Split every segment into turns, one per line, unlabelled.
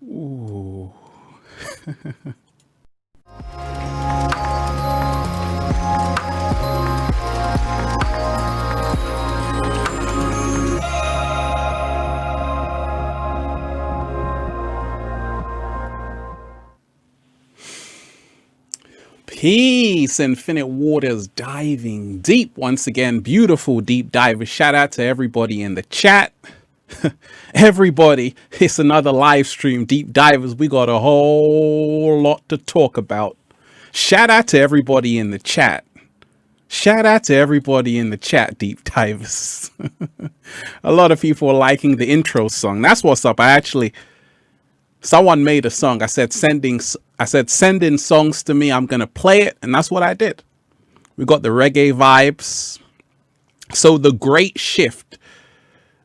Ooh. Peace, Infinite Waters, diving deep once again. Beautiful deep divers. Shout out to everybody in the chat. Everybody, it's another live stream. Deep divers, we got a whole lot to talk about. Shout out to everybody in the chat. Shout out to everybody in the chat, deep divers. A lot of people are liking the intro song. That's what's up. Someone made a song. I said send in songs to me. I'm gonna play it, and that's what I did. We got the reggae vibes. So the great shift,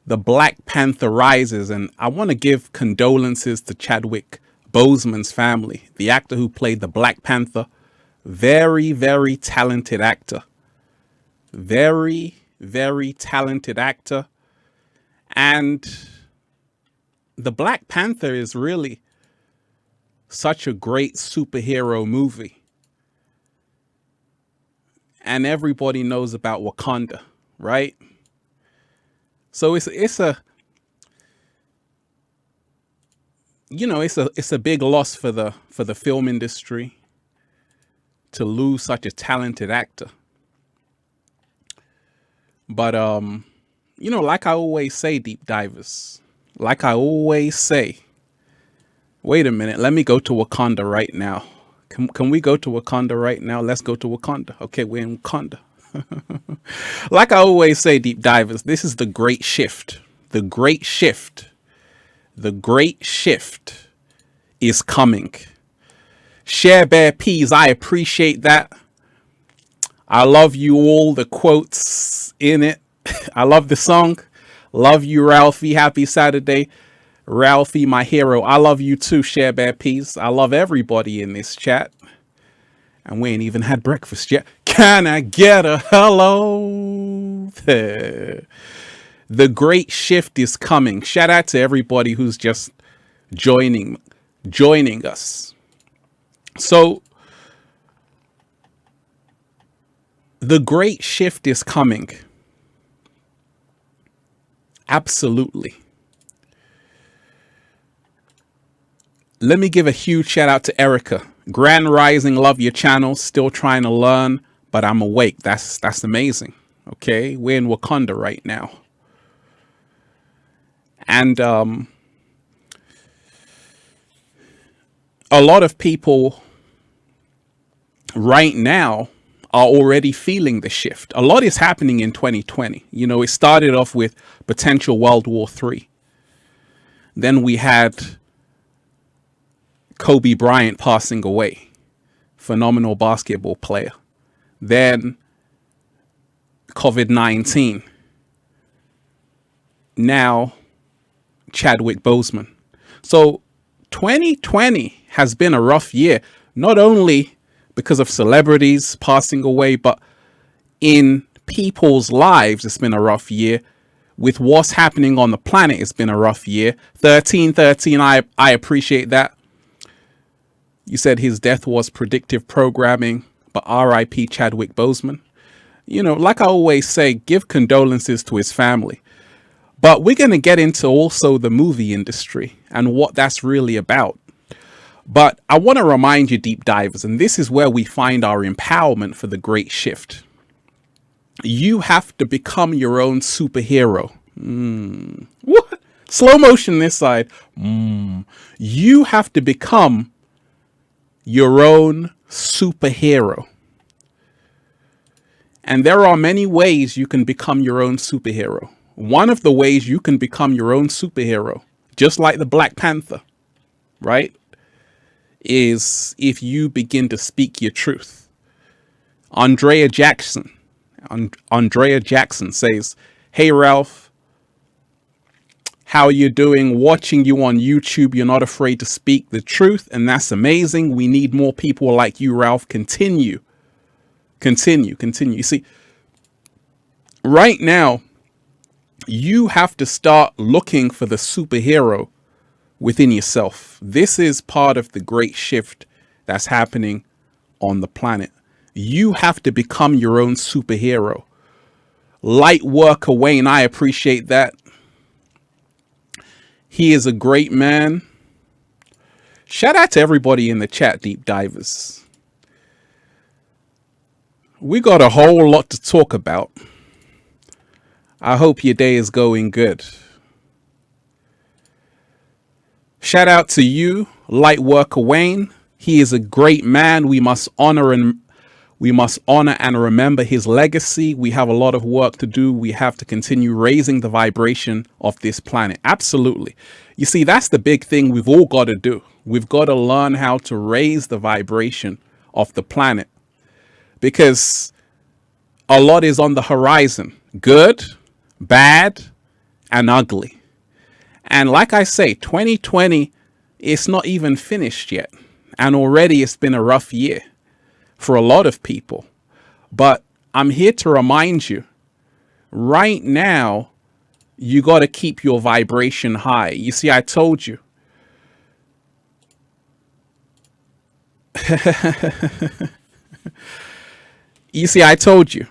the Black Panther rises, and I want to give condolences to Chadwick Boseman's family, the actor who played the Black Panther. Very, very talented actor. Very, very talented actor. And the Black Panther is really such a great superhero movie. And everybody knows about Wakanda, right? So it's a big loss for the film industry to lose such a talented actor. But like I always say, deep divers, like I always say, wait a minute, let me go to Wakanda right now. Can we go to Wakanda right now? Let's go to Wakanda. Okay, we're in Wakanda. Like I always say, deep divers, this is the great shift. The great shift. The great shift is coming. Share Bear Peas, I appreciate that. I love you all, the quotes in it. I love the song. Love you, Ralphie. Happy Saturday. Ralphie, my hero. I love you too, Share Bear Peas. I love everybody in this chat. And we ain't even had breakfast yet. Can I get a hello? The great shift is coming. Shout out to everybody who's just joining us. So the great shift is coming. Absolutely. Let me give a huge shout out to Erica. Grand Rising, love your channel. Still trying to learn, but I'm awake. That's amazing. Okay, we're in Wakanda right now. And a lot of people right now are already feeling the shift. A lot is happening in 2020. It started off with potential World War III. Then we had Kobe Bryant passing away, phenomenal basketball player. Then COVID-19. Now Chadwick Boseman. So 2020 has been a rough year, not only because of celebrities passing away, but in people's lives, it's been a rough year. With what's happening on the planet, it's been a rough year. 1313, I appreciate that. You said his death was predictive programming, but R.I.P. Chadwick Boseman. Like I always say, give condolences to his family. But we're going to get into also the movie industry and what that's really about. But I want to remind you, deep divers, and this is where we find our empowerment for the great shift. You have to become your own superhero. What? Slow motion this side. You have to become your own superhero. And there are many ways you can become your own superhero. One of the ways you can become your own superhero, just like the Black Panther, right, is if you begin to speak your truth. Andrea Jackson says, "Hey Ralph, how you doing? Watching you on YouTube, you're not afraid to speak the truth, and that's amazing. We need more people like you, Ralph. Continue. You see, right now, you have to start looking for the superhero within yourself. This is part of the great shift that's happening on the planet. You have to become your own superhero. Light worker Wayne, I appreciate that. He is a great man. Shout out to everybody in the chat, deep divers. We got a whole lot to talk about. I hope your day is going good. Shout out to you, light worker Wayne. He is a great man. We must honor and remember his legacy. We have a lot of work to do. We have to continue raising the vibration of this planet. Absolutely. You see, that's the big thing we've all got to do. We've got to learn how to raise the vibration of the planet, because a lot is on the horizon. Good, bad, and ugly. And like I say, 2020 is not even finished yet. And already it's been a rough year for a lot of people. But I'm here to remind you, right now, you got to keep your vibration high. You see, I told you. You see, I told you.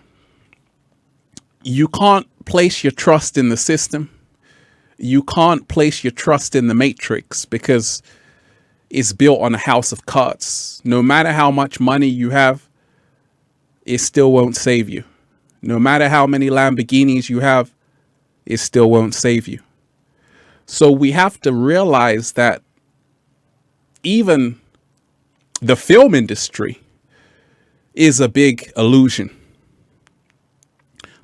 You can't place your trust in the system. You can't place your trust in the matrix, because it's built on a house of cards. No matter how much money you have, it still won't save you. No matter how many Lamborghinis you have, it still won't save you. So we have to realize that even the film industry is a big illusion.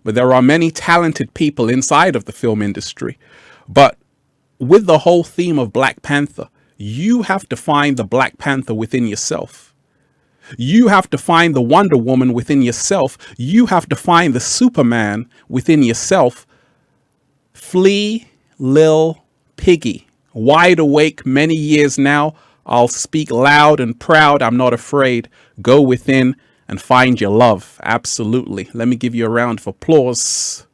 But there are many talented people inside of the film industry. But with the whole theme of Black Panther, you have to find the Black Panther within yourself. You have to find the Wonder Woman within yourself. You have to find the Superman within yourself. Flee, Lil Piggy. Wide awake many years now. I'll speak loud and proud. I'm not afraid. Go within and find your love. Absolutely. Let me give you a round of applause.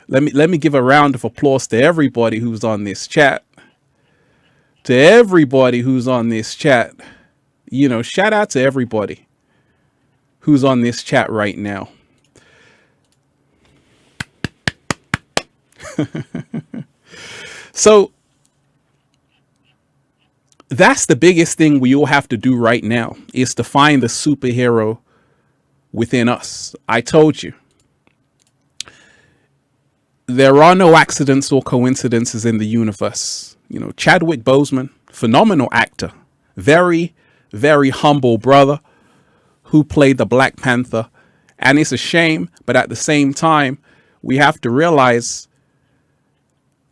Let me give a round of applause to everybody who's on this chat. To everybody who's on this chat. You know, shout out to everybody who's on this chat right now. So that's the biggest thing we all have to do right now, is to find the superhero within us. I told you. There are no accidents or coincidences in the universe. You know, Chadwick Boseman, phenomenal actor, very, very humble brother who played the Black Panther. And it's a shame, but at the same time, we have to realize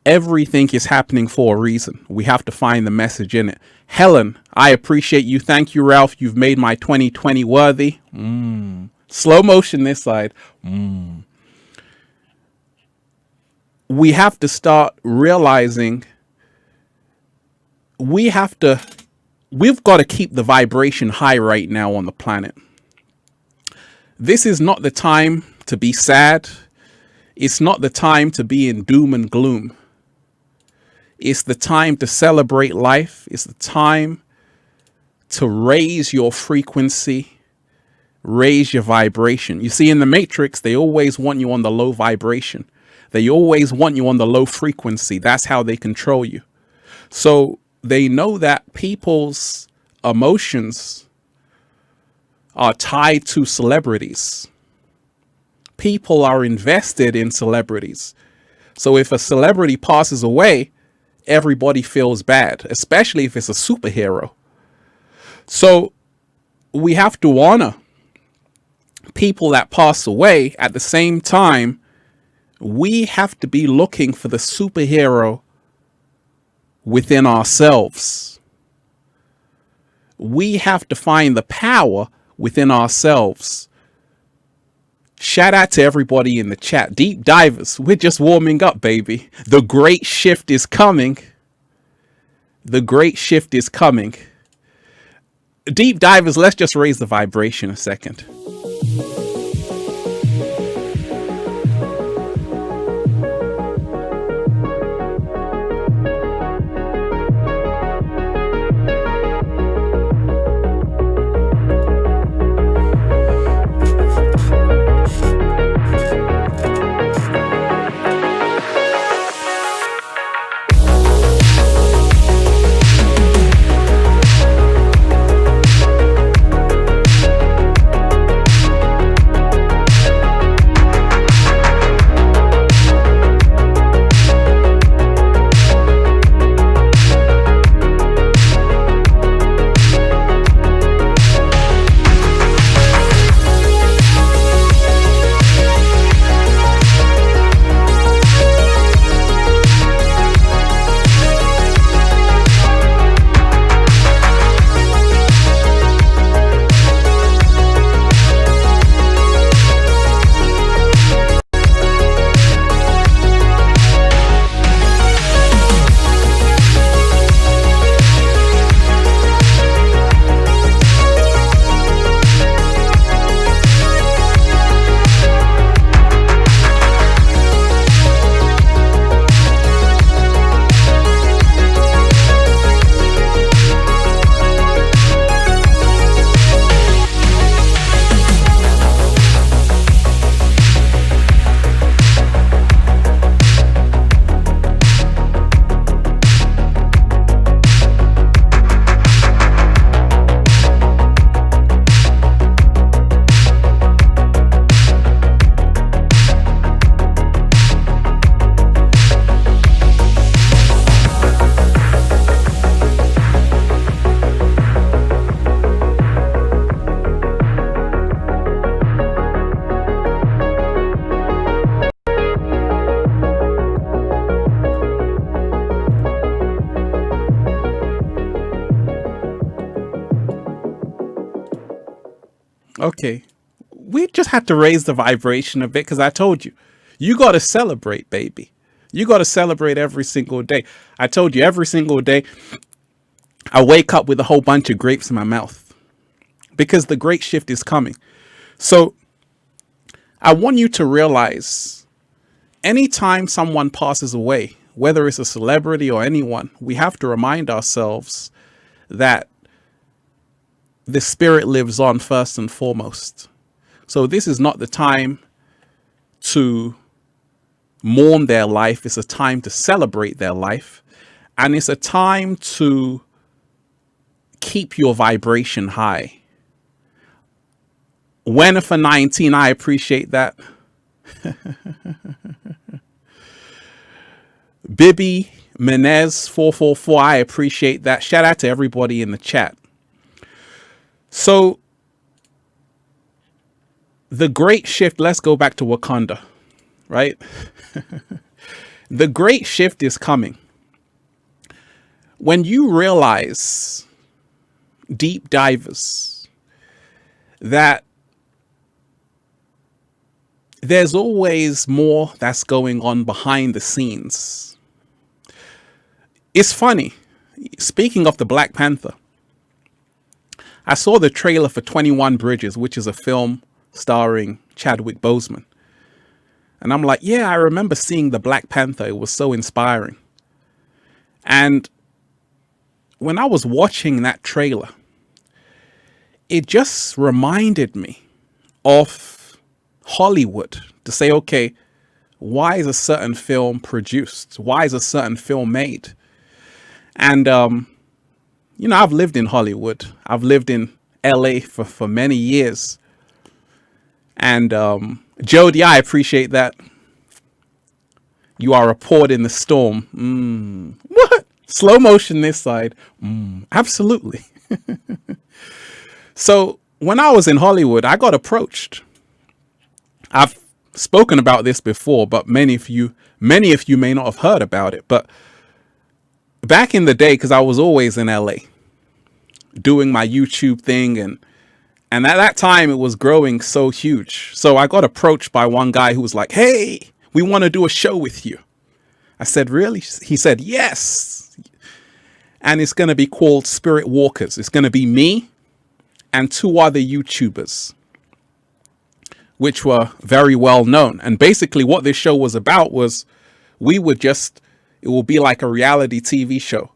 everything is happening for a reason. We have to find the message in it. Helen, I appreciate you. Thank you, Ralph. You've made my 2020 worthy. Slow motion this side. We have to start realizing we've got to keep the vibration high right now on the planet. This is not the time to be sad. It's not the time to be in doom and gloom. It's the time to celebrate life. It's the time to raise your frequency, raise your vibration. You see, in the Matrix, they always want you on the low vibration. They always want you on the low frequency. That's how they control you. So they know that people's emotions are tied to celebrities. People are invested in celebrities. So if a celebrity passes away, everybody feels bad, especially if it's a superhero. So we have to honor people that pass away. At the same time, we have to be looking for the superhero within ourselves. We have to find the power within ourselves. Shout out to everybody in the chat. Deep divers, we're just warming up, baby. The great shift is coming. The great shift is coming. Deep divers, let's just raise the vibration a second. Okay. We just had to raise the vibration a bit because I told you, you got to celebrate, baby. You got to celebrate every single day. I told you every single day I wake up with a whole bunch of grapes in my mouth because the great shift is coming. So I want you to realize anytime someone passes away, whether it's a celebrity or anyone, we have to remind ourselves that the spirit lives on first and foremost. So this is not the time to mourn their life. It's a time to celebrate their life. And it's a time to keep your vibration high. When for 19, I appreciate that. Bibi Menez 444, I appreciate that. Shout out to everybody in the chat. So the great shift, let's go back to Wakanda, right? The great shift is coming. When you realize, deep divers, that there's always more that's going on behind the scenes. It's funny. Speaking of the Black Panther, I saw the trailer for 21 Bridges, which is a film starring Chadwick Boseman. And I'm like, yeah, I remember seeing the Black Panther. It was so inspiring. And when I was watching that trailer, it just reminded me of Hollywood to say, okay, why is a certain film produced? Why is a certain film made? And, you know, I've lived in Hollywood. I've lived in LA for many years. And Jody, I appreciate that. You are a port in the storm. What? Slow motion this side. Absolutely. So when I was in Hollywood, I got approached. I've spoken about this before, but many of you may not have heard about it. But back in the day, because I was always in LA doing my YouTube thing, and at that time it was growing so huge. So I got approached by one guy who was like, hey, we want to do a show with you. I said, really? He said, yes. And it's going to be called Spirit Walkers. It's going to be me and 2 other YouTubers, which were very well known. And basically what this show was about was it will be like a reality TV show.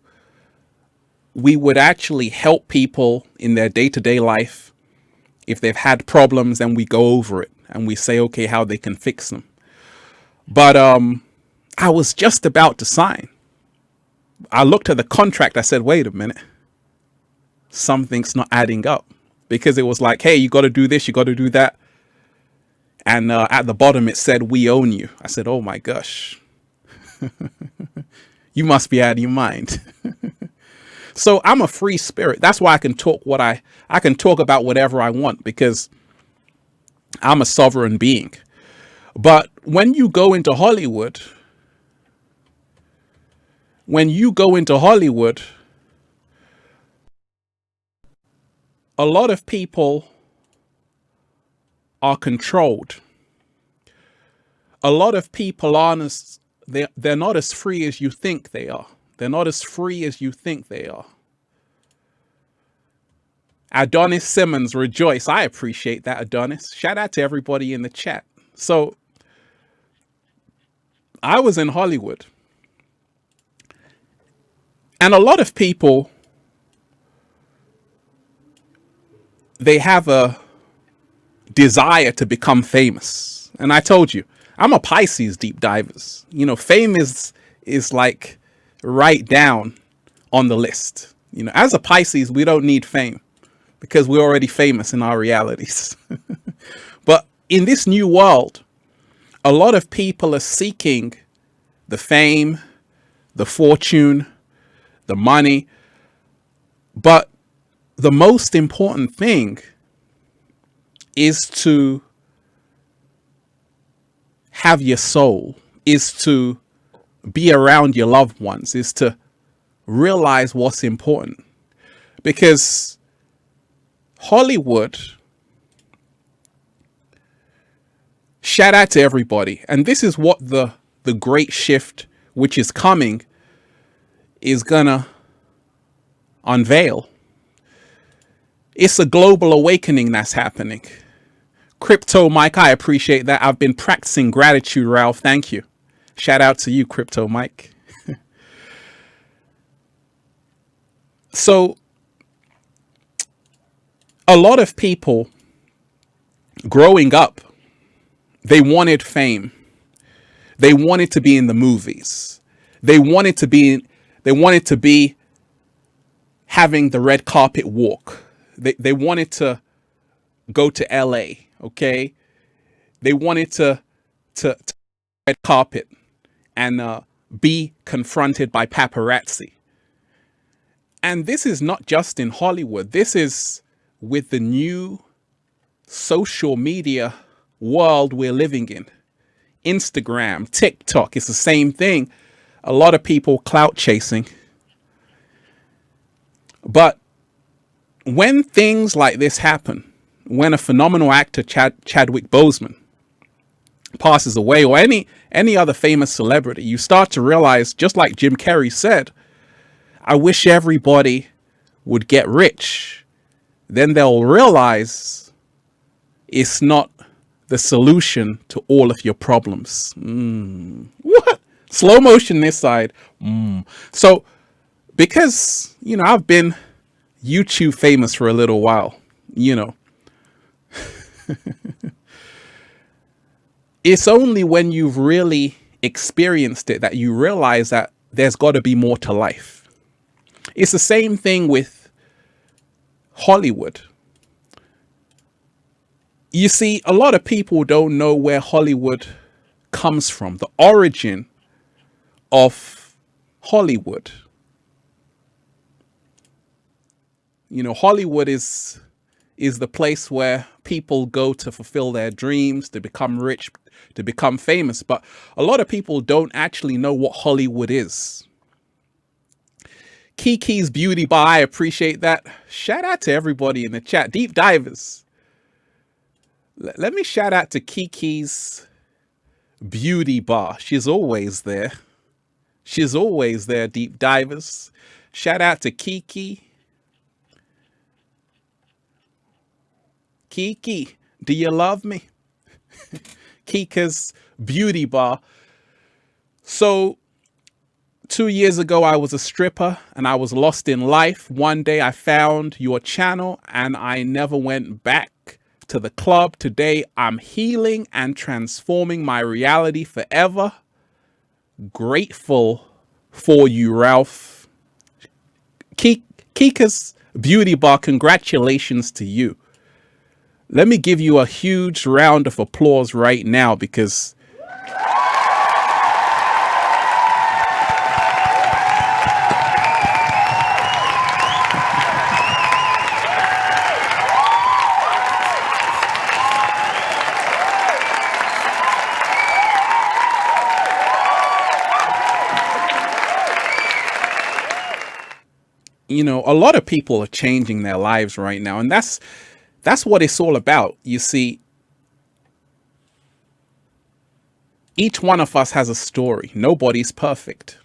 We would actually help people in their day-to-day life. If they've had problems, then we go over it and we say, okay, how they can fix them. But I was just about to sign. I looked at the contract. I said, wait a minute. Something's not adding up, because it was like, hey, you got to do this, you got to do that. And at the bottom, it said, we own you. I said, oh, my gosh. You must be out of your mind. So I'm a free spirit. That's why I can talk I can talk about whatever I want, because I'm a sovereign being. But when you go into Hollywood, a lot of people are controlled. A lot of people aren't, they're not as free as you think they are. They're not as free as you think they are. Adonis Simmons, rejoice. I appreciate that, Adonis. Shout out to everybody in the chat. So I was in Hollywood, and a lot of people, they have a desire to become famous. And I told you, I'm a Pisces deep divers. You know, fame is like right down on the list. You know, as a Pisces, we don't need fame because we're already famous in our realities. But in this new world, a lot of people are seeking the fame, the fortune, the money. But the most important thing is to have your soul, is to be around your loved ones, is to realize what's important. Because Hollywood shout out to everybody. And this is what the great shift which is coming is gonna unveil. It's a global awakening that's happening. Crypto Mike, I appreciate that. I've been practicing gratitude, Ralph. Thank you. Shout out to you, Crypto Mike. So, a lot of people growing up, they wanted fame. They wanted to be in the movies. They wanted to be having the red carpet walk. They wanted to go to LA, okay? They wanted to red carpet and be confronted by paparazzi. And this is not just in Hollywood. This is with the new social media world we're living in. Instagram, TikTok, it's the same thing. A lot of people clout chasing. But when things like this happen, when a phenomenal actor, Chadwick Boseman, passes away, or any other famous celebrity, you start to realize, just like Jim Carrey said, I wish everybody would get rich. Then they'll realize it's not the solution to all of your problems. What? Slow motion this side. So, because, I've been YouTube famous for a little while, it's only when you've really experienced it that you realize that there's got to be more to life. It's the same thing with Hollywood. You see, a lot of people don't know where Hollywood comes from, the origin of Hollywood. Hollywood is the place where people go to fulfill their dreams, to become rich, to become famous. But a lot of people don't actually know what Hollywood is. Kiki's Beauty Bar, I appreciate that. Shout out to everybody in the chat. Deep divers. Let me shout out to Kiki's Beauty Bar. She's always there. She's always there, deep divers. Shout out to Kiki. Kiki, do you love me? Kika's Beauty Bar. So 2 years ago, I was a stripper and I was lost in life. One day I found your channel and I never went back to the club. Today, I'm healing and transforming my reality forever. Grateful for you, Ralph. Kika's Beauty Bar, congratulations to you. Let me give you a huge round of applause right now, because a lot of people are changing their lives right now, and that's what it's all about. You see, each one of us has a story. Nobody's perfect.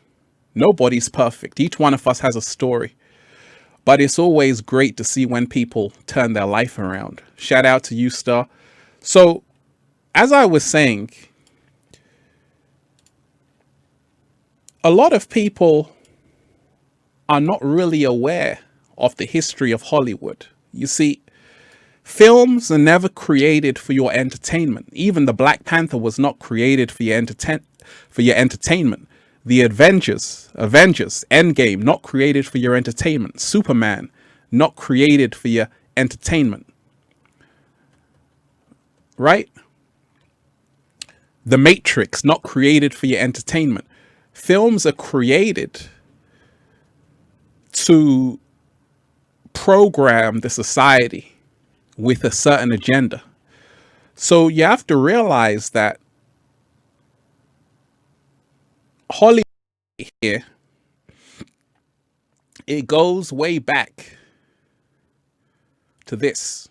Nobody's perfect. Each one of us has a story. But it's always great to see when people turn their life around. Shout out to you, Star. So, as I was saying, a lot of people are not really aware of the history of Hollywood. You see, films are never created for your entertainment. Even the Black Panther was not created for your entertainment. The Avengers, Endgame, not created for your entertainment. Superman, not created for your entertainment. Right? The Matrix, not created for your entertainment. Films are created to program the society with a certain agenda. So you have to realize that Hollywood here, it goes way back to this.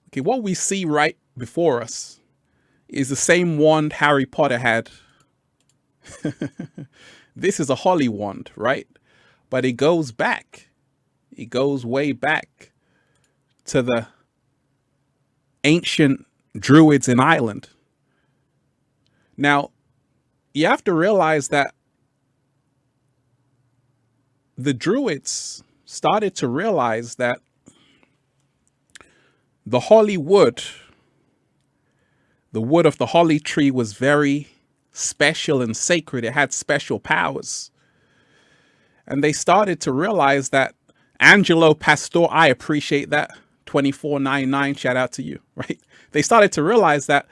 Okay, what we see right before us is the same wand Harry Potter had. This is a holly wand, right? But it goes back. It goes way back to the ancient druids in Ireland. Now, you have to realize that the druids started to realize that the holly wood, the wood of the holly tree, was very special and sacred. It had special powers. And they started to realize that Angelo Pastor, I appreciate that, 2499, shout out to you, right? They started to realize that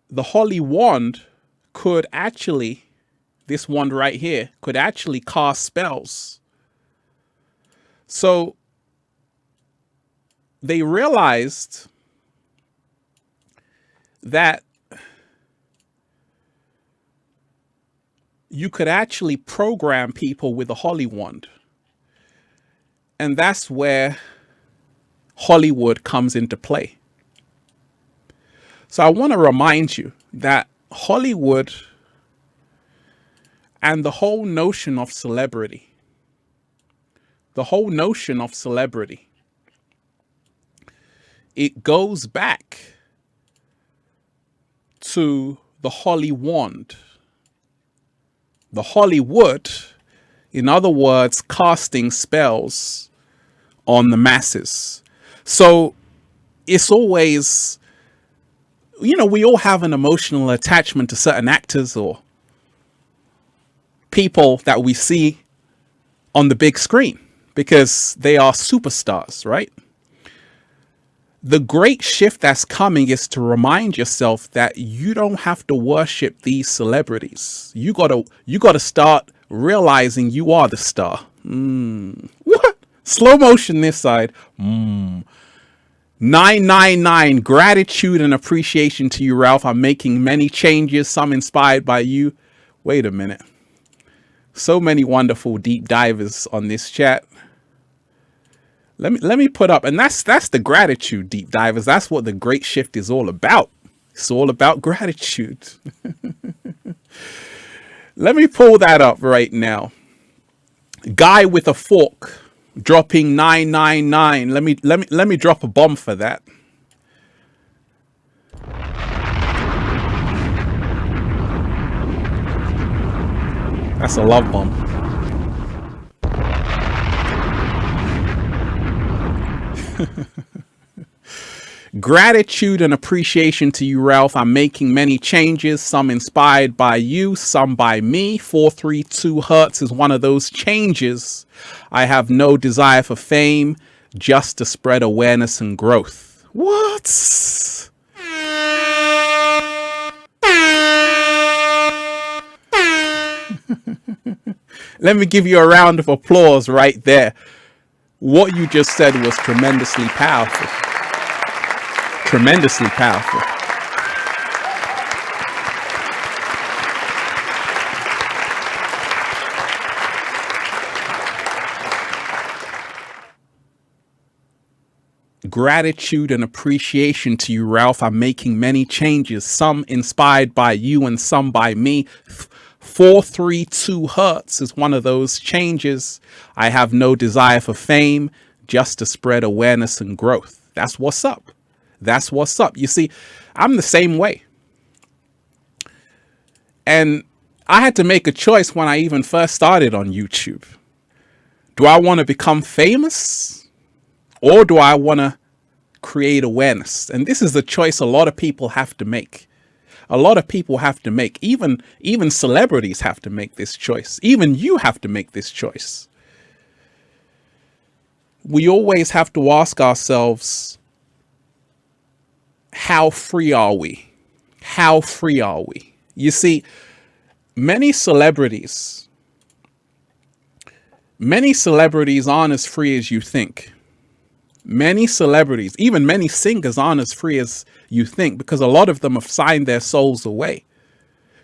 the holly wand could actually, this wand right here, could actually cast spells. So they realized that you could actually program people with a holly wand. And that's where Hollywood comes into play. So I want to remind you that Hollywood and the whole notion of celebrity, it goes back to the holly wand. The Hollywood, in other words, casting spells on the masses. So it's always, we all have an emotional attachment to certain actors or people that we see on the big screen because they are superstars, right? The great shift that's coming is to remind yourself that you don't have to worship these celebrities. You gotta start realizing you are the star. What? Slow motion this side. 999, gratitude and appreciation to you, Ralph. I'm making many changes, some inspired by you. Wait a minute. So many wonderful deep divers on this chat. Let me put up, and that's the gratitude deep divers. That's what the great shift is all about. It's all about gratitude. Let me pull that up right now. Guy with a fork dropping 999. Let me drop a bomb for that. That's a love bomb. Gratitude and appreciation to you, Ralph. I'm making many changes, some inspired by you, some by me. 432 Hertz is one of those changes. I have no desire for fame, just to spread awareness and growth. What? Let me give you a round of applause right there. What you just said was tremendously powerful. Tremendously powerful. Gratitude and appreciation to you, Ralph. I'm making many changes, some inspired by you and some by me. 432 Hertz is one of those changes. I have no desire for fame, just to spread awareness and growth. That's what's up. That's what's up. You see, I'm the same way. And I had to make a choice when I even first started on YouTube. Do I want to become famous or do I want to create awareness? And this is the choice a lot of people have to make. A lot of people have to make. Even celebrities have to make this choice. Even you have to make this choice. We always have to ask ourselves, how free are we? How free are we? You see, many celebrities aren't as free as you think. Many celebrities, even many singers, aren't as free as you think because a lot of them have signed their souls away.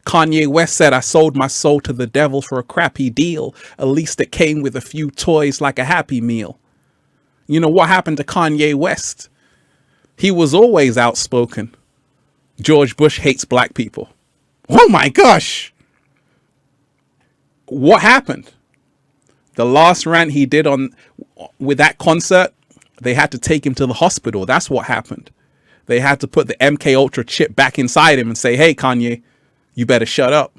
Kanye West said, I sold my soul to the devil for a crappy deal. At least it came with a few toys like a Happy Meal. You know what happened to Kanye West? He was always outspoken. George Bush hates black people. Oh my gosh. What happened? The last rant he did with that concert, they had to take him to the hospital. That's what happened. They had to put the MK Ultra chip back inside him and say, hey, Kanye, you better shut up.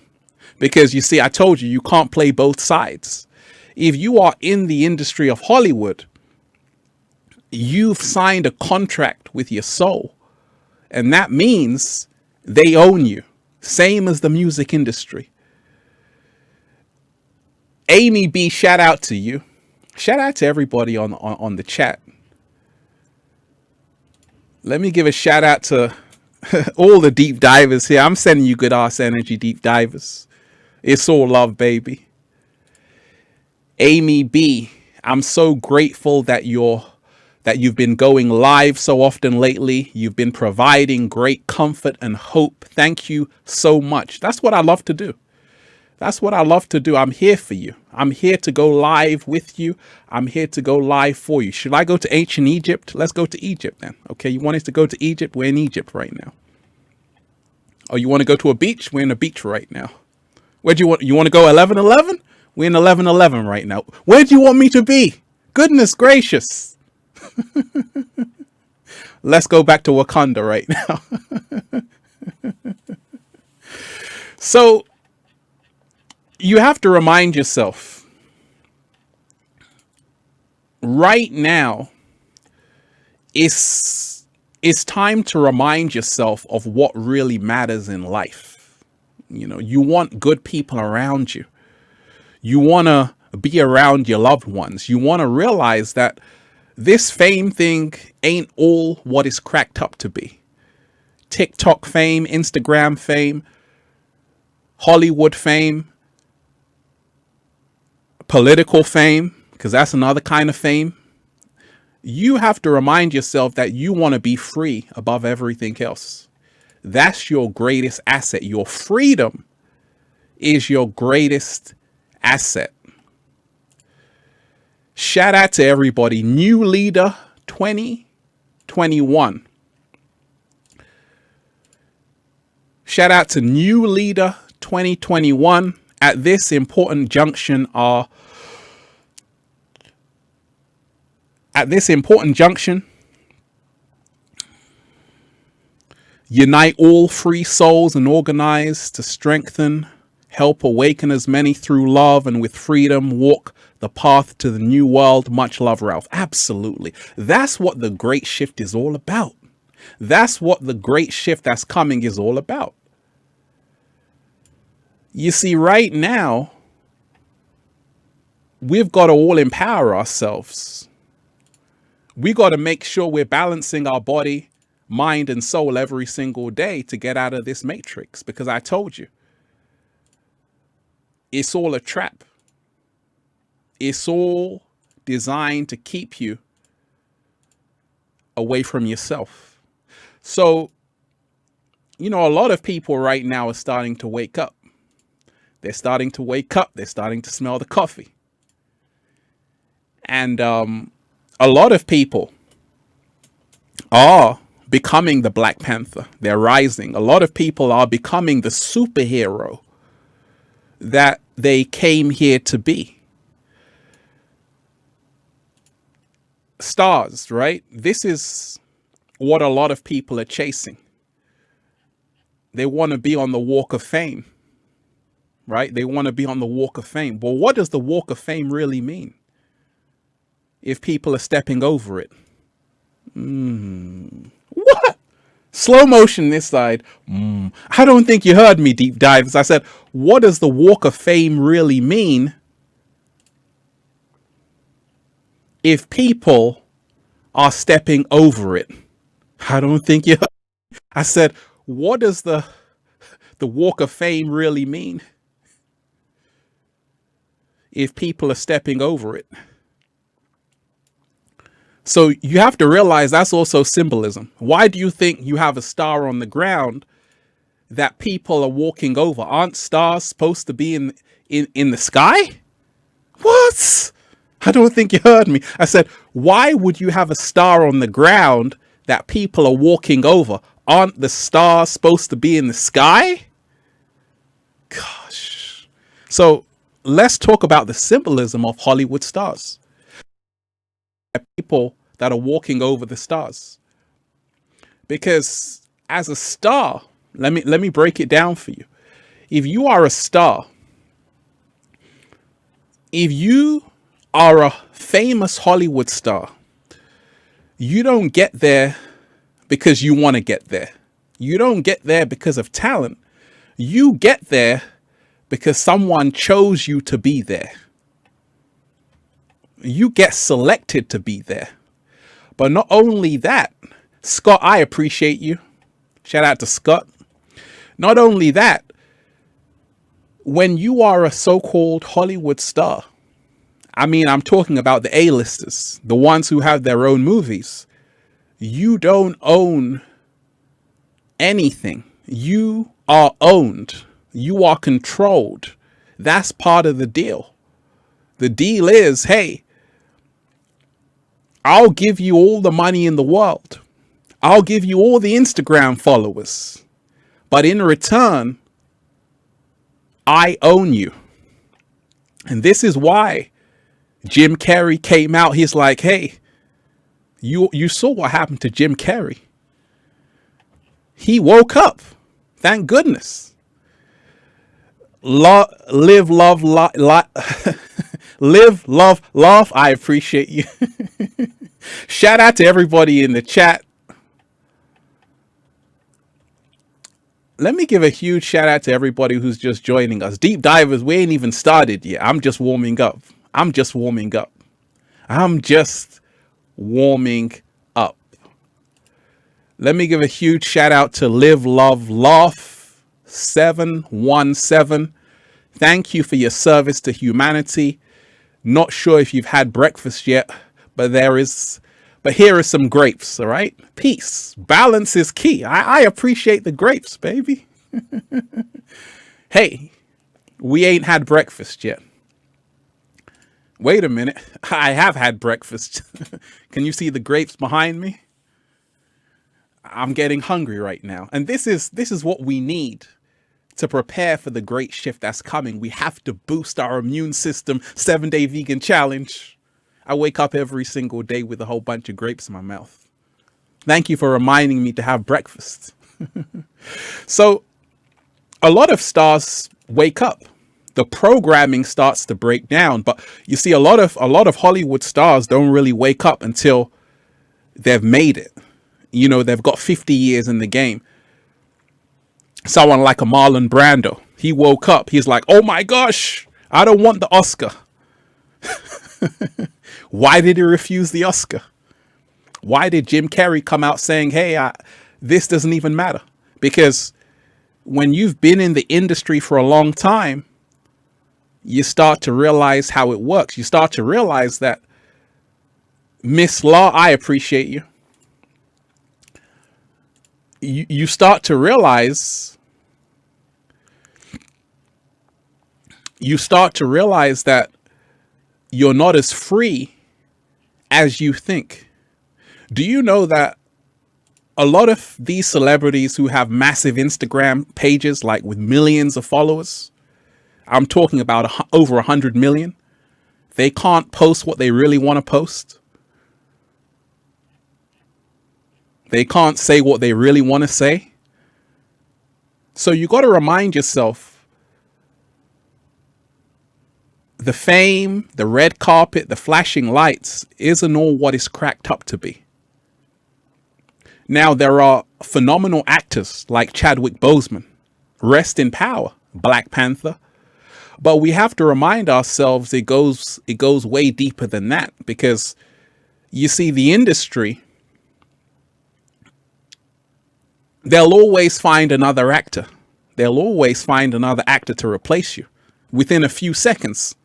Because you see, I told you, you can't play both sides. If you are in the industry of Hollywood, you've signed a contract with your soul. And that means they own you. Same as the music industry. Amy B, shout out to you. Shout out to everybody on the chat. Let me give a shout out to all the deep divers here. I'm sending you good ass energy, deep divers. It's all love, baby. Amy B, I'm so grateful that you've been going live so often lately. You've been providing great comfort and hope. Thank you so much. That's what I love to do. That's what I love to do. I'm here for you. I'm here to go live with you. I'm here to go live for you. Should I go to ancient Egypt? Let's go to Egypt then. Okay, you want us to go to Egypt? We're in Egypt right now. Oh, you want to go to a beach? We're in a beach right now. Where do you want? You want to go 11:11? We're in 11:11 right now. Where do you want me to be? Goodness gracious. Let's go back to Wakanda right now. So you have to remind yourself right now it's time to remind yourself of what really matters in life. You know, you want good people around you. You want to be around your loved ones. You want to realize that this fame thing ain't all what it's cracked up to be. TikTok fame, Instagram fame, Hollywood fame, political fame, because that's another kind of fame. You have to remind yourself that you want to be free above everything else. That's your greatest asset. Your freedom is your greatest asset. Shout out to everybody. New Leader 2021. Shout out to New Leader 2021. At this important junction, unite all free souls and organize to strengthen, help awaken as many through love, and with freedom walk the path to the new world. Much love, Ralph. Absolutely. That's what the great shift is all about. That's what the great shift that's coming is all about. You see, right now, we've got to all empower ourselves. We got to make sure we're balancing our body, mind, and soul every single day to get out of this matrix. Because I told you, it's all a trap. It's all designed to keep you away from yourself. So, you know, a lot of people right now are starting to wake up. They're starting to wake up. They're starting to smell the coffee. And a lot of people are becoming the Black Panther. They're rising. A lot of people are becoming the superhero that they came here to be. Stars, right? This is what a lot of people are chasing. They want to be on the Walk of Fame. Right? They want to be on the Walk of Fame. Well, what does the Walk of Fame really mean if people are stepping over it? What? Slow motion this side. I don't think you heard me, deep divers. I said, what does the Walk of Fame really mean if people are stepping over it? I don't think you heard me. I said, what does the Walk of Fame really mean if people are stepping over it? So you have to realize that's also symbolism. Why do you think you have a star on the ground that people are walking over? Aren't stars supposed to be in the sky? What? I don't think you heard me. I said, why would you have a star on the ground that people are walking over? Aren't the stars supposed to be in the sky? Gosh. So let's talk about the symbolism of Hollywood stars. People that are walking over the stars. Because as a star, let me break it down for you. If you are a star, if you are a famous Hollywood star, you don't get there because you want to get there. You don't get there because of talent. You get there because someone chose you to be there. You get selected to be there. But not only that, Scott, I appreciate you. Shout out to Scott. Not only that, when you are a so-called Hollywood star, I mean, I'm talking about the A-listers, the ones who have their own movies. You don't own anything. You are owned. You are controlled. That's part of the deal. The deal is, hey, I'll give you all the money in the world. I'll give you all the Instagram followers. But in return, I own you. And this is why Jim Carrey came out. He's like, hey, you saw what happened to Jim Carrey. He woke up. Thank goodness. Live, love, live, love, laugh. I appreciate you. Shout out to everybody in the chat. Let me give a huge shout out to everybody who's just joining us. Deep divers, we ain't even started yet. I'm just warming up. I'm just warming up. Let me give a huge shout out to Live, Love, Laugh 717. Thank you for your service to humanity. Not sure if you've had breakfast yet, but here are some grapes, all right? Peace. Balance is key. I appreciate the grapes, baby. Hey, we ain't had breakfast yet. Wait a minute. I have had breakfast. Can you see the grapes behind me? I'm getting hungry right now. And this is what we need to prepare for the great shift that's coming. We have to boost our immune system. 7-day vegan challenge. I wake up every single day with a whole bunch of grapes in my mouth. Thank you for reminding me to have breakfast. So a lot of stars wake up. The programming starts to break down. But you see, a lot of Hollywood stars don't really wake up until they've made it. You know, they've got 50 years in the game. Someone like a Marlon Brando, he woke up. He's like, oh my gosh, I don't want the Oscar. Why did he refuse the Oscar? Why did Jim Carrey come out saying, hey, this doesn't even matter? Because when you've been in the industry for a long time, you start to realize how it works. You start to realize that, Miss Law, I appreciate you. You start to realize that you're not as free as you think. Do you know that a lot of these celebrities who have massive Instagram pages, like with millions of followers, I'm talking about over 100 million, they can't post what they really want to post. They can't say what they really want to say. So you got to remind yourself, the fame, the red carpet, the flashing lights isn't all what it's cracked up to be. Now, there are phenomenal actors like Chadwick Boseman, rest in power, Black Panther. But we have to remind ourselves it goes way deeper than that, because you see, the industry, they'll always find another actor. They'll always find another actor to replace you within a few seconds.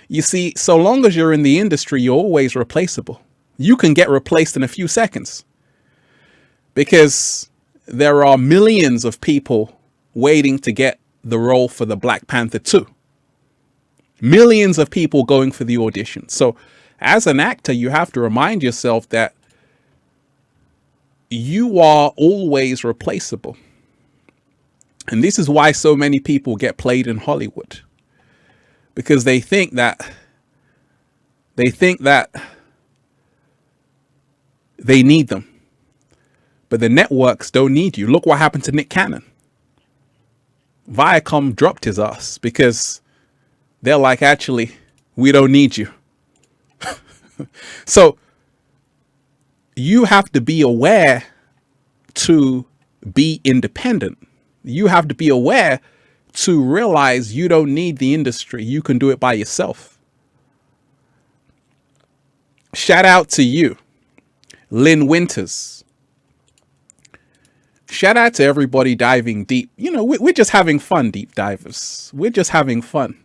You see, so long as you're in the industry, you're always replaceable. You can get replaced in a few seconds because there are millions of people waiting to get the role for the Black Panther 2. Millions of people going for the audition. So as an actor, you have to remind yourself that you are always replaceable. And this is why so many people get played in Hollywood, because they think that they need them. But the networks don't need you. Look what happened to Nick Cannon. Viacom dropped his ass because they're like, actually, we don't need you. So you have to be aware to be independent. You have to be aware to realize you don't need the industry. You can do it by yourself. Shout out to you, Lynn Winters. Shout out to everybody diving deep. You know, we're just having fun, deep divers. We're just having fun.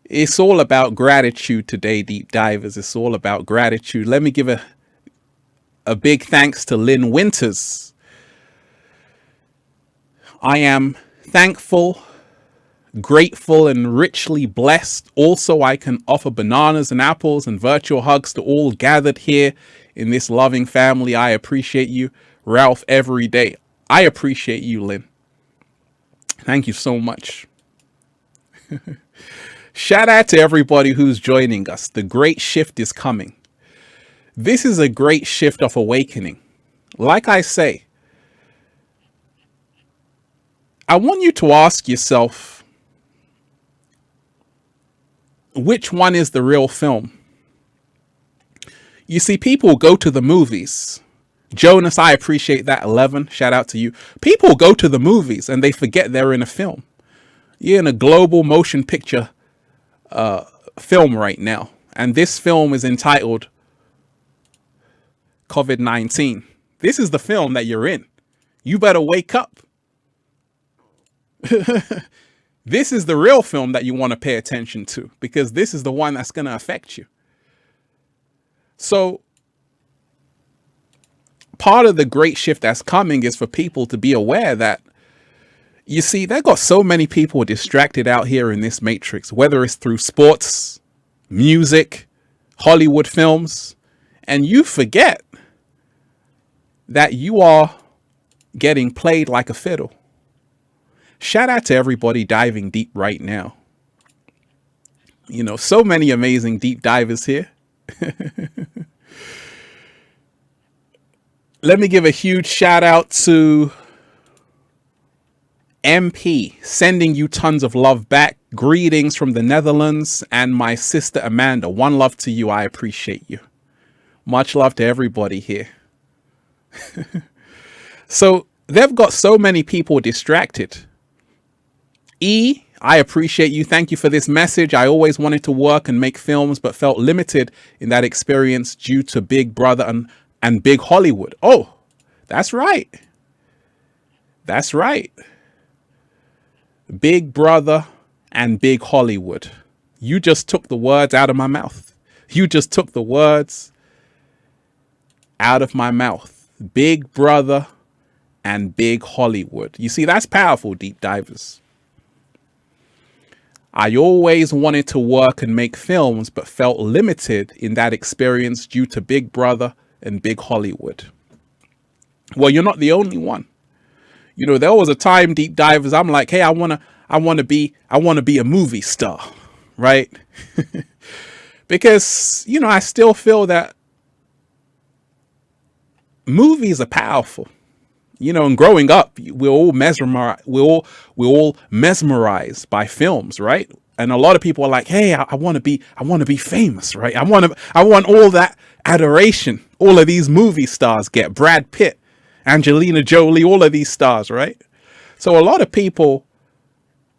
It's all about gratitude today, deep divers. It's all about gratitude. Let me give a big thanks to Lynn Winters. I am thankful, grateful, and richly blessed. Also, I can offer bananas and apples and virtual hugs to all gathered here in this loving family. I appreciate you, Ralph, every day. I appreciate you, Lynn. Thank you so much. Shout out to everybody who's joining us. The great shift is coming. This is a great shift of awakening. Like I say, I want you to ask yourself, which one is the real film? You see, people go to the movies. Jonas, I appreciate that. 11, shout out to you. People go to the movies and they forget they're in a film. You're in a global motion picture film right now. And this film is entitled COVID-19. This is the film that you're in. You better wake up. This is the real film that you want to pay attention to, because this is the one that's going to affect you. So part of the great shift that's coming is for people to be aware that, you see, they've got so many people distracted out here in this matrix, whether it's through sports, music, Hollywood films, and you forget that you are getting played like a fiddle. Shout out to everybody diving deep right now. You know, so many amazing deep divers here. Let me give a huge shout out to MP, sending you tons of love back. Greetings from the Netherlands, and my sister Amanda. One love to you. I appreciate you. Much love to everybody here. So they've got so many people distracted. E, I appreciate you. Thank you for this message. I always wanted to work and make films, but felt limited in that experience due to Big Brother and Big Hollywood. Oh, that's right. That's right. Big Brother and Big Hollywood. You just took the words out of my mouth. You just took the words out of my mouth. Big Brother and Big Hollywood. You see, that's powerful, deep divers. I always wanted to work and make films, but felt limited in that experience due to Big Brother and Big Hollywood. Well, you're not the only one. You know, there was a time, deep divers, I'm like, hey, I want to be a movie star, right? Because, you know, I still feel that movies are powerful. You know, and growing up, we're all mesmerized by films, right? And a lot of people are like, hey, I want to be famous, right? I want all that adoration. All of these movie stars get. Brad Pitt, Angelina Jolie, all of these stars, right? So a lot of people,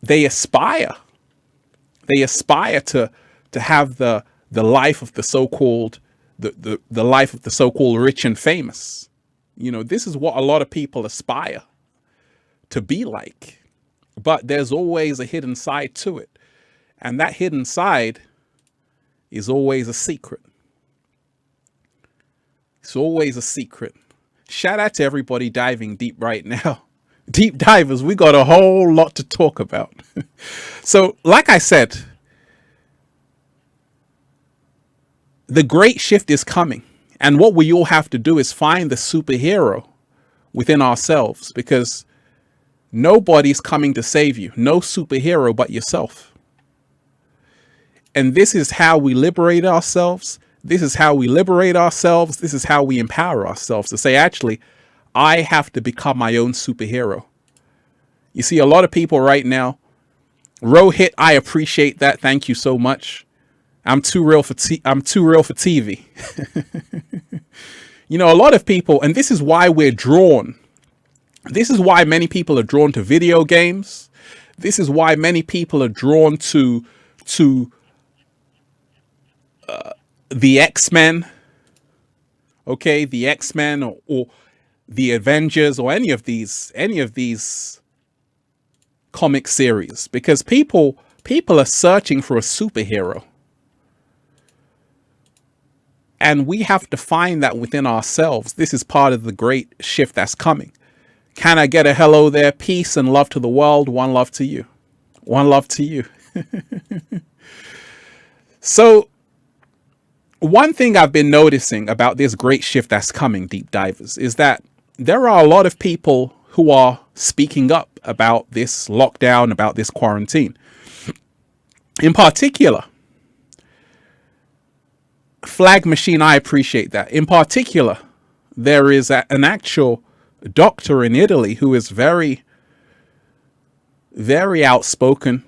they aspire to have the life of the so-called the life of the so-called rich and famous. You know, this is what a lot of people aspire to be like, but there's always a hidden side to it. And that hidden side is always a secret. It's always a secret. Shout out to everybody diving deep right now. Deep divers, we got a whole lot to talk about. So, like I said, the great shift is coming. And what we all have to do is find the superhero within ourselves, because nobody's coming to save you. No superhero but yourself. And this is how we liberate ourselves. This is how we liberate ourselves. This is how we empower ourselves to say, actually, I have to become my own superhero. You see, a lot of people right now, Rohit, I appreciate that. Thank you so much. I'm too real for TV. You know, a lot of people, and this is why we're drawn. This is why many people are drawn to video games. This is why many people are drawn to the X-Men. Okay, the X-Men or the Avengers or any of these comic series, because people are searching for a superhero. And we have to find that within ourselves. This is part of the great shift that's coming. Can I get a hello there? Peace and love to the world. One love to you. One love to you. So one thing I've been noticing about this great shift that's coming, deep divers, is that there are a lot of people who are speaking up about this lockdown, about this quarantine. In particular, Flag Machine, I appreciate that. In particular, there is an actual doctor in Italy who is very, very outspoken,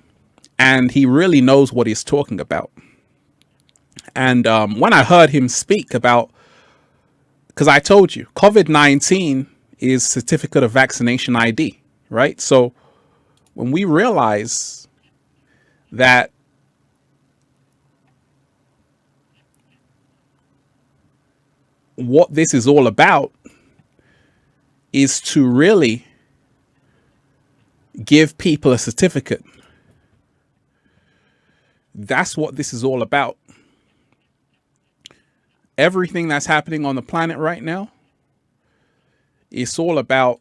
and he really knows what he's talking about. And when I heard him speak about, because I told you, COVID-19 is certificate of vaccination ID, right? So when we realize that what this is all about is to really give people a certificate. That's what this is all about. Everything that's happening on the planet right now, it's all about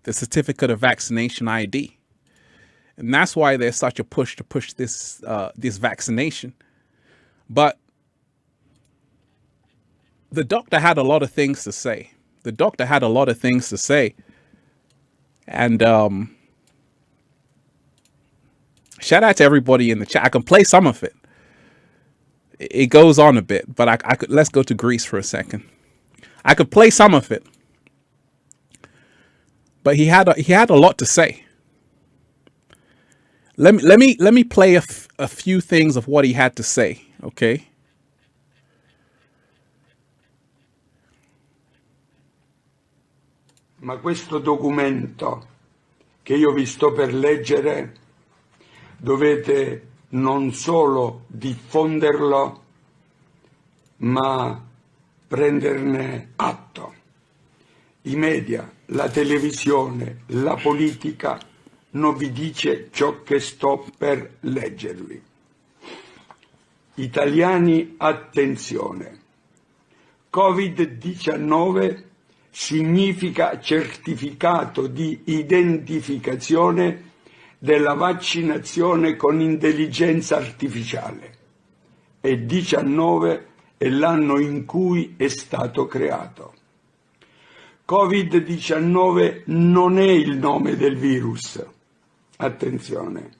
the certificate of vaccination ID. And that's why there's such a push to push this vaccination. But the doctor had a lot of things to say. The doctor had a lot of things to say. And shout out to everybody in the chat. I can play some of it. It goes on a bit, but I could, let's go to Greece for a second. I could play some of it. But he had a lot to say. Let me play a few things of what he had to say, okay?
Ma questo documento che io vi sto per leggere dovete non solo diffonderlo, ma prenderne atto. I media, la televisione, la politica non vi dice ciò che sto per leggervi. Italiani, attenzione. Covid-19 significa certificato di identificazione della vaccinazione con intelligenza artificiale e 19 è l'anno in cui è stato creato. Covid-19 non è il nome del virus, attenzione,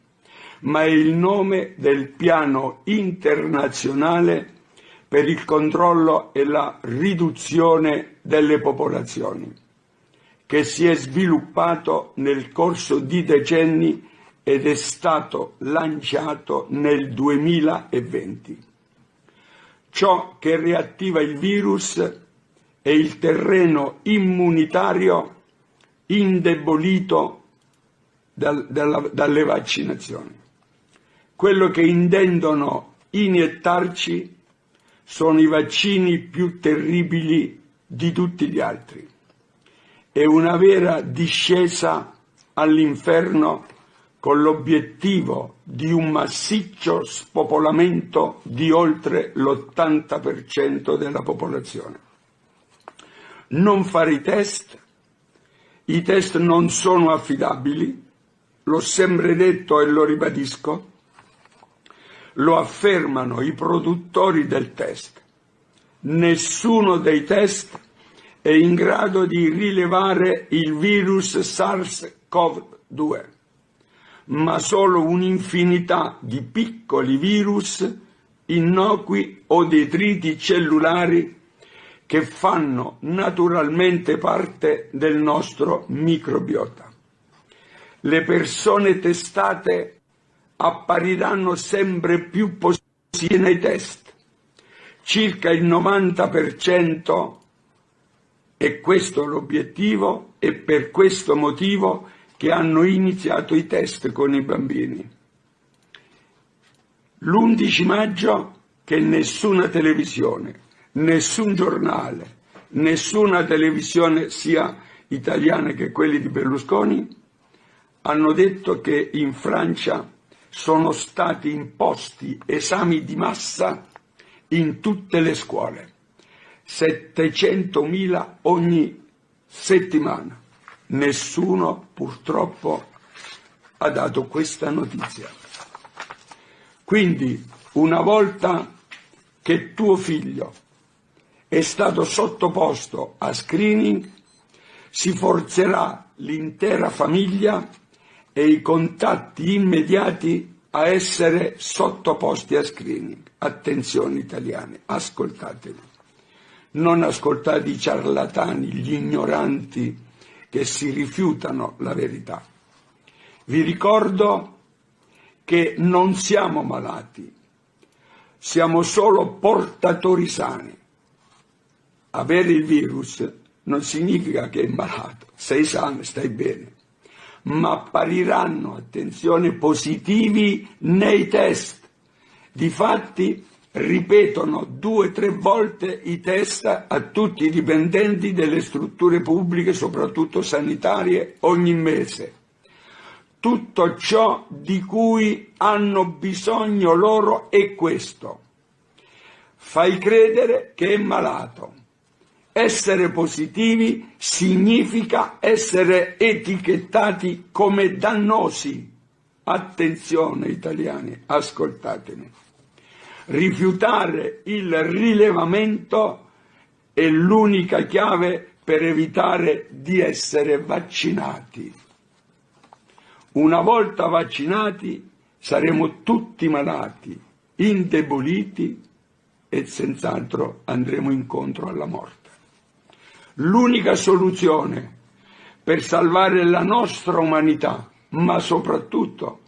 ma è il nome del piano internazionale per il controllo e la riduzione delle popolazioni, che si è sviluppato nel corso di decenni ed è stato lanciato nel 2020. Ciò che riattiva il virus è il terreno immunitario indebolito dalle vaccinazioni. Quello che intendono iniettarci sono i vaccini più terribili di tutti gli altri. È una vera discesa all'inferno con l'obiettivo di un massiccio spopolamento di oltre l'80% della popolazione. Non fare i test non sono affidabili, l'ho sempre detto e lo ribadisco, lo affermano i produttori del test. Nessuno dei test è in grado di rilevare il virus SARS-CoV-2, ma solo un'infinità di piccoli virus innocui o detriti cellulari che fanno naturalmente parte del nostro microbiota. Le persone testate appariranno sempre più positive nei test. Circa il 90%, e questo è l'obiettivo, e per questo motivo che hanno iniziato i test con i bambini. L'11 maggio che nessuna televisione, nessun giornale, nessuna televisione sia italiana che quelli di Berlusconi hanno detto che in Francia sono stati imposti esami di massa in tutte le scuole, 700.000 ogni settimana. Nessuno purtroppo ha dato questa notizia. Quindi, una volta che tuo figlio è stato sottoposto a screening, si forzerà l'intera famiglia e i contatti immediati a essere sottoposti a screening. Attenzione italiani, ascoltatevi. Non ascoltate i ciarlatani, gli ignoranti che si rifiutano la verità. Vi ricordo che non siamo malati, siamo solo portatori sani. Avere il virus non significa che è malato, sei sano, stai bene, ma appariranno, attenzione, positivi nei test. Difatti ripetono 2-3 volte i test a tutti i dipendenti delle strutture pubbliche, soprattutto sanitarie, ogni mese. Tutto ciò di cui hanno bisogno loro è questo. Fai credere che è malato. Essere positivi significa essere etichettati come dannosi. Attenzione italiani, ascoltatemi. Rifiutare il rilevamento è l'unica chiave per evitare di essere vaccinati. Una volta vaccinati saremo tutti malati, indeboliti e senz'altro andremo incontro alla morte. L'unica soluzione per salvare la nostra umanità, ma soprattutto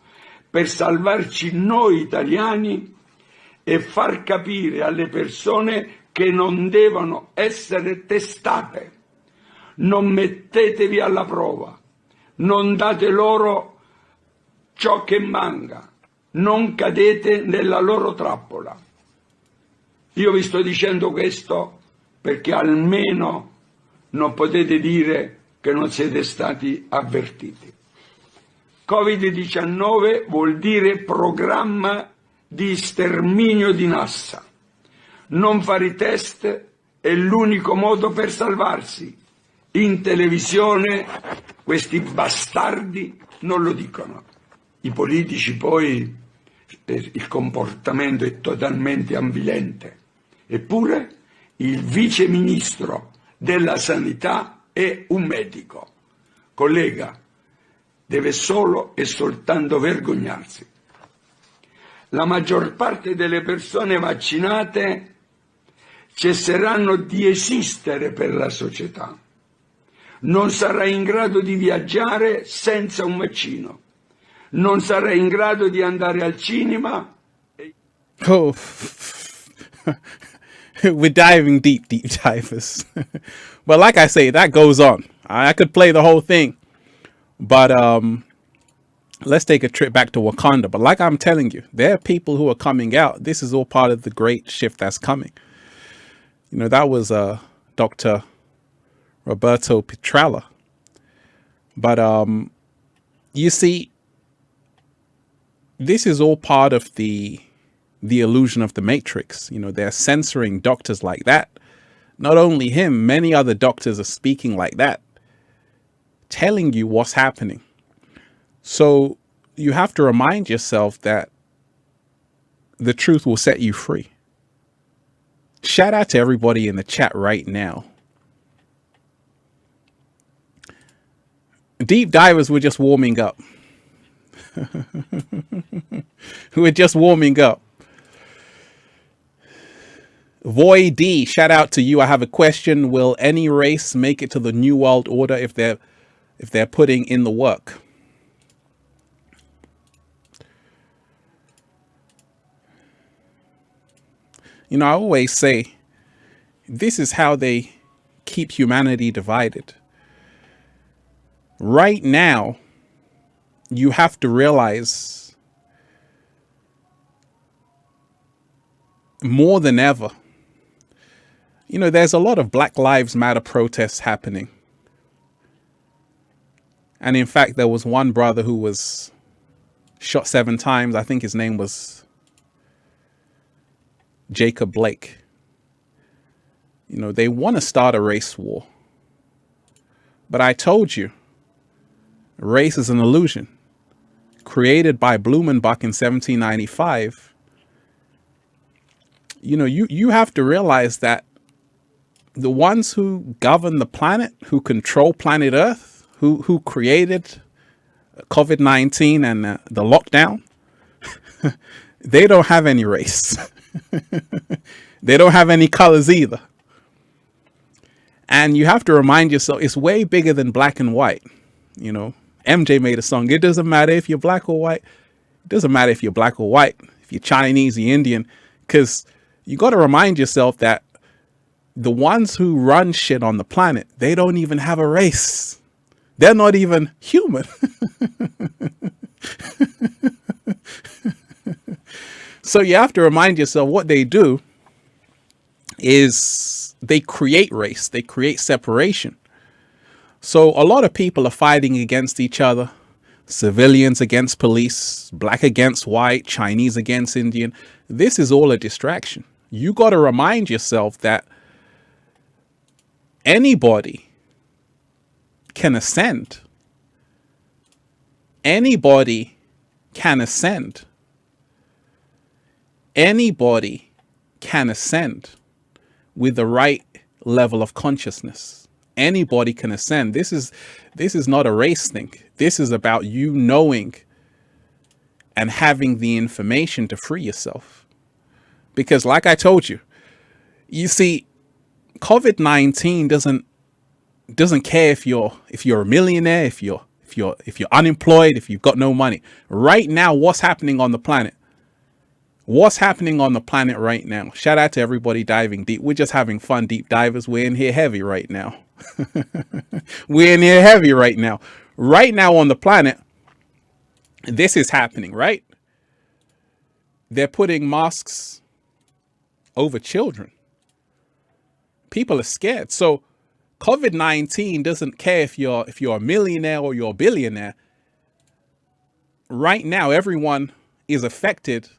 per salvarci noi italiani, è far capire alle persone che non devono essere testate. Non mettetevi alla prova, non date loro ciò che manca, non cadete nella loro trappola. Io vi sto dicendo questo perché almeno non potete dire che non siete stati avvertiti. Covid-19 vuol dire programma di sterminio di massa. Non fare i test è l'unico modo per salvarsi. In televisione questi bastardi non lo dicono. I politici poi, il comportamento è totalmente ambivalente. Eppure il vice ministro della sanità è un medico. Collega, deve solo e soltanto vergognarsi. La maggior parte delle persone vaccinate cesseranno di esistere per la società. Non sarà in grado di viaggiare senza un vaccino. Non sarà in grado di andare al cinema.
Oh, we're diving deep divers. But like I say, that goes on. I could play the whole thing. But let's take a trip back to Wakanda. But like I'm telling you, there are people who are coming out. This is all part of the great shift that's coming. You know, that was Dr. Roberto Petrella. But you see, this is all part of the illusion of the Matrix. You know, they're censoring doctors like that. Not only him, many other doctors are speaking like that, telling you what's happening. So you have to remind yourself that the truth will set you free. Shout out to everybody in the chat right now. Deep divers, we're just warming up. We're just warming up. Void D, shout out to you. I have a question. Will any race make it to the New World Order if they're putting in the work? You know, I always say this is how they keep humanity divided. Right now, you have to realize more than ever, you know, there's a lot of Black Lives Matter protests happening. And in fact, there was one brother who was shot 7 times. I think his name was Jacob Blake. You know, they want to start a race war. But I told you, race is an illusion created by Blumenbach in 1795. You know, you have to realize that the ones who govern the planet, who control planet Earth, who created COVID-19 and the lockdown, they don't have any race. They don't have any colors either. And you have to remind yourself, it's way bigger than black and white. You know, MJ made a song. It doesn't matter if you're black or white. It doesn't matter if you're black or white, if you're Chinese, you're Indian, because you got to remind yourself that the ones who run shit on the planet, they don't even have a race. They're not even human. So you have to remind yourself what they do is they create race. They create separation. So a lot of people are fighting against each other. Civilians against police, black against white, Chinese against Indian. This is all a distraction. You got to remind yourself that anybody can ascend. Anybody can ascend. Anybody can ascend with the right level of consciousness. Anybody can ascend. This is not a race thing. This is about you knowing and having the information to free yourself. Because like I told you, you see, COVID-19 doesn't care if you're a millionaire, if you're unemployed, if you've got no money. Right now, what's happening on the planet? What's happening on the planet right now? Shout out to everybody diving deep. We're just having fun, deep divers. We're in here heavy right now. We're in here heavy right now. Right now on the planet, this is happening, right? They're putting masks over children. People are scared. So COVID-19 doesn't care if you're a millionaire or you're a billionaire. Right now, everyone is affected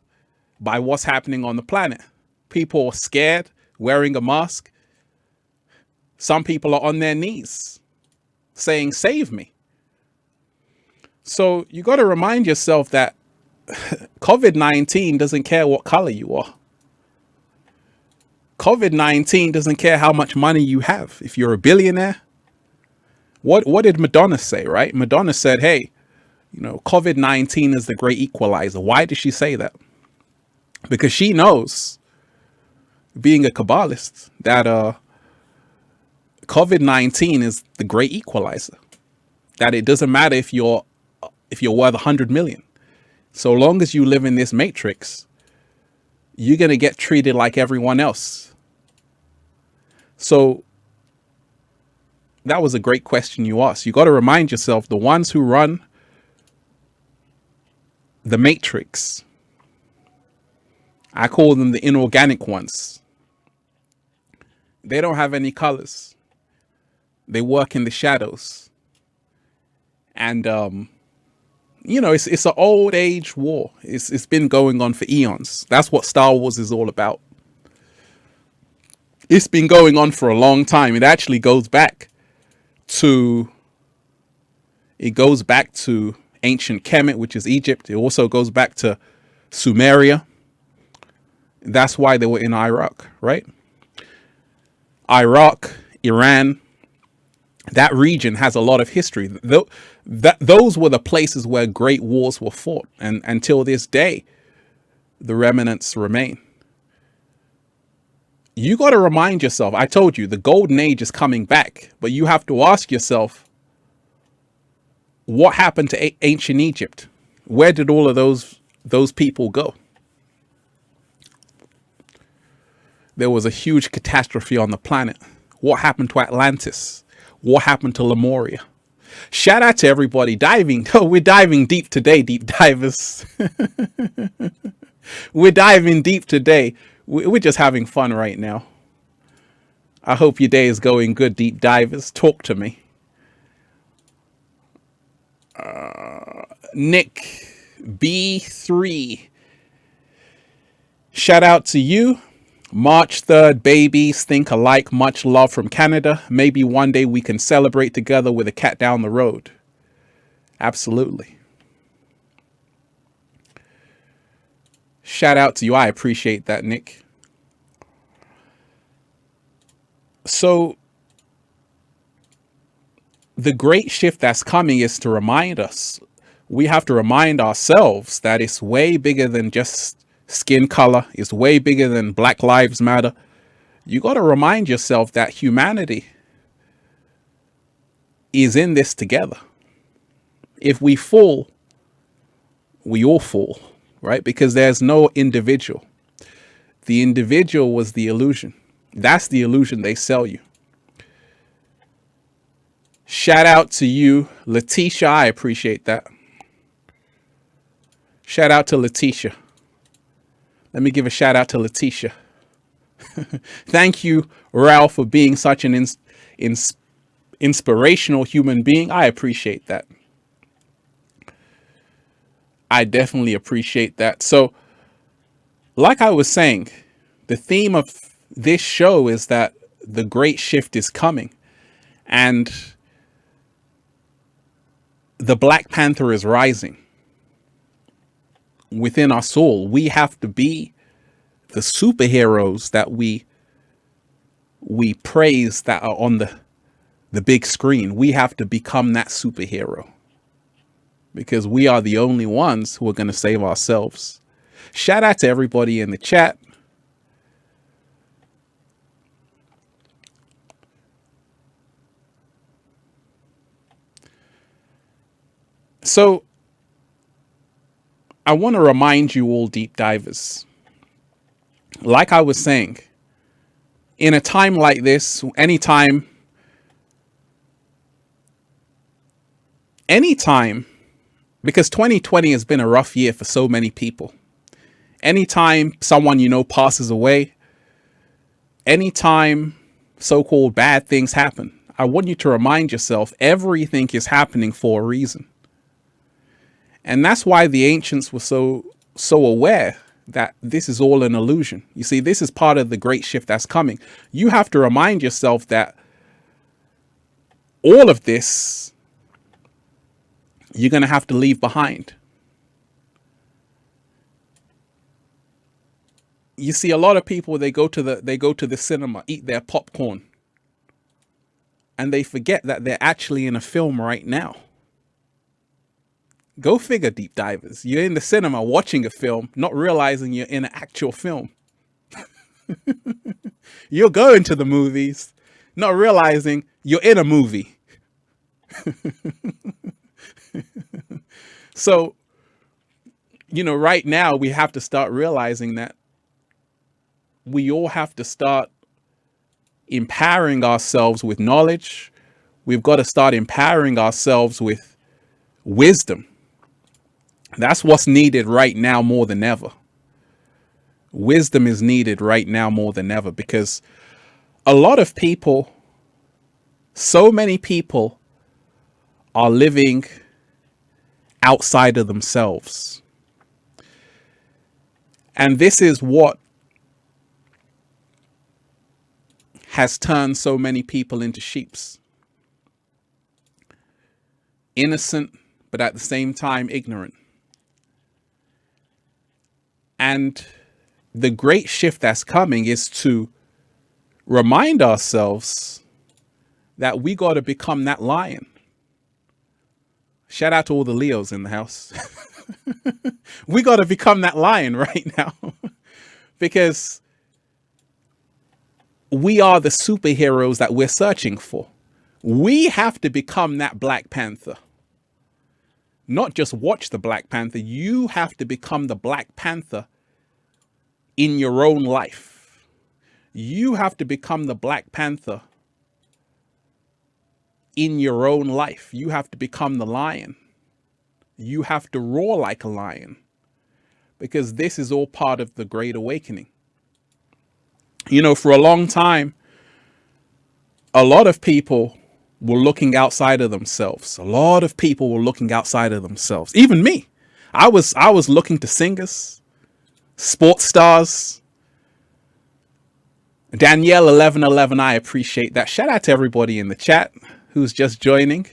by what's happening on the planet. People are scared, wearing a mask. Some people are on their knees saying, "Save me." So you got to remind yourself that COVID-19 doesn't care what color you are. COVID-19 doesn't care how much money you have. If you're a billionaire, what did Madonna say, right? Madonna said, hey, you know, COVID-19 is the great equalizer. Why did she say that? Because she knows, being a Kabbalist, that COVID-19 is the great equalizer. That it doesn't matter if you're worth 100 million. So long as you live in this matrix, you're going to get treated like everyone else. So that was a great question you asked. You got to remind yourself, the ones who run the matrix, I call them the inorganic ones. They don't have any colors. They work in the shadows. And, you know, it's an old age war. It's been going on for eons. That's what Star Wars is all about. It's been going on for a long time. It actually goes back to ancient Kemet, which is Egypt. It also goes back to Sumeria. That's why they were in Iraq, right? Iraq, Iran, that region has a lot of history. Those were the places where great wars were fought. And until this day, the remnants remain. You got to remind yourself, I told you, the golden age is coming back, but you have to ask yourself, what happened to ancient Egypt? Where did all of those people go? There was a huge catastrophe on the planet. What happened to Atlantis? What happened to Lemuria? Shout out to everybody diving. Oh, we're diving deep today, deep divers. We're diving deep today. We're just having fun right now. I hope your day is going good, deep divers. Talk to me. Nick B3. Shout out to you. March 3rd, babies think alike. Much love from Canada. Maybe one day we can celebrate together with a cat down the road. Absolutely. Shout out to you. I appreciate that, Nick. So the great shift that's coming is to remind us. We have to remind ourselves that it's way bigger than just skin color. It's way bigger than Black Lives Matter. You got to remind yourself that humanity is in this together. If we fall, we all fall, right? Because there's no individual. The individual was the illusion. That's the illusion they sell you. Shout out to you, Letitia. I appreciate that. Shout out to Letitia. Let me give a shout out to Letitia. Thank you, Ralph, for being such an inspirational human being. I appreciate that. I definitely appreciate that. So, like I was saying, the theme of this show is that the great shift is coming. And the Black Panther is rising. Within our soul, we have to be the superheroes that we praise that are on the big screen. We have to become that superhero because we are the only ones who are going to save ourselves. Shout out to everybody in the chat. So I want to remind you all, deep divers, like I was saying, in a time like this, anytime, because 2020 has been a rough year for so many people. Anytime someone you know passes away, anytime so-called bad things happen, I want you to remind yourself everything is happening for a reason. And that's why the ancients were so aware that this is all an illusion. You see, this is part of the great shift that's coming. You have to remind yourself that all of this, you're going to have to leave behind. You see, a lot of people, they go to the cinema, eat their popcorn, and they forget that they're actually in a film right now. Go figure, deep divers. You're in the cinema watching a film, not realizing you're in an actual film. You're going to the movies, not realizing you're in a movie. So, right now we have to start realizing that we all have to start empowering ourselves with knowledge. We've got to start empowering ourselves with wisdom. That's what's needed right now more than ever. Wisdom is needed right now more than ever because a lot of people, so many people are living outside of themselves. And this is what has turned so many people into sheeps. Innocent, but at the same time ignorant. And the great shift that's coming is to remind ourselves that we got to become that lion. Shout out to all the Leos in the house. We got to become that lion right now because we are the superheroes that we're searching for. We have to become that Black Panther. Not just watch the Black Panther. You have to become the Black Panther in your own life. You have to become the Black Panther in your own life. You have to become the lion. You have to roar like a lion, because this is all part of the Great Awakening. You know, for a long time, a lot of people were looking outside of themselves. A lot of people were looking outside of themselves. Even me. I was looking to singers, sports stars. Danielle 1111, I appreciate that. Shout out to everybody in the chat who's just joining.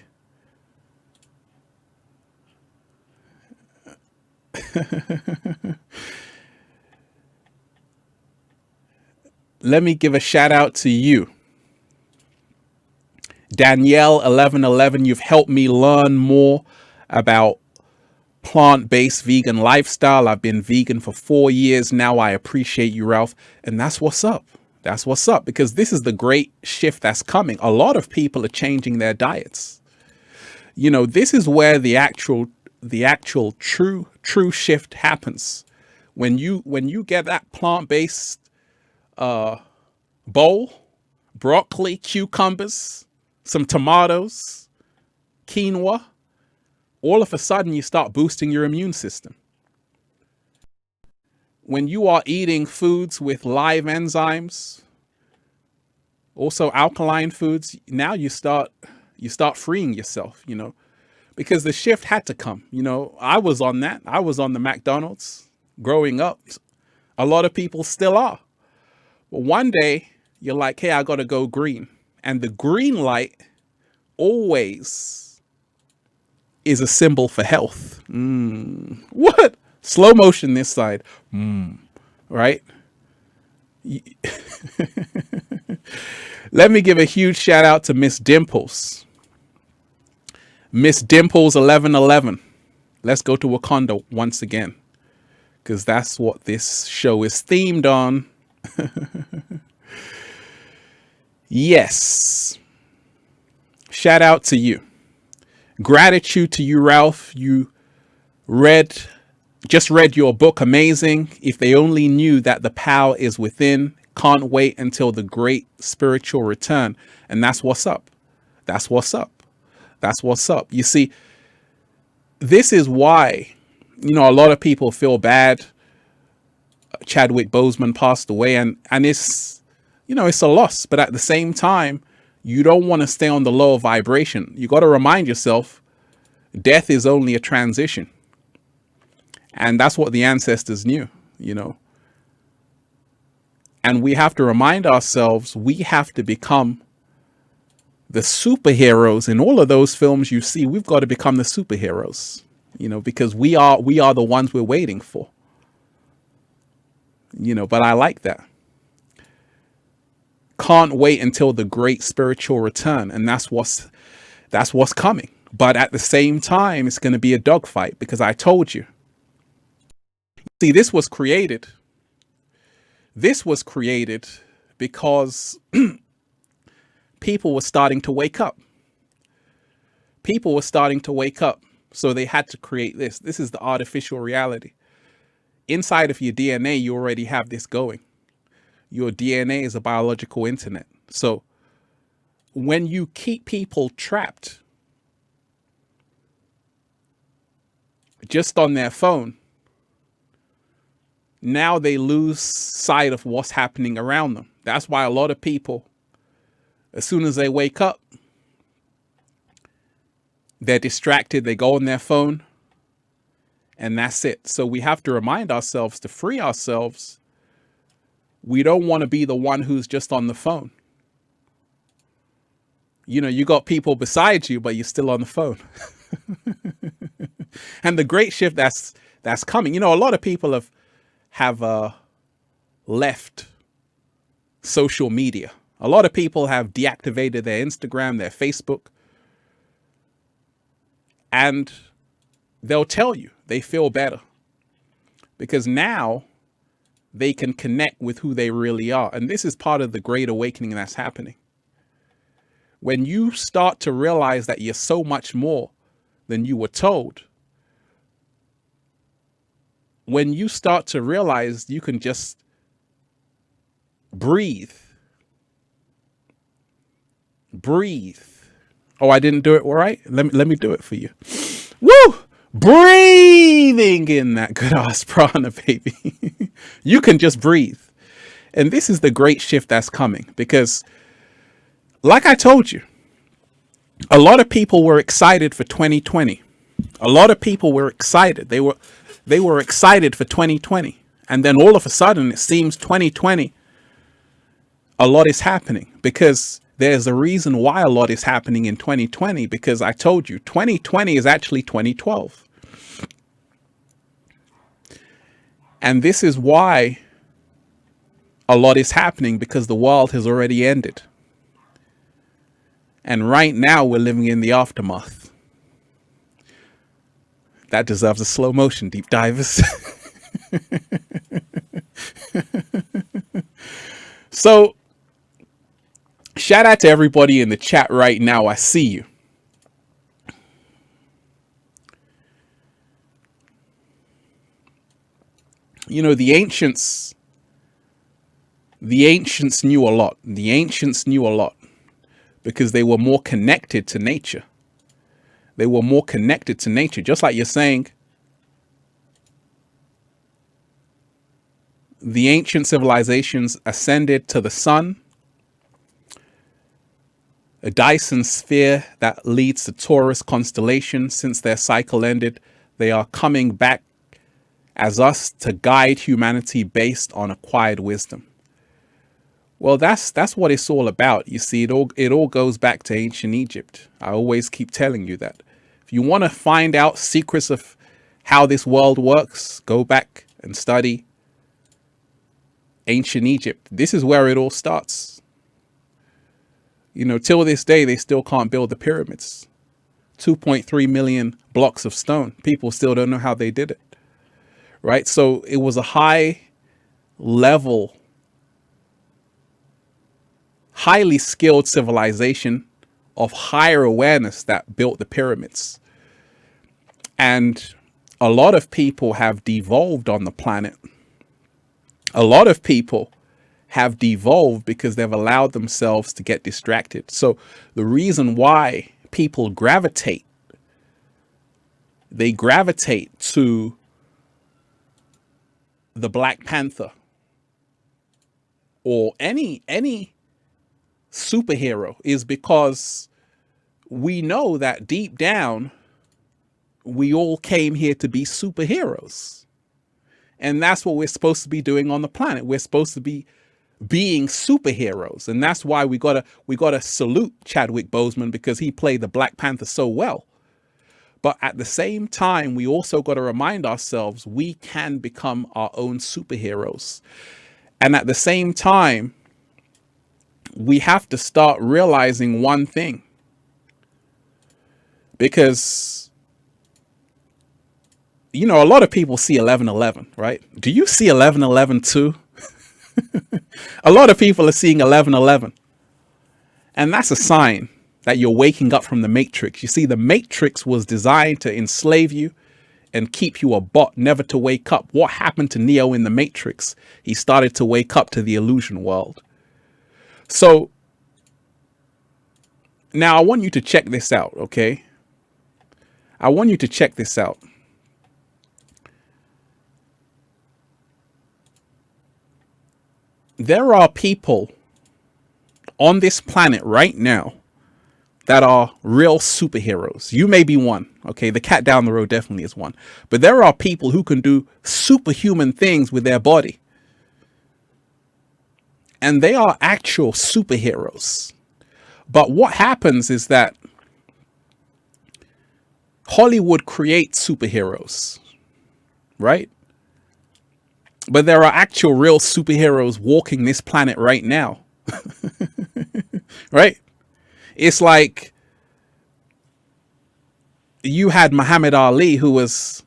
Let me give a shout out to you. Danielle 1111, you've helped me learn more about plant-based vegan lifestyle. I've been vegan for 4 years now. I appreciate you, Ralph. And that's what's up. That's what's up, because this is the great shift that's coming. A lot of people are changing their diets. You know, this is where the actual true shift happens. When you get that plant-based bowl, broccoli, cucumbers, some tomatoes, quinoa, all of a sudden you start boosting your immune system. When you are eating foods with live enzymes, also alkaline foods, now you start freeing yourself, you know, because the shift had to come. You know, I was on that. I was on the McDonald's growing up. A lot of people still are. But one day you're like, hey, I got to go green. And the green light always is a symbol for health. What? Slow motion this side. Right? Let me give a huge shout out to Miss Dimples. Miss Dimples 1111. Let's go to Wakanda once again, because that's what this show is themed on. Yes. Shout out to you. Gratitude to you, Ralph. You just read your book. Amazing. If they only knew that the power is within. Can't wait until the great spiritual return. And that's what's up. That's what's up. That's what's up. You see, this is why, you know, a lot of people feel bad. Chadwick Boseman passed away, and it's, you know, it's a loss. But at the same time, you don't want to stay on the lower vibration. You got to remind yourself, death is only a transition. And that's what the ancestors knew, you know. And we have to remind ourselves, we have to become the superheroes. In all of those films you see, we've got to become the superheroes, you know, because we are the ones we're waiting for. You know, but I like that. Can't wait until the great spiritual return. And that's what's coming. But at the same time, it's going to be a dogfight, because I told you. See, this was created because people were starting to wake up. People were starting to wake up. So they had to create this. This is the artificial reality. Inside of your DNA, you already have this going. Your DNA is a biological internet. So when you keep people trapped just on their phone, now they lose sight of what's happening around them. That's why a lot of people, as soon as they wake up, they're distracted, they go on their phone, and that's it. So we have to remind ourselves to free ourselves. We don't want to be the one who's just on the phone. You know, you got people beside you, but you're still on the phone. And the great shift that's coming. You know, a lot of people have left social media. A lot of people have deactivated their Instagram, their Facebook, and they'll tell you they feel better because now they can connect with who they really are. And this is part of the great awakening that's happening. When you start to realize that you're so much more than you were told, when you start to realize you can just breathe. Oh, I didn't do it right. Let me do it for you. Woo! Breathing in that good ass prana, baby. You can just breathe. And this is the great shift that's coming because, like I told you, a lot of people were excited for 2020. A lot of people were excited. They were excited for 2020. And then all of a sudden, it seems 2020, a lot is happening because there's a reason why a lot is happening in 2020, because I told you 2020 is actually 2012. And this is why a lot is happening, because the world has already ended. And right now we're living in the aftermath. That deserves a slow motion, deep divers. So, shout out to everybody in the chat right now. I see you. You know, the ancients knew a lot. The ancients knew a lot because they were more connected to nature. They were more connected to nature, just like you're saying. The ancient civilizations ascended to the sun, a Dyson sphere that leads to Taurus constellation. Since their cycle ended, they are coming back as us to guide humanity based on acquired wisdom. Well, that's what it's all about. You see, it all goes back to ancient Egypt. I always keep telling you that. If you want to find out secrets of how this world works, go back and study ancient Egypt. This is where it all starts. You know, till this day, they still can't build the pyramids. 2.3 million blocks of stone. People still don't know how they did it. Right? So it was a high level, highly skilled civilization of higher awareness that built the pyramids. And a lot of people have devolved on the planet. A lot of people have devolved because they've allowed themselves to get distracted. So the reason why people gravitate to the Black Panther or any superhero is because we know that deep down we all came here to be superheroes. And that's what we're supposed to be doing on the planet. We're supposed to be being superheroes. And that's why we gotta salute Chadwick Boseman, because he played the Black Panther so well. But at the same time, we also got to remind ourselves we can become our own superheroes. And at the same time, we have to start realizing one thing. Because, you know, a lot of people see 11/11, right? Do you see 11/11 too? A lot of people are seeing 11/11. And that's a sign that you're waking up from the Matrix. You see, the Matrix was designed to enslave you and keep you a bot, never to wake up. What happened to Neo in the Matrix? He started to wake up to the illusion world. So now I want you to check this out, okay? I want you to check this out. There are people on this planet right now that are real superheroes. You may be one, okay? The cat down the road definitely is one. But there are people who can do superhuman things with their body. And they are actual superheroes. But what happens is that Hollywood creates superheroes, right? But there are actual real superheroes walking this planet right now. right? It's like you had Muhammad Ali, who was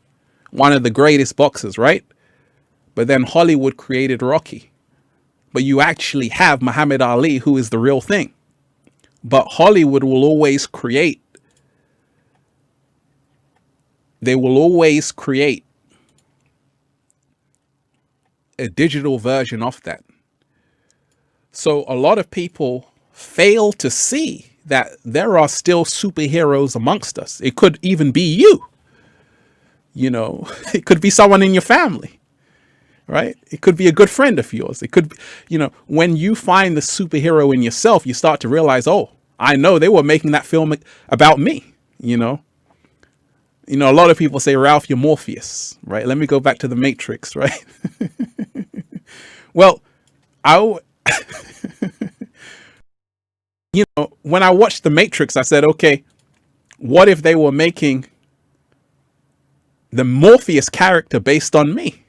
one of the greatest boxers, right? But then Hollywood created Rocky. But you actually have Muhammad Ali, who is the real thing. But Hollywood will always create. They will always create a digital version of that. So a lot of people fail to see that there are still superheroes amongst us. It could even be you. You know, it could be someone in your family, right? It could be a good friend of yours. It could be, you know, when you find the superhero in yourself, you start to realize, oh, I know they were making that film about me, you know. You know, a lot of people say, Ralph, you're Morpheus, right? Let me go back to the Matrix, right? Well, you know, when I watched the Matrix, I said, okay, what if they were making the Morpheus character based on me?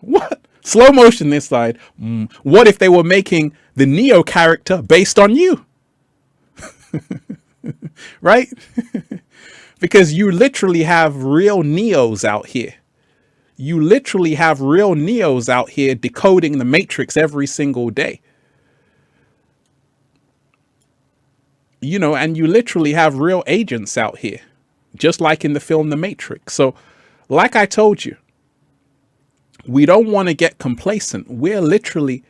What? Slow motion this side. What if they were making the Neo character based on you? Right? Because you literally have real Neos out here. You literally have real Neos out here decoding the Matrix every single day. You know, and you literally have real agents out here, just like in the film The Matrix. So, like I told you, we don't want to get complacent. We're literally,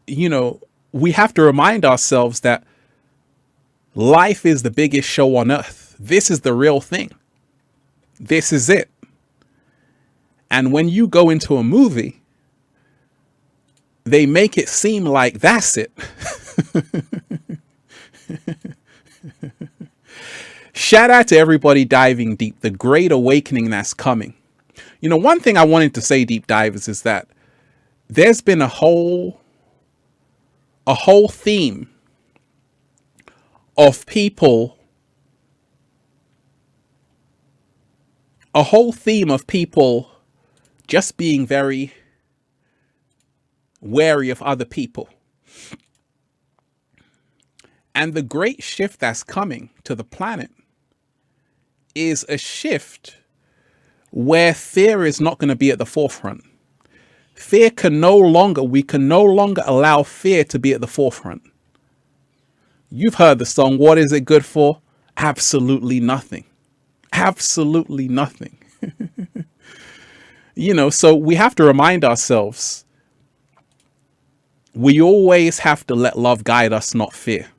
you know, we have to remind ourselves that life is the biggest show on earth. This is the real thing. This is it. And when you go into a movie, they make it seem like that's it. Shout out to everybody diving deep, the great awakening that's coming. You know, one thing I wanted to say, deep divers, is that there's been a whole theme of people, just being very wary of other people. And the great shift that's coming to the planet is a shift where fear is not going to be at the forefront. We can no longer allow fear to be at the forefront. You've heard the song, what is it good for? Absolutely nothing. Absolutely nothing. You know, so we have to remind ourselves, we always have to let love guide us, not fear.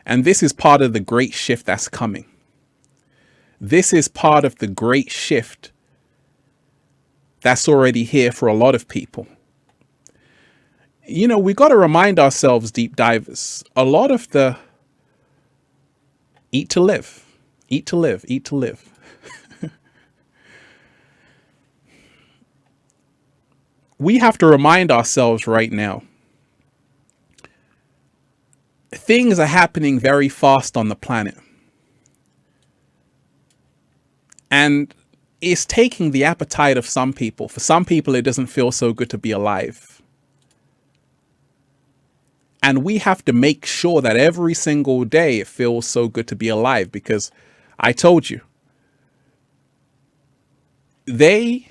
And this is part of the great shift that's coming. This is part of the great shift that's already here for a lot of people. You know, we got to remind ourselves, deep divers, a lot of the eat to live, eat to live, eat to live. We have to remind ourselves right now, things are happening very fast on the planet. And it's taking the appetite of some people. For some people, it doesn't feel so good to be alive. And we have to make sure that every single day it feels so good to be alive, because I told you, they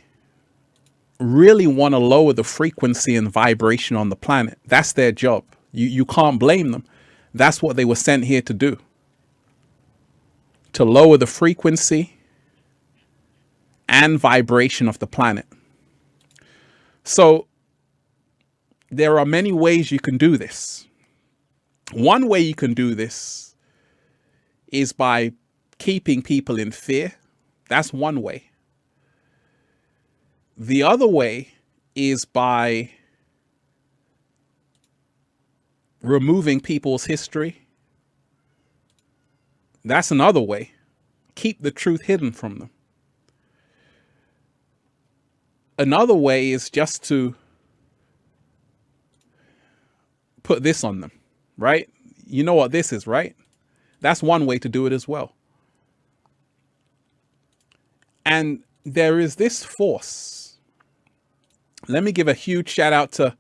really want to lower the frequency and vibration on the planet. That's their job. You can't blame them. That's what they were sent here to do. To lower the frequency and vibration of the planet. So there are many ways you can do this. One way you can do this is by keeping people in fear. That's one way. The other way is by removing people's history. That's another way. Keep the truth hidden from them. Another way is just to put this on them, right? You know what this is, right? That's one way to do it as well. And there is this force. Let me give a huge shout out to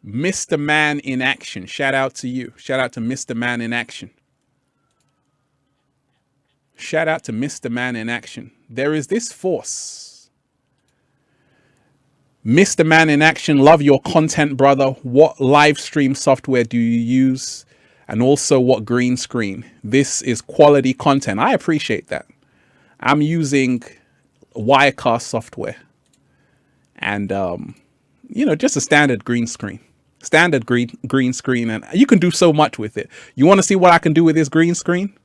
Mr. Man in Action. Shout out to you. Shout out to Mr. Man in Action. Shout out to Mr. Man in Action. There is this force. Mr. Man in Action, love your content, brother. What live stream software do you use? And also what green screen? This is quality content. I appreciate that. I'm using Wirecast software. And, you know, just a standard green screen. Standard green screen. And you can do so much with it. You want to see what I can do with this green screen?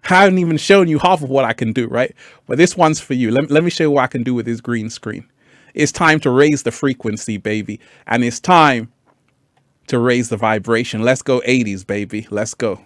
I haven't even shown you half of what I can do, right? But this one's for you. Let me show you what I can do with this green screen. It's time to raise the frequency, baby. And it's time to raise the vibration. Let's go 80s, baby. Let's go.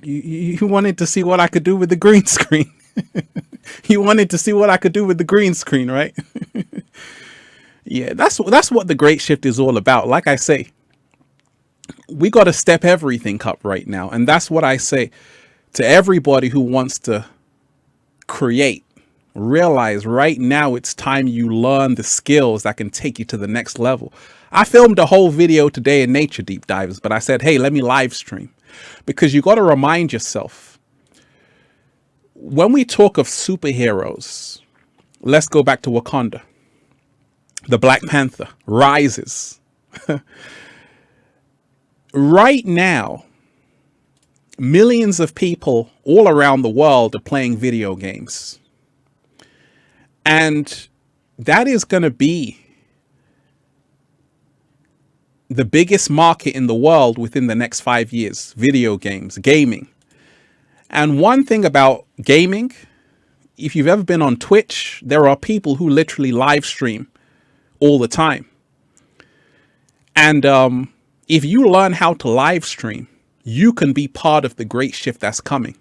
You wanted to see what I could do with the green screen. You wanted to see what I could do with the green screen, right? Yeah, that's what the Great Shift is all about. Like I say, we got to step everything up right now. And that's what I say to everybody who wants to create. Realize right now it's time you learn the skills that can take you to the next level. I filmed a whole video today in Nature Deep Divers, but I said, hey, let me live stream. Because you got to remind yourself, when we talk of superheroes, let's go back to Wakanda. The Black Panther rises. Right now, millions of people all around the world are playing video games. And that is going to be the biggest market in the world within the next 5 years. Video games, gaming. And one thing about gaming, if you've ever been on Twitch, there are people who literally live stream all the time. And if you learn how to live stream, you can be part of the great shift that's coming.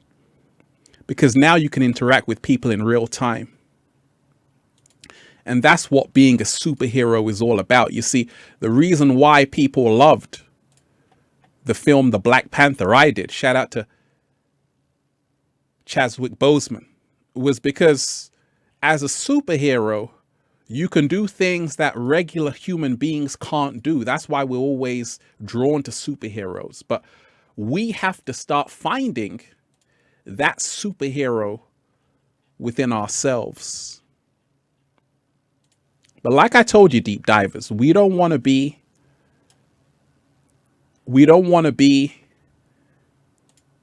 Because now you can interact with people in real time. And that's what being a superhero is all about. You see, the reason why people loved the film The Black Panther, I did, shout out to Chadwick Boseman, was because as a superhero, you can do things that regular human beings can't do. That's why we're always drawn to superheroes. But we have to start finding that superhero within ourselves. But like I told you, deep divers, we don't want to be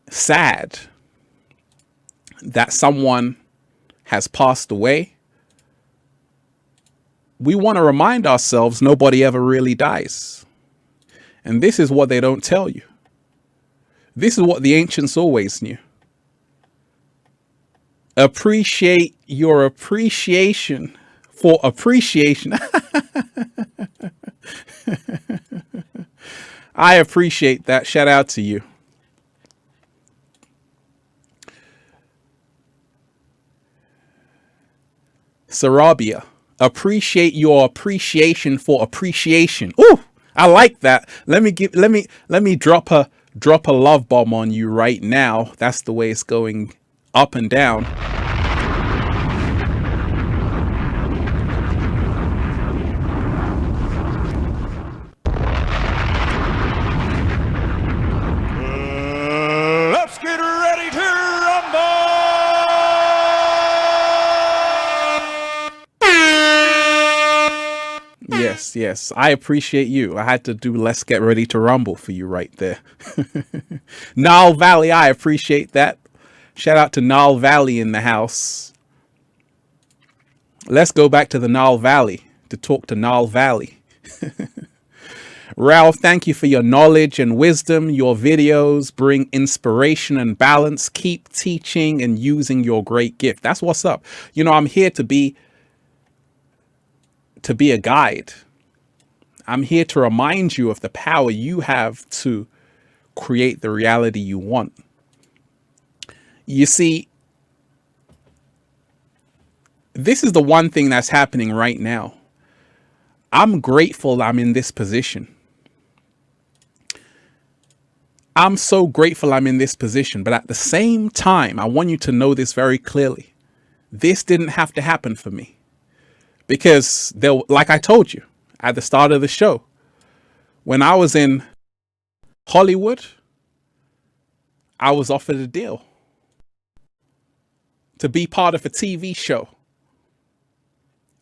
sad that someone has passed away, we want to remind ourselves nobody ever really dies. And this is what they don't tell you. This is what the ancients always knew. Appreciate your appreciation for appreciation. I appreciate that. Shout out to you. Sarabia, appreciate your appreciation for appreciation. Ooh, I like that. Let me drop a love bomb on you right now. That's the way it's going, up and down.
Let's get ready to rumble!
Yes, I appreciate you. I had to do Let's Get Ready to Rumble for you right there. Nile Valley, I appreciate that. Shout out to Nile Valley in the house. Let's go back to the Nile Valley to talk to Nile Valley. Ralph, thank you for your knowledge and wisdom. Your videos bring inspiration and balance. Keep teaching and using your great gift. That's what's up. You know, I'm here to be a guide. I'm here to remind you of the power you have to create the reality you want. You see, this is the one thing that's happening right now. I'm grateful I'm in this position. I'm so grateful I'm in this position. But at the same time, I want you to know this very clearly. This didn't have to happen for me. Because like I told you at the start of the show, when I was in Hollywood, I was offered a deal to be part of a TV show.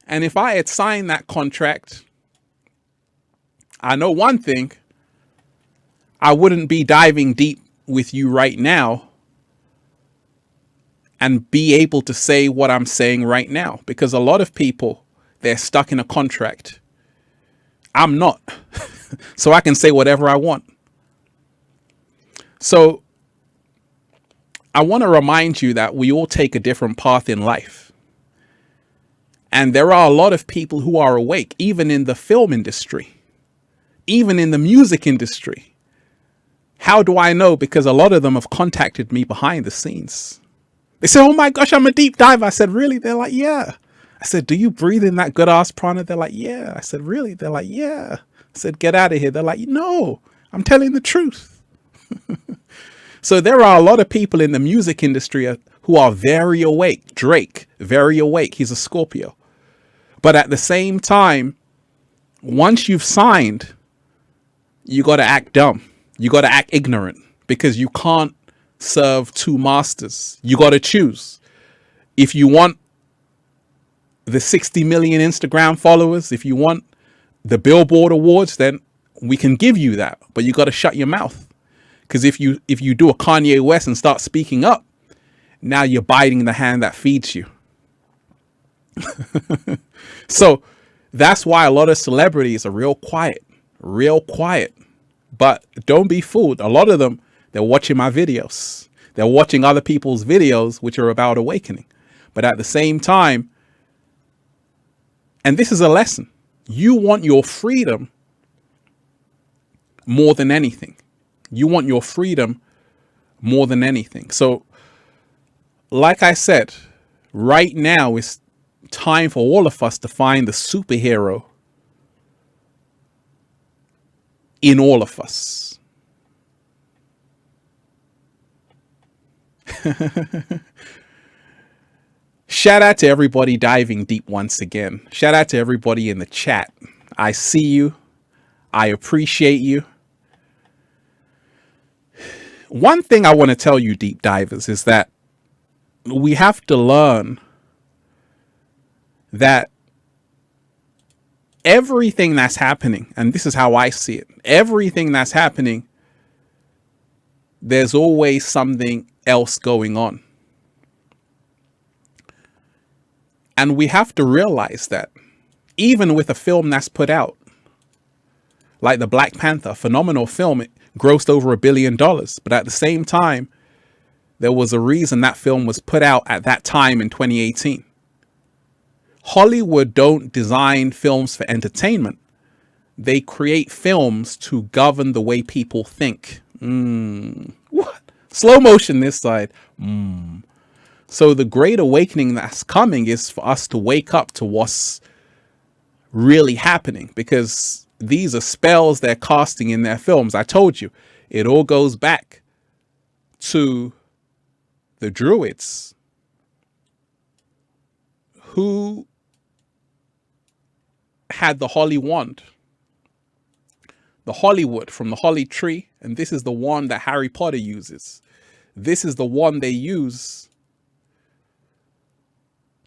And if I had signed that contract, I know one thing, I wouldn't be diving deep with you right now and be able to say what I'm saying right now. Because a lot of people, they're stuck in a contract. I'm not. So I can say whatever I want. So I want to remind you that we all take a different path in life. And there are a lot of people who are awake, even in the film industry, even in the music industry. How do I know? Because a lot of them have contacted me behind the scenes. They say, oh my gosh, I'm a deep diver. I said, really? They're like, yeah. I said, do you breathe in that good ass prana? They're like, yeah. I said, really? They're like, yeah. I said, get out of here. They're like, no, I'm telling the truth. So there are a lot of people in the music industry who are very awake. Drake, very awake. He's a Scorpio. But at the same time, once you've signed, you got to act dumb. You got to act ignorant because you can't serve two masters. You got to choose. If you want the 60 million Instagram followers, if you want the Billboard Awards, then we can give you that. But you got to shut your mouth. Because if you do a Kanye West and start speaking up, now you're biting the hand that feeds you. So that's why a lot of celebrities are real quiet. But don't be fooled. A lot of them, they're watching my videos. They're watching other people's videos, which are about awakening. But at the same time, and this is a lesson, you want your freedom more than anything. You want your freedom more than anything. So, like I said, right now it's time for all of us to find the superhero in all of us. Shout out to everybody diving deep once again. Shout out to everybody in the chat. I see you. I appreciate you. One thing I want to tell you, deep divers, is that we have to learn that everything that's happening, and this is how I see it, everything that's happening there's always something else going on. And we have to realize that even with a film that's put out, like the Black Panther, phenomenal film, it grossed over $1 billion. But at the same time, there was a reason that film was put out at that time in 2018. Hollywood don't design films for entertainment. They create films to govern the way people think. What? Slow motion this side. So the great awakening that's coming is for us to wake up to what's really happening, because these are spells they're casting in their films. I told you, it all goes back to the Druids, who had the Holly wand, the Hollywood from the Holly tree, and this is the wand that Harry Potter uses. This is the wand they use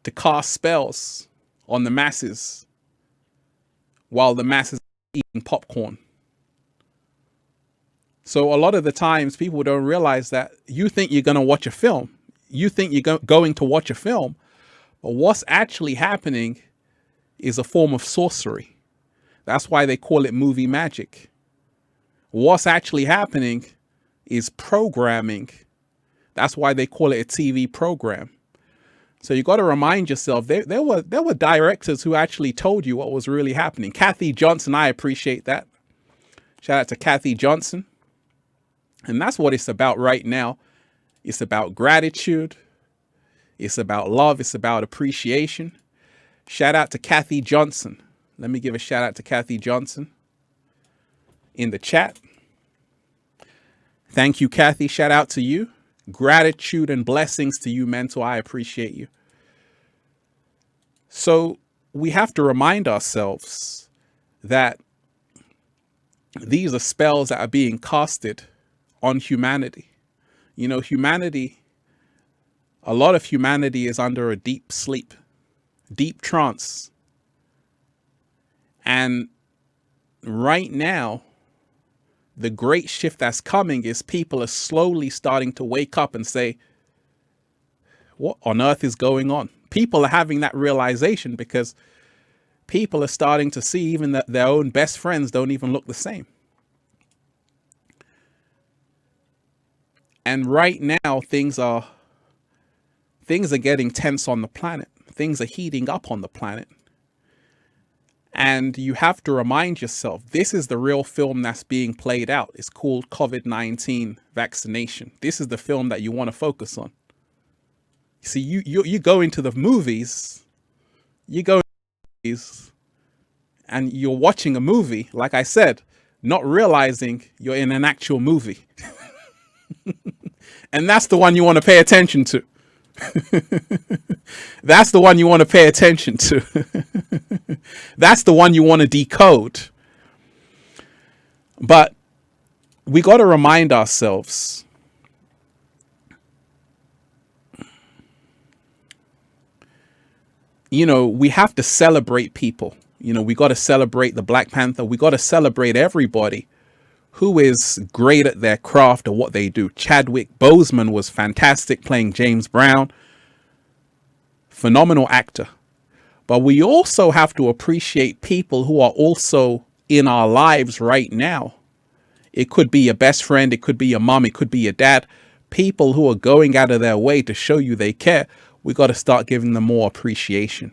to cast spells on the masses while the masses are eating popcorn. So a lot of the times people don't realize that you think you're going to watch a film. You think you're going to watch a film, but what's actually happening is a form of sorcery. That's why they call it movie magic. What's actually happening is programming. That's why they call it a TV program. So you got to remind yourself, there were directors who actually told you what was really happening. Kathy Johnson, I appreciate that. Shout out to Kathy Johnson. And that's what it's about right now. It's about gratitude. It's about love. It's about appreciation. Shout out to Kathy Johnson. Let me give a shout out to Kathy Johnson in the chat. Thank you, Kathy. Shout out to you. Gratitude and blessings to you, mentor. I appreciate you. So we have to remind ourselves that these are spells that are being casted on humanity. You know, humanity, a lot of humanity is under a deep sleep, deep trance. And right now, the great shift that's coming is people are slowly starting to wake up and say, what on earth is going on? People are having that realization because people are starting to see even that their own best friends don't even look the same. And right now, things are getting tense on the planet. Things are heating up on the planet. And you have to remind yourself, this is the real film that's being played out. It's called COVID-19 vaccination. This is the film that you want to focus on. See, you go into the movies, and you're watching a movie, like I said, not realizing you're in an actual movie. And that's the one you want to pay attention to. That's the one you want to pay attention to. That's the one you want to decode. But we got to remind ourselves, you know, we have to celebrate people. You know, we got to celebrate the Black Panther. We got to celebrate everybody who is great at their craft or what they do. Chadwick Boseman was fantastic playing James Brown. Phenomenal actor. But we also have to appreciate people who are also in our lives right now. It could be your best friend. It could be your mom. It could be your dad. People who are going out of their way to show you they care. We got to start giving them more appreciation.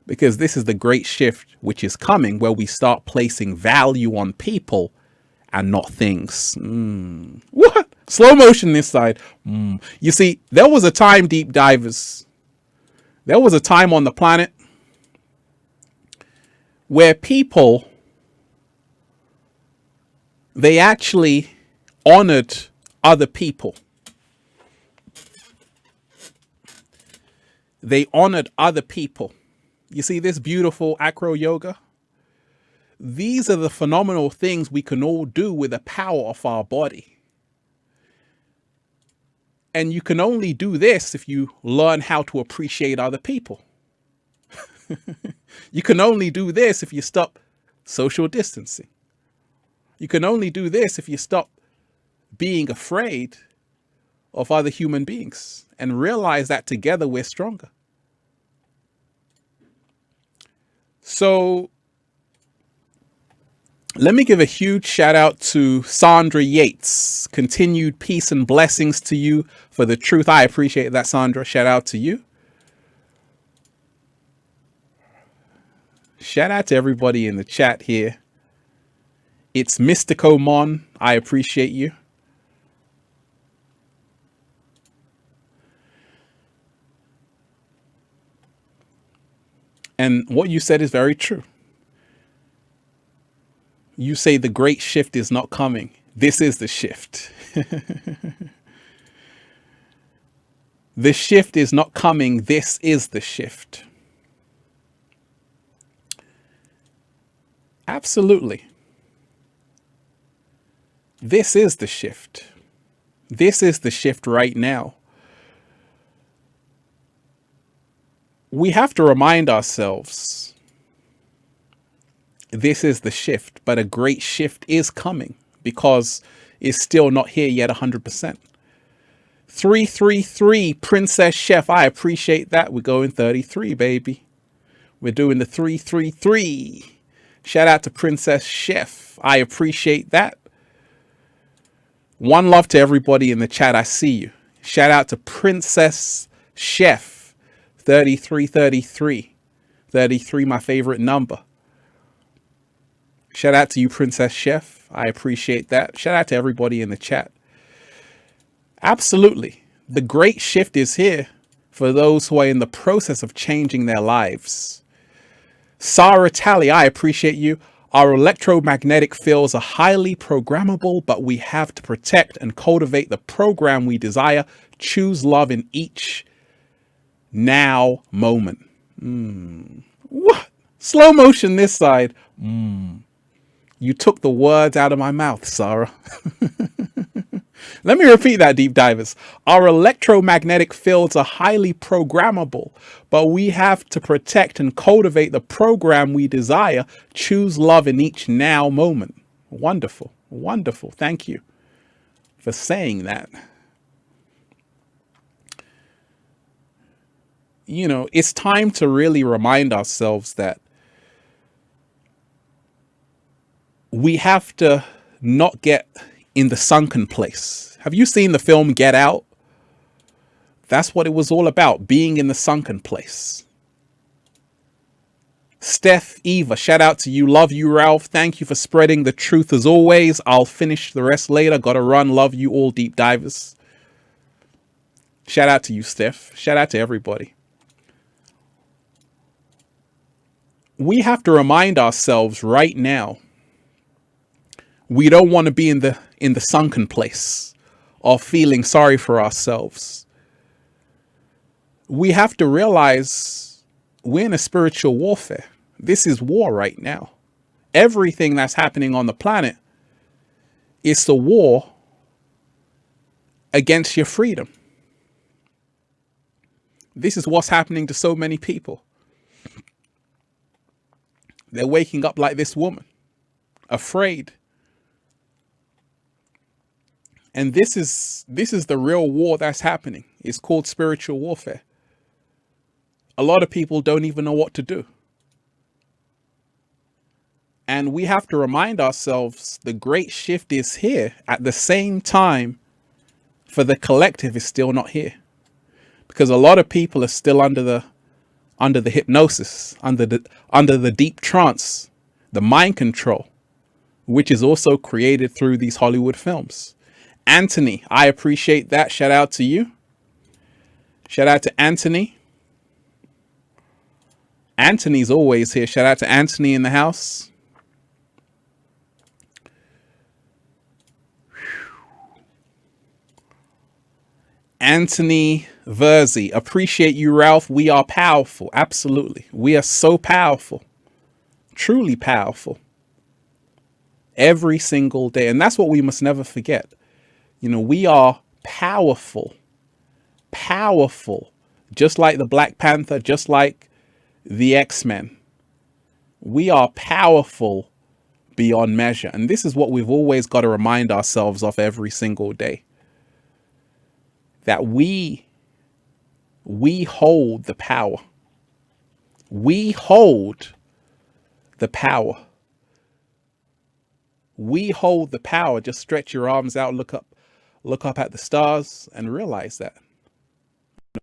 Because this is the great shift which is coming, where we start placing value on people and not things. What? Slow motion this side. You see, there was a time, deep divers, there was a time on the planet where people, they actually honored other people. They honored other people. You see this beautiful acro yoga? These are the phenomenal things we can all do with the power of our body. And you can only do this if you learn how to appreciate other people. You can only do this if you stop social distancing. You can only do this if you stop being afraid of other human beings and realize that together we're stronger. So let me give a huge shout out to Sandra Yates. Continued peace and blessings to you for the truth. I appreciate that, Sandra. Shout out to you. Shout out to everybody in the chat here. It's Mystico Mon. I appreciate you. And what you said is very true. You say the great shift is not coming. This is the shift. The shift is not coming. This is the shift. Absolutely. This is the shift. This is the shift right now. We have to remind ourselves this is the shift, but a great shift is coming because it's still not here yet 100%. 333 Princess Chef. I appreciate that. We're going 33, baby. We're doing the 333. Shout out to Princess Chef. I appreciate that. One love to everybody in the chat. I see you. Shout out to Princess Chef. 3333. 33, my favorite number. Shout out to you, Princess Chef. I appreciate that. Shout out to everybody in the chat. Absolutely. The great shift is here for those who are in the process of changing their lives. Sarah Talley, I appreciate you. Our electromagnetic fields are highly programmable, but we have to protect and cultivate the program we desire. Choose love in each now moment. What? Slow motion this side. You took the words out of my mouth, Sarah. Let me repeat that, deep divers. Our electromagnetic fields are highly programmable, but we have to protect and cultivate the program we desire. Choose love in each now moment. Wonderful. Wonderful. Thank you for saying that. You know, it's time to really remind ourselves that we have to not get in the sunken place. Have you seen the film Get Out? That's what it was all about, being in the sunken place. Steph, Eva, shout out to you. Love you, Ralph. Thank you for spreading the truth as always. I'll finish the rest later. Gotta run. Love you all, deep divers. Shout out to you, Steph. Shout out to everybody. We have to remind ourselves right now, we don't want to be in the sunken place or feeling sorry for ourselves. We have to realize we're in a spiritual warfare. This is war right now. Everything that's happening on the planet is the war against your freedom. This is what's happening to so many people. They're waking up like this woman, afraid. And this is the real war that's happening. It's called spiritual warfare. A lot of people don't even know what to do. And we have to remind ourselves the great shift is here at the same time for the collective is still not here. Because a lot of people are still under the hypnosis, under the deep trance, the mind control, which is also created through these Hollywood films. Anthony, I appreciate that. Shout out to you. Shout out to Anthony. Anthony's always here. Shout out to Anthony in the house. Anthony Verzi, appreciate you, Ralph. We are powerful. Absolutely. We are so powerful. Truly powerful. Every single day. And that's what we must never forget. You know, we are powerful. Powerful. Just like the Black Panther, just like the X-Men. We are powerful beyond measure. And this is what we've always got to remind ourselves of every single day. That we hold the power. We hold the power. We hold the power. Just stretch your arms out, look up at the stars and realize that.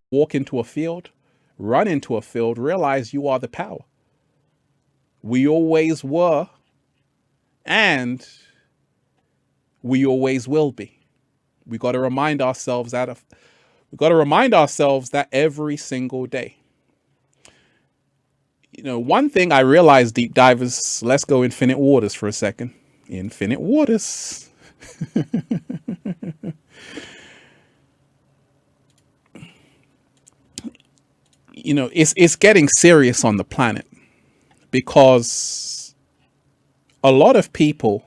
Walk into a field, run into a field, realize you are the power. We always were, and we always will be. We got to remind ourselves that every single day. You know, one thing I realized, deep divers, let's go infinite waters for a second. Infinite waters. You know, it's getting serious on the planet, because a lot of people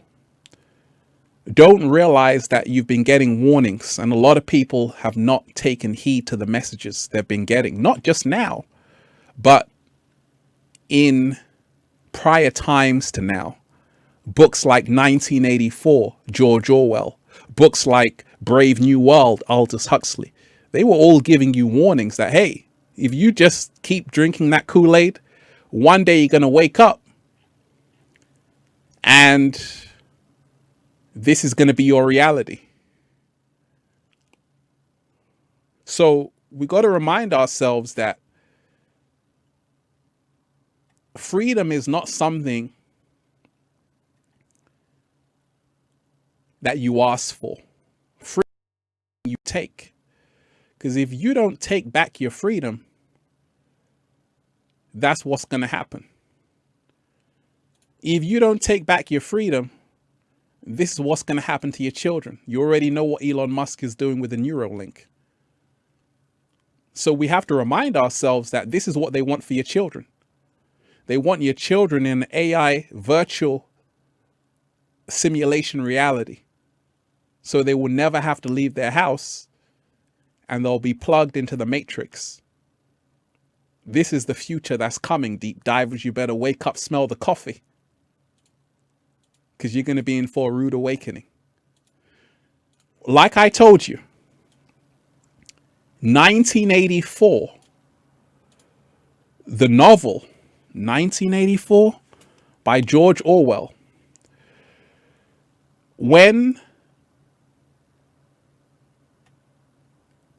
don't realize that you've been getting warnings, and a lot of people have not taken heed to the messages they've been getting, not just now, but in prior times to now. Books like 1984, George Orwell, books like Brave New World, Aldous Huxley, they were all giving you warnings that, hey, if you just keep drinking that Kool-Aid, one day you're going to wake up and this is going to be your reality. So we got to remind ourselves that freedom is not something that you ask for. Freedom you take. Because if you don't take back your freedom, that's what's going to happen. If you don't take back your freedom, this is what's going to happen to your children. You already know what Elon Musk is doing with the Neuralink. So we have to remind ourselves that this is what they want for your children. They want your children in AI virtual simulation reality. So they will never have to leave their house and they'll be plugged into the matrix. This is the future that's coming, deep divers. You better wake up, smell the coffee, because you're going to be in for a rude awakening. Like I told you, 1984, the novel 1984 by George Orwell. When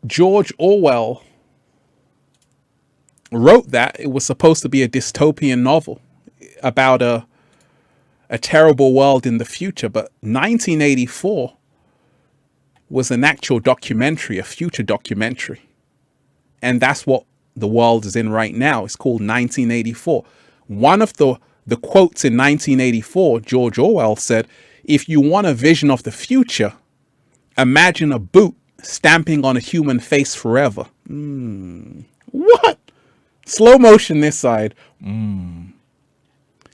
George Orwell wrote that, it was supposed to be a dystopian novel about a terrible world in the future, but 1984 was an actual documentary, a future documentary. And that's what the world is in right now. It's called 1984. One of the quotes in 1984, George Orwell said, if you want a vision of the future, imagine a boot stamping on a human face forever. What? Slow motion this side.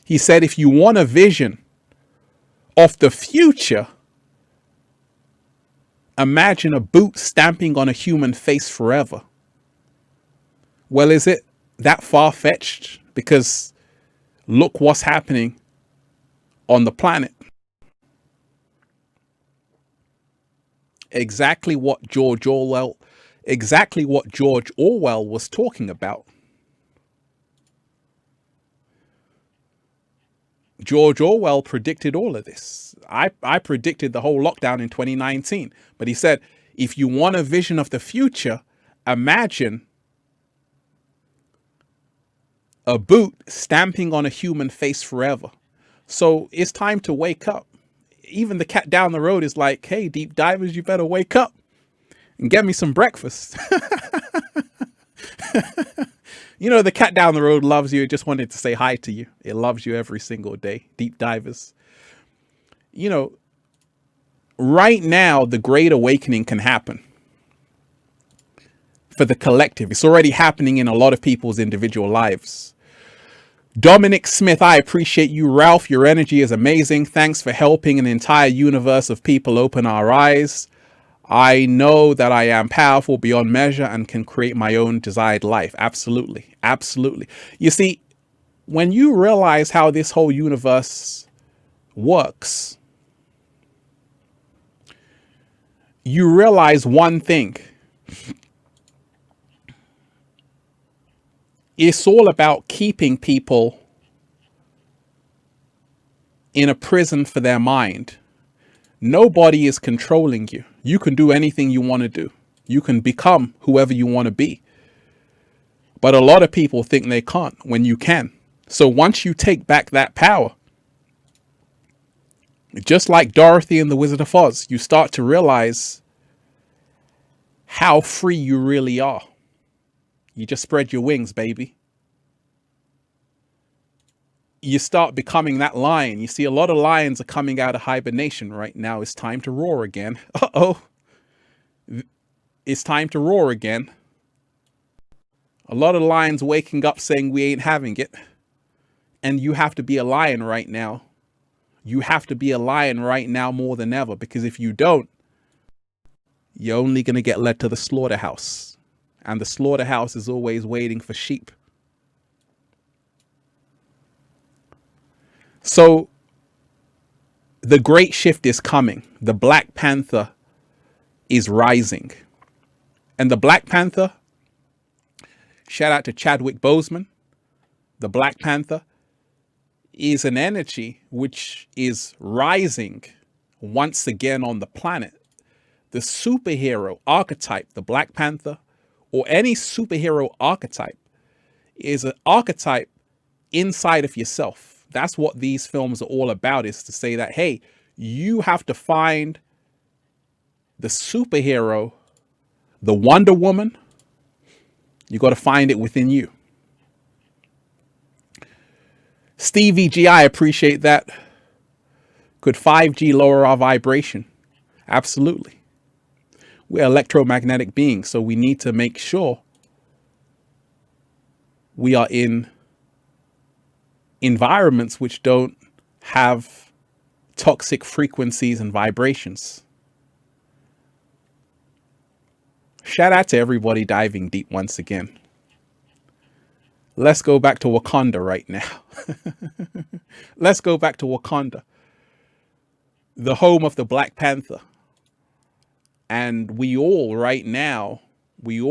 He said, if you want a vision of the future, imagine a boot stamping on a human face forever. Well, is it that far-fetched? Because look what's happening on the planet. Exactly what George Orwell was talking about. George Orwell predicted all of this. I predicted the whole lockdown in 2019. But he said, if you want a vision of the future, imagine a boot stamping on a human face forever. So it's time to wake up. Even the cat down the road is like, hey, deep divers, you better wake up and get me some breakfast. You know, the cat down the road loves you. It just wanted to say hi to you. It loves you every single day. Deep divers. You know, right now, the great awakening can happen for the collective. It's already happening in a lot of people's individual lives. Dominic Smith, I appreciate you. Ralph, your energy is amazing. Thanks for helping an entire universe of people open our eyes. I know that I am powerful beyond measure and can create my own desired life. Absolutely. Absolutely. You see, when you realize how this whole universe works, you realize one thing. It's all about keeping people in a prison for their mind. Nobody is controlling you. You can do anything you want to do. You can become whoever you want to be. But a lot of people think they can't when you can. So once you take back that power, just like Dorothy and the Wizard of Oz, you start to realize how free you really are. You just spread your wings, baby. You start becoming that lion. You see, a lot of lions are coming out of hibernation right now. It's time to roar again. Uh-oh. It's time to roar again. A lot of lions waking up saying we ain't having it. And you have to be a lion right now. You have to be a lion right now more than ever, because if you don't, you're only going to get led to the slaughterhouse. And the slaughterhouse is always waiting for sheep. So the great shift is coming. The Black Panther is rising. And the Black Panther, shout out to Chadwick Boseman, the Black Panther is an energy which is rising once again on the planet. The superhero archetype, the Black Panther, or any superhero archetype, is an archetype inside of yourself. That's what these films are all about, is to say that, hey, you have to find the superhero, the Wonder Woman. You got to find it within you. Stevie G, I appreciate that. Could 5G lower our vibration? Absolutely. We're electromagnetic beings, so we need to make sure we are in environments which don't have toxic frequencies and vibrations. Shout out to everybody diving deep once again. Let's go back to Wakanda right now. Let's go back to Wakanda, the home of the Black Panther. And we all right now, we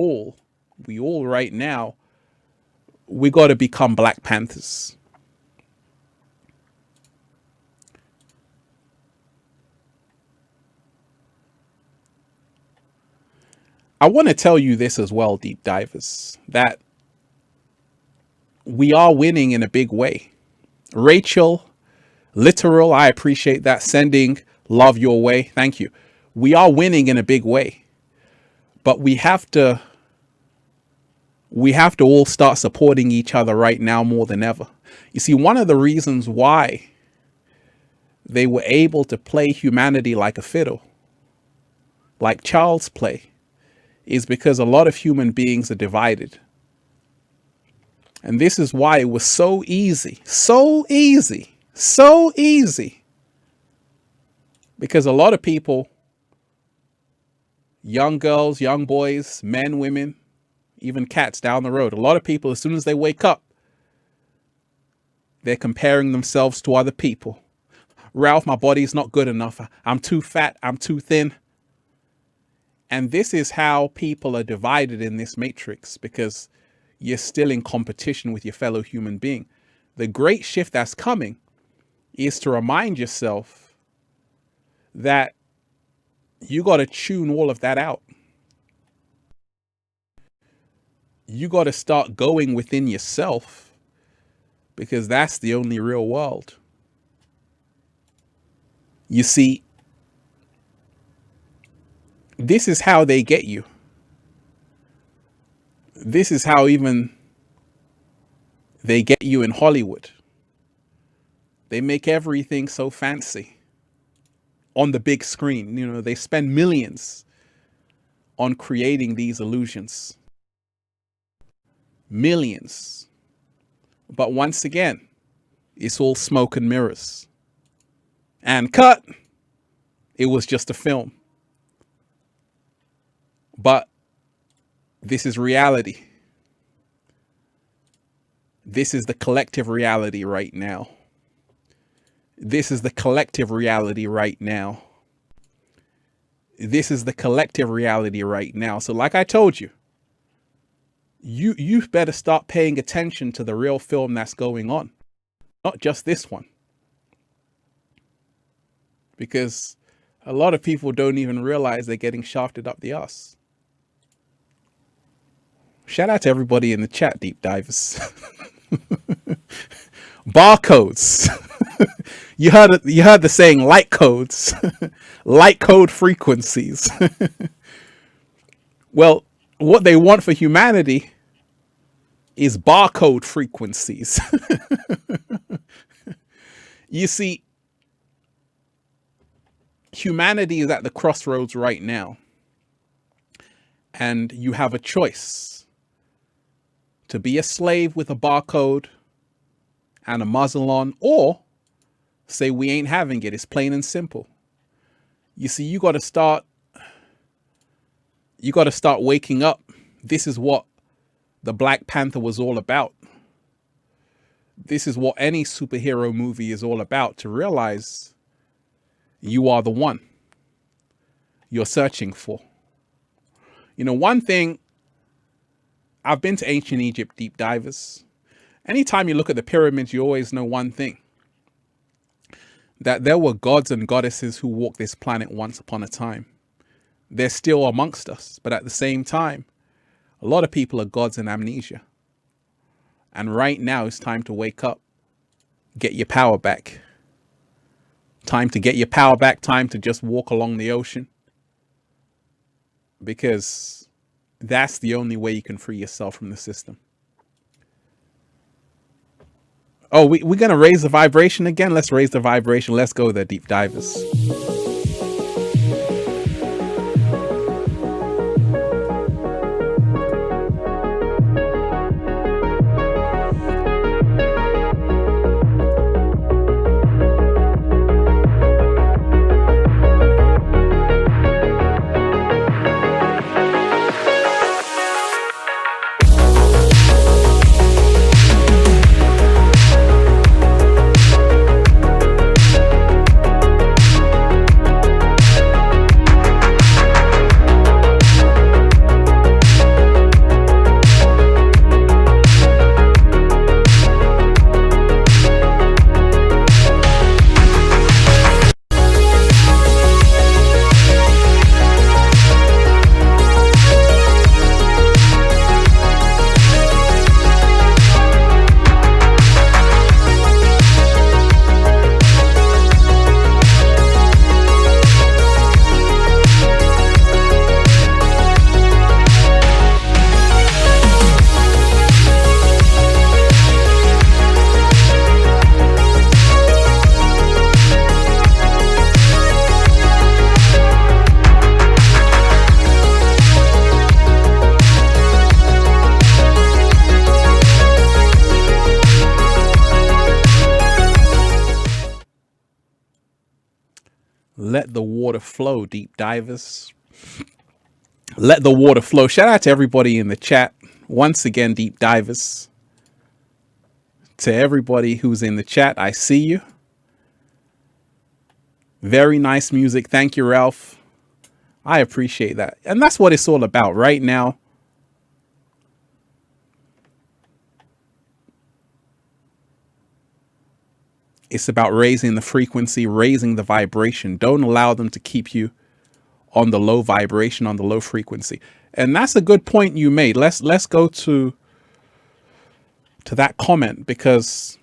got to become Black Panthers. I want to tell you this as well, deep divers, that we are winning in a big way. Rachel, literal, I appreciate that. Sending love your way. Thank you. We are winning in a big way, but we have to all start supporting each other right now more than ever. You see, one of the reasons why they were able to play humanity like a fiddle, like child's play, is because a lot of human beings are divided. And this is why it was so easy. Because a lot of people, young girls, young boys, men, women, even cats down the road, a lot of people, as soon as they wake up, they're comparing themselves to other people. Ralph, my body's not good enough. I'm too fat. I'm too thin. And this is how people are divided in this matrix, because you're still in competition with your fellow human being. The great shift that's coming is to remind yourself that you got to tune all of that out. You got to start going within yourself, because that's the only real world. You see, this is how they get you. This is how even they get you in Hollywood. They make everything so fancy on the big screen. You know, they spend millions on creating these illusions. Millions. But once again, it's all smoke and mirrors. And cut. It was just a film. But this is reality. This is the collective reality right now. This is the collective reality right now. This is the collective reality right now. So like I told you, you better start paying attention to the real film that's going on, not just this one. Because a lot of people don't even realize they're getting shafted up the ass. Shout out to everybody in the chat, deep divers. Barcodes. You heard the saying light codes. Light code frequencies. Well, what they want for humanity is barcode frequencies. You see, humanity is at the crossroads right now. And you have a choice to be a slave with a barcode and a muzzle on, or say we ain't having it. It's plain and simple. You see, you got to start waking up. This is what the Black Panther was all about. This is what any superhero movie is all about, to realize you are the one you're searching for. You know, one thing, I've been to ancient Egypt, deep divers. Anytime you look at the pyramids, you always know one thing, that there were gods and goddesses who walked this planet once upon a time. They're still amongst us, but at the same time, a lot of people are gods in amnesia. And right now it's time to wake up, get your power back. Time to get your power back, time to just walk along the ocean. Because that's the only way you can free yourself from the system. Oh, we're going to raise the vibration again? Let's raise the vibration. Let's go there, deep divers. Let the water flow, deep divers. Let the water flow. Shout out to everybody in the chat. Once again, deep divers. To everybody who's in the chat, I see you. Very nice music. Thank you, Ralph. I appreciate that. And that's what it's all about right now. It's about raising the frequency, raising the vibration. Don't allow them to keep you on the low vibration, on the low frequency. And that's a good point you made. Let's go to that comment, because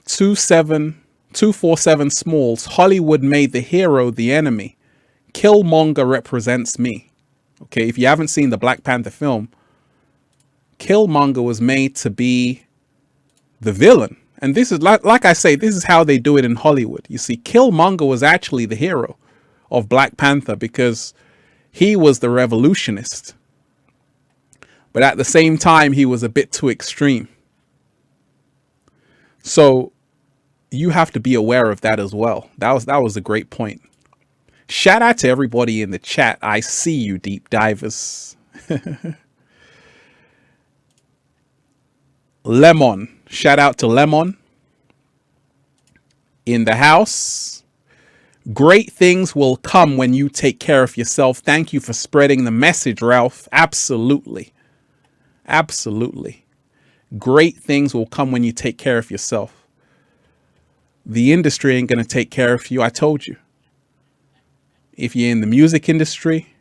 247 Smalls, Hollywood made the hero the enemy. Killmonger represents me. Okay, if you haven't seen the Black Panther film, Killmonger was made to be the villain. And this is, like I say, this is how they do it in Hollywood. You see, Killmonger was actually the hero of Black Panther because he was the revolutionist. But at the same time, he was a bit too extreme. So you have to be aware of that as well. That was a great point. Shout out to everybody in the chat. I see you, deep divers. Lemon. Shout out to Lemon. in the house. Great things will come when you take care of yourself. Thank you for spreading the message, Ralph. Absolutely. Absolutely. Great things will come when you take care of yourself. The industry ain't going to take care of you. I told you. If you're in the music industry,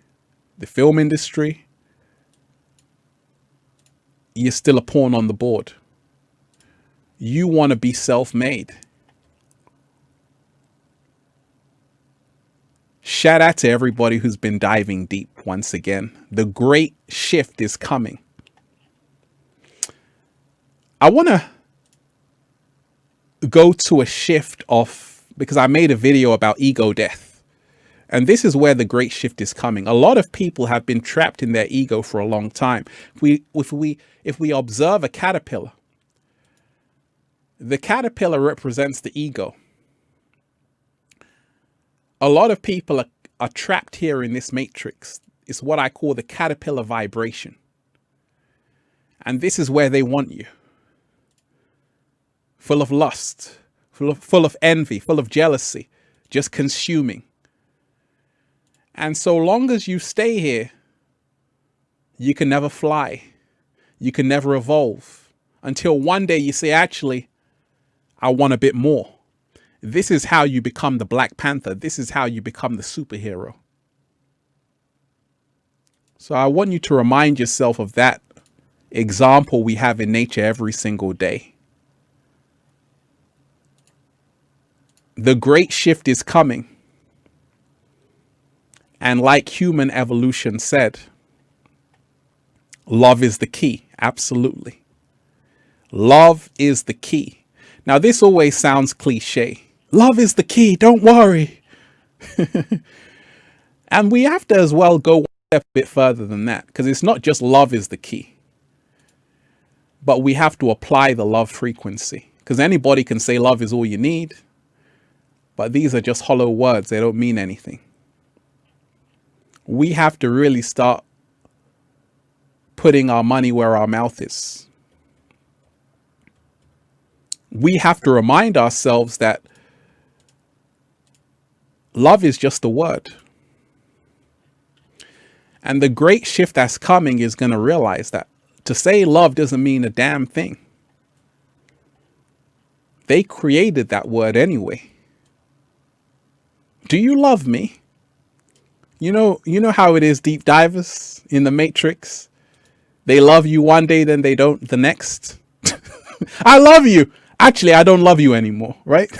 the film industry, you're still a pawn on the board. You want to be self-made. Shout out to everybody who's been diving deep once again. The great shift is coming. I want to go to a shift of, because I made a video about ego death. And this is where the great shift is coming. A lot of people have been trapped in their ego for a long time. If we observe a caterpillar, the caterpillar represents the ego. A lot of people are trapped here in this matrix. It's what I call the caterpillar vibration. And this is where they want you. Full of lust, full of envy, full of jealousy, just consuming. And so long as you stay here, you can never fly. You can never evolve until one day you say, actually, I want a bit more. This is how you become the Black Panther. This is how you become the superhero. So I want you to remind yourself of that example we have in nature every single day. The great shift is coming. And like human evolution said, love is the key. Absolutely. Love is the key. Now, this always sounds cliche. Love is the key. Don't worry. And we have to as well go one step a bit further than that, because it's not just love is the key, but we have to apply the love frequency, because anybody can say love is all you need, but these are just hollow words. They don't mean anything. We have to really start putting our money where our mouth is. We have to remind ourselves that love is just a word. And the great shift that's coming is going to realize that to say love doesn't mean a damn thing. They created that word anyway. Do you love me? You know how it is, deep divers in the Matrix. They love you one day, then they don't the next. I love you. Actually, I don't love you anymore, right?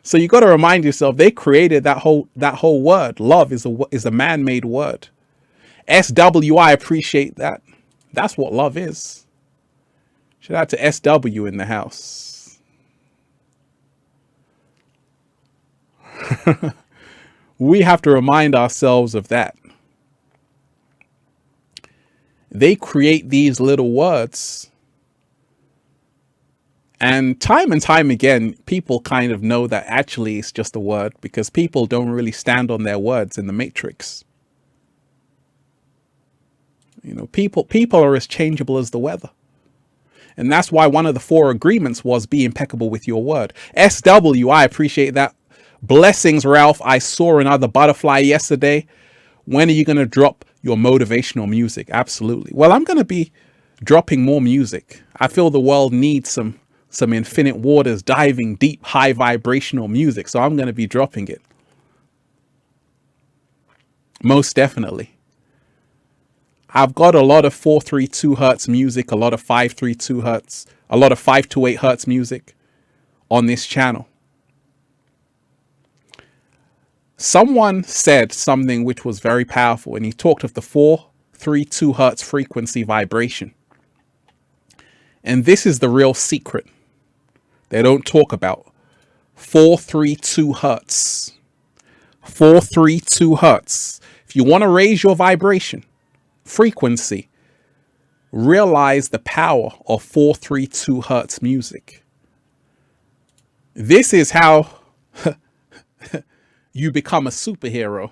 So you got to remind yourself, they created that whole word. Love is a man-made word. SW, I appreciate that. That's what love is. Shout out to SW in the house. We have to remind ourselves of that. They create these little words. And time again, people kind of know that actually it's just a word, because people don't really stand on their words in the Matrix. You know, people are as changeable as the weather. And that's why one of the 4 agreements was be impeccable with your word. SW, I appreciate that. Blessings, Ralph. I saw another butterfly yesterday. When are you going to drop your motivational music? Absolutely. Well, I'm going to be dropping more music. I feel the world needs some infinite waters, diving deep, high vibrational music. So I'm going to be dropping it. Most definitely. I've got a lot of 432 hertz music, a lot of 532 hertz, a lot of 528 hertz music on this channel. Someone said something which was very powerful, and he talked of the 432 hertz frequency vibration. And this is the real secret they don't talk about. 432 hertz. 432 hertz. If you want to raise your vibration frequency, realize the power of 432 hertz music. This is how you become a superhero.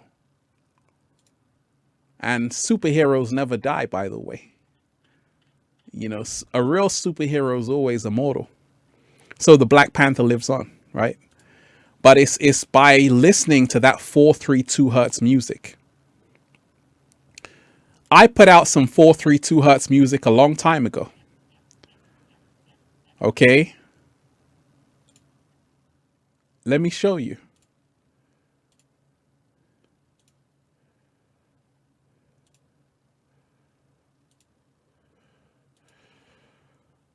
And superheroes never die, by the way. You know, a real superhero is always immortal. So the Black Panther lives on. right? But it's by listening to that 432 hertz music. I put out some 432 hertz music a long time ago. Okay. Let me show you.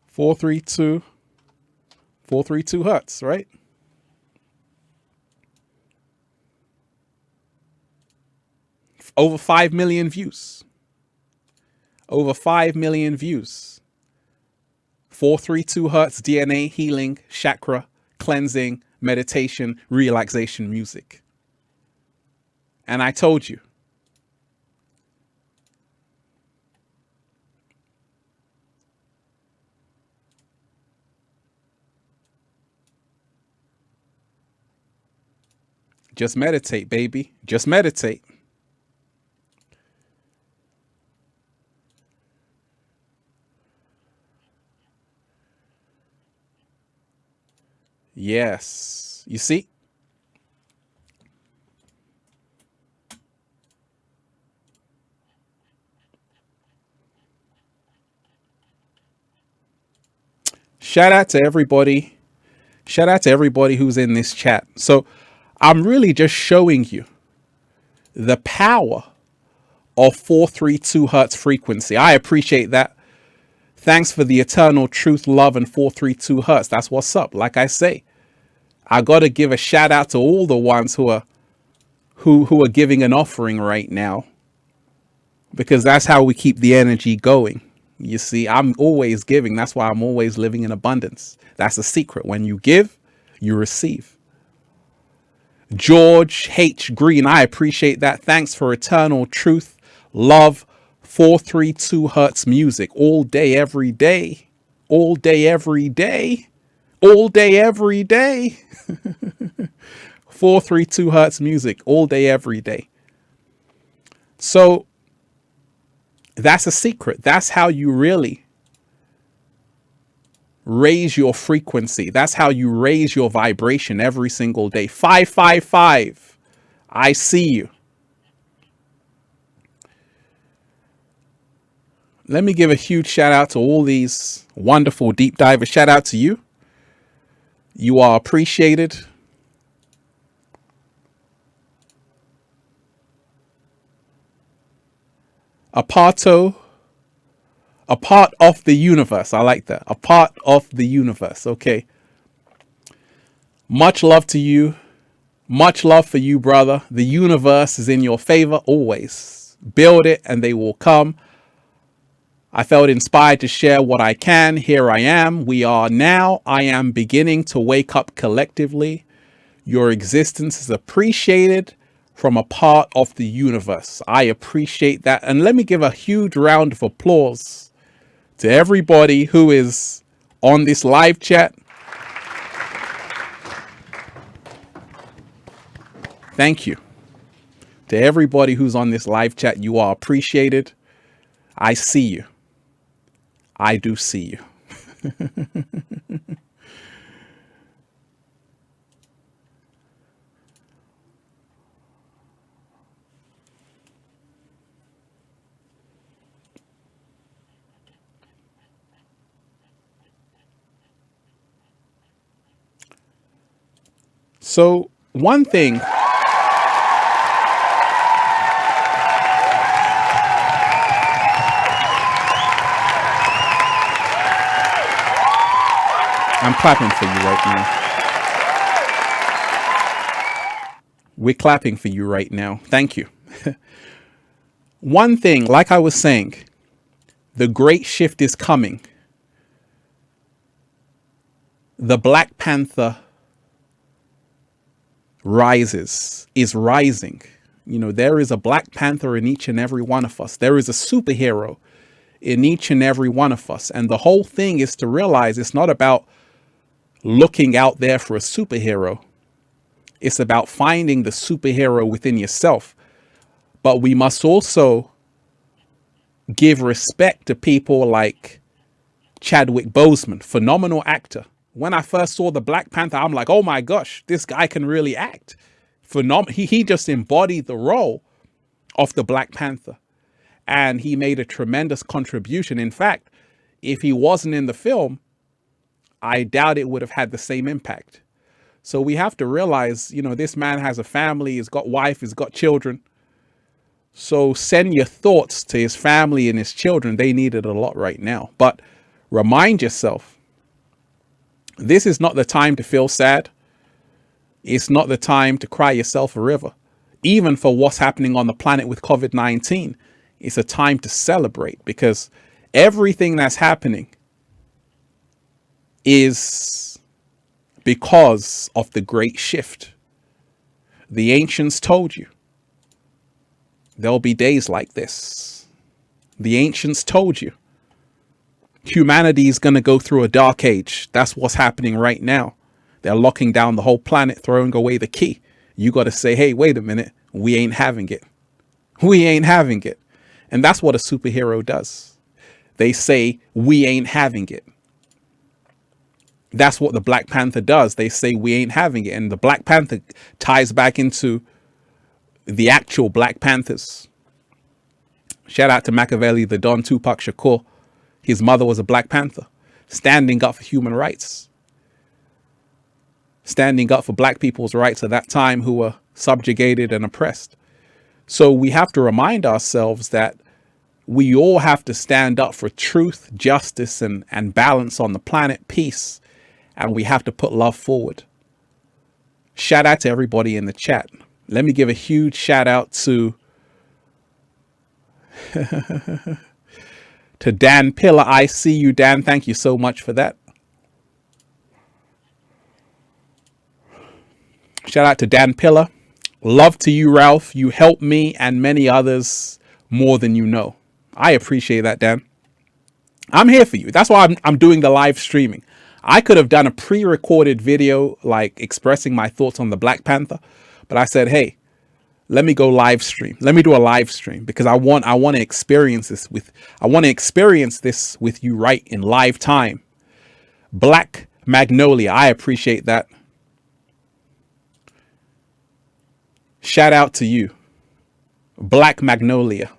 Four, 432 hertz, right? Over 5 million views. Over 5 million views. 432 hertz DNA healing, chakra cleansing, meditation, relaxation music. And I told you. Just meditate, baby. Just meditate. Yes. You see? Shout out to everybody. Shout out to everybody who's in this chat. So I'm really just showing you the power of 432 hertz frequency. I appreciate that. Thanks for the eternal truth, love, and 432 hertz. That's what's up. Like I say, I got to give a shout out to all the ones who are giving an offering right now, because that's how we keep the energy going. You see, I'm always giving. That's why I'm always living in abundance. That's a secret. When you give, you receive. George H. Green, I appreciate that. Thanks for eternal truth, love, 432 hertz music all day, every day, all day, every day, all day, every day. 432 hertz music all day, every day. So that's a secret. That's how you really raise your frequency. That's how you raise your vibration every single day. 555. I see you. Let me give a huge shout out to all these wonderful deep divers. Shout out to you. You are appreciated. A part of the universe. I like that. A part of the universe. Okay. Much love to you. Much love for you, brother. The universe is in your favor always. Build it and they will come. I felt inspired to share what I can. Here I am. We are now. I am beginning to wake up collectively. Your existence is appreciated from a part of the universe. I appreciate that. And let me give a huge round of applause to everybody who is on this live chat. Thank you. To everybody who's on this live chat, you are appreciated. I see you. I do see you. So one thing I'm clapping for you right now. We're clapping for you right now. Thank you. One thing, like I was saying, the great shift is coming. The Black Panther is rising. You know, there is a Black Panther in each and every one of us. There is a superhero in each and every one of us. And the whole thing is to realize it's not about looking out there for a superhero. It's about finding the superhero within yourself. But we must also give respect to people like Chadwick Boseman, phenomenal actor, When I first saw the Black Panther, I'm like, oh my gosh, this guy can really act. He just embodied the role of the Black Panther. And he made a tremendous contribution. In fact, if he wasn't in the film, I doubt it would have had the same impact. So we have to realize, this man has a family, he's got wife, he's got children. So send your thoughts to his family and his children. They need it a lot right now. But remind yourself, this is not the time to feel sad. It's not the time to cry yourself a river. Even for what's happening on the planet with COVID-19, it's a time to celebrate, because everything that's happening is because of the great shift. The ancients told you there'll be days like this. The ancients told you humanity is going to go through a dark age. That's what's happening right now. They're locking down the whole planet, throwing away the key. You got to say, hey, wait a minute. We ain't having it. We ain't having it. And that's what a superhero does. They say, we ain't having it. That's what the Black Panther does. They say, we ain't having it. And the Black Panther ties back into the actual Black Panthers. Shout out to Machiavelli, the Don Tupac Shakur. His mother was a Black Panther, standing up for human rights, standing up for black people's rights at that time who were subjugated and oppressed. So we have to remind ourselves that we all have to stand up for truth, justice, and balance on the planet, peace, and we have to put love forward. Shout out to everybody in the chat. Let me give a huge shout out to to Dan Pillar. I see you, Dan. Thank you so much for that. Shout out to Dan Pillar. Love to you, Ralph. You help me and many others more than you know. I appreciate that, Dan. I'm here for you. That's why I'm doing the live streaming. I could have done a pre-recorded video like expressing my thoughts on the Black Panther, but I said, hey, let me go live stream. Let me do a live stream because I want to experience this with you right in live time. Black Magnolia, I appreciate that. Shout out to you. Black Magnolia.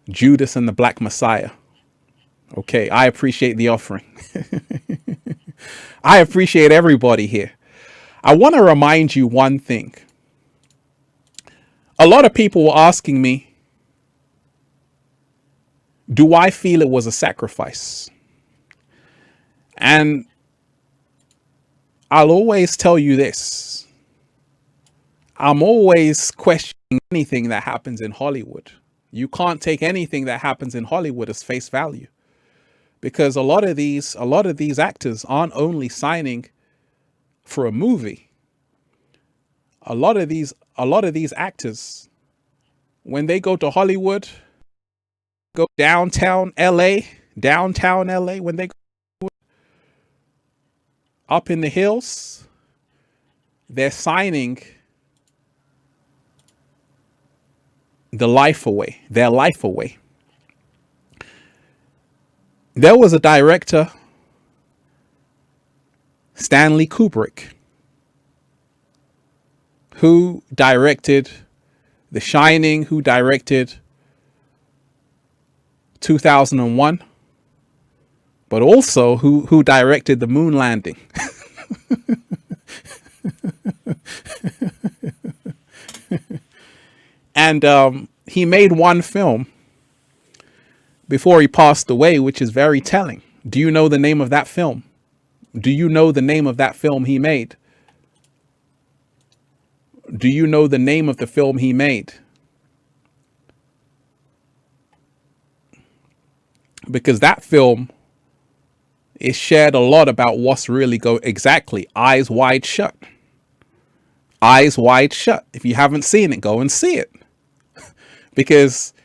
Judas and the Black Messiah. Okay, I appreciate the offering. I appreciate everybody here. I want to remind you one thing. A lot of people were asking me, do I feel it was a sacrifice? And I'll always tell you this. I'm always questioning anything that happens in Hollywood. You can't take anything that happens in Hollywood as face value, because a lot of these actors aren't only signing for a movie. A lot of these actors, when they go to Hollywood, go downtown LA, when they go up in the hills, they're signing their life away. There was a director, Stanley Kubrick, who directed The Shining, who directed 2001, but also who directed the moon landing. And he made one film before he passed away, which is very telling. Do you know the name of that film? Do you know the name of that film he made? Do you know the name of the film he made? Because that film is shared a lot about what's really exactly. Eyes Wide Shut. Eyes Wide Shut. If you haven't seen it, go and see it. Because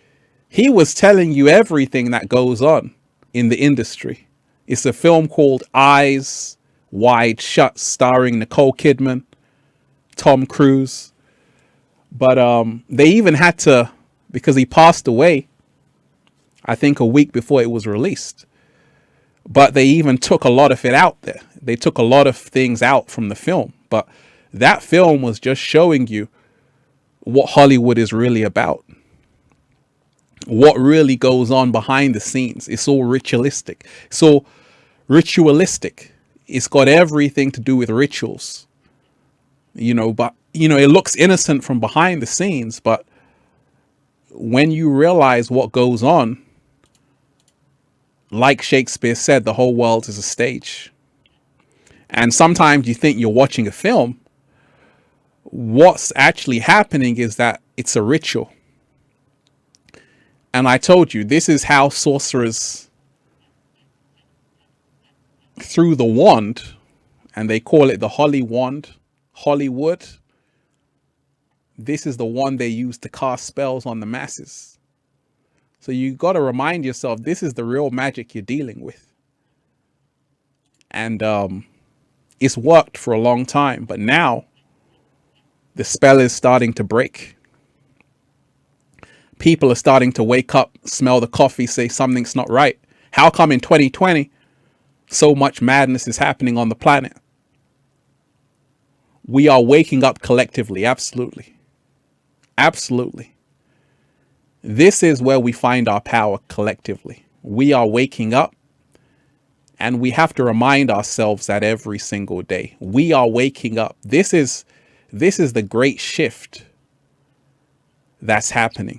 he was telling you everything that goes on in the industry. It's a film called Eyes Wide Shut, starring Nicole Kidman, Tom Cruise. But they even had to, because he passed away, I think a week before it was released. But they even took a lot of it out there. They took a lot of things out from the film. But that film was just showing you what Hollywood is really about. What really goes on behind the scenes. It's all ritualistic. It's all ritualistic. It's got everything to do with rituals. But it looks innocent from behind the scenes, but when you realize what goes on, like Shakespeare said, the whole world is a stage. And sometimes you think you're watching a film. What's actually happening is that it's a ritual. And I told you, this is how sorcerers threw the wand, and they call it the Holly wand, Hollywood. This is the wand they use to cast spells on the masses. So you got to remind yourself, this is the real magic you're dealing with. And it's worked for a long time, but now the spell is starting to break. People are starting to wake up, smell the coffee, say something's not right. How come in 2020 so much madness is happening on the planet? We are waking up collectively. Absolutely. Absolutely. This is where we find our power collectively. We are waking up, and we have to remind ourselves that every single day. We are waking up. This is the great shift that's happening.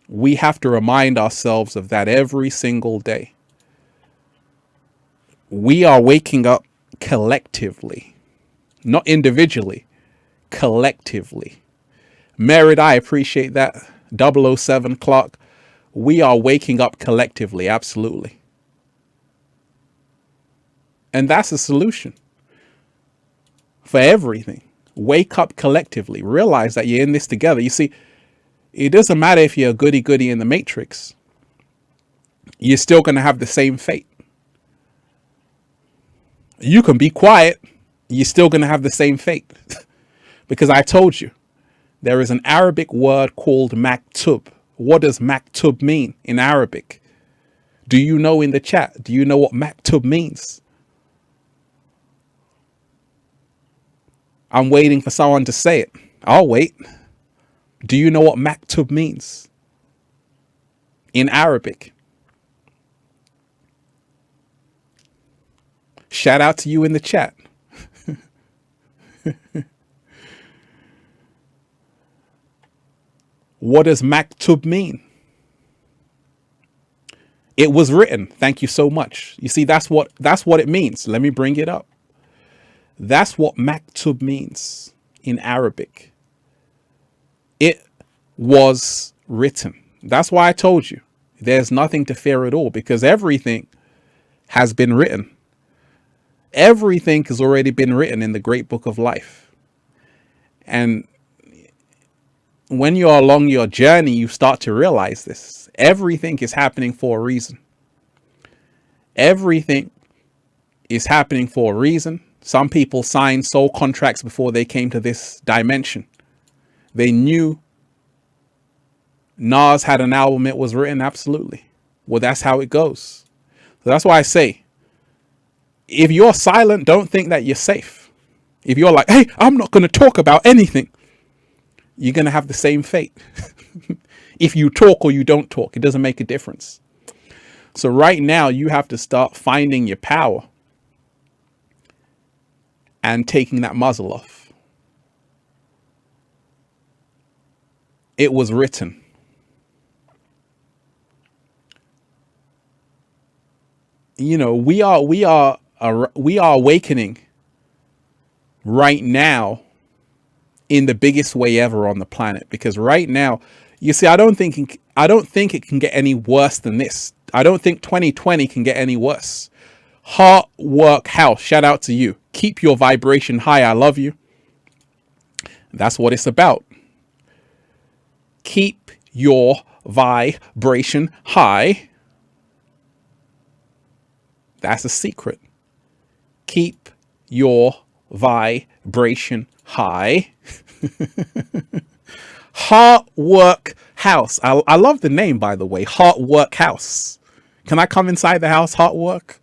We have to remind ourselves of that every single day. We are waking up collectively, not individually, collectively. Merit, I appreciate that. 007 Clark. We are waking up collectively, absolutely. And that's a solution for everything. Wake up collectively. Realize that you're in this together. You see, it doesn't matter if you're a goody-goody in the Matrix. You're still going to have the same fate. You can be quiet. You're still going to have the same fate. Because I told you, there is an Arabic word called maktub. What does maktub mean in Arabic? Do you know in the chat? Do you know what maktub means? I'm waiting for someone to say it. I'll wait. Do you know what maktub means in Arabic? Shout out to you in the chat. What does maktub mean? It was written. Thank you so much. You see, that's what it means. Let me bring it up. That's what maktub means in Arabic. It was written. That's why I told you there's nothing to fear at all, because everything has been written. Everything has already been written in the great book of life. And when you're along your journey, you start to realize this. Everything is happening for a reason. Everything is happening for a reason. Some people signed soul contracts before they came to this dimension. They knew Nas had an album, it was written. Absolutely. Well, that's how it goes. So that's why I say, if you're silent, don't think that you're safe. If you're like, hey, I'm not going to talk about anything, you're going to have the same fate. If you talk or you don't talk, it doesn't make a difference. So right now, you have to start finding your power and taking that muzzle off. It was written. We are awakening right now in the biggest way ever on the planet, because right now, you see, I don't think it can get any worse than this. I don't think 2020 can get any worse. Heart Work House, shout out to you. Keep your vibration high. I love you. That's what it's about. Keep your vibration high. That's a secret. Keep your vibration high. Heart Work House. I love the name, by the way. Heart Work House. Can I come inside the house? Heart work.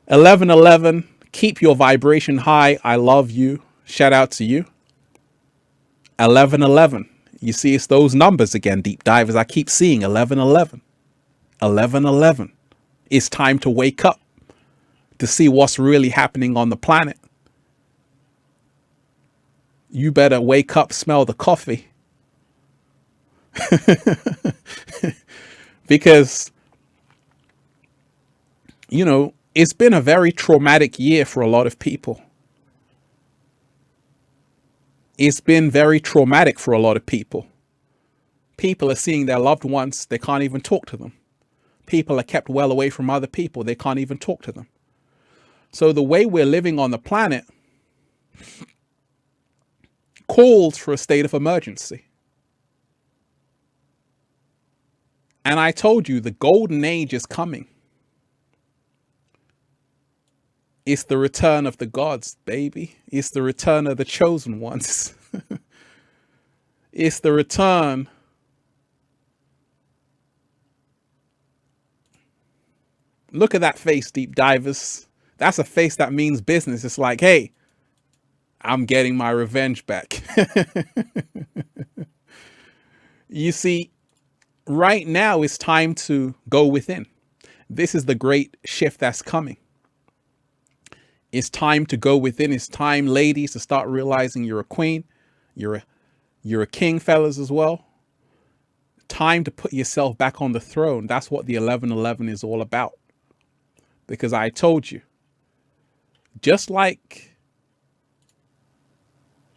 1111. Keep your vibration high. I love you. Shout out to you. 1111. You see, it's those numbers again, deep divers. I keep seeing 1111. 1111. It's time to wake up to see what's really happening on the planet. You better wake up, smell the coffee. Because, you know, it's been a very traumatic year for a lot of people. It's been very traumatic for a lot of people. People are seeing their loved ones. They can't even talk to them. People are kept well away from other people. They can't even talk to them. So the way we're living on the planet calls for a state of emergency. And I told you the golden age is coming. It's the return of the gods, baby. It's the return of the chosen ones. It's the return Look at that face, deep divers. That's a face that means business. It's like, hey, I'm getting my revenge back. You see, right now it's time to go within. This is the great shift that's coming. It's time to go within. It's time, ladies, to start realizing you're a queen. You're a king, fellas, as well. Time to put yourself back on the throne. That's what the 1111 is all about. Because I told you, just like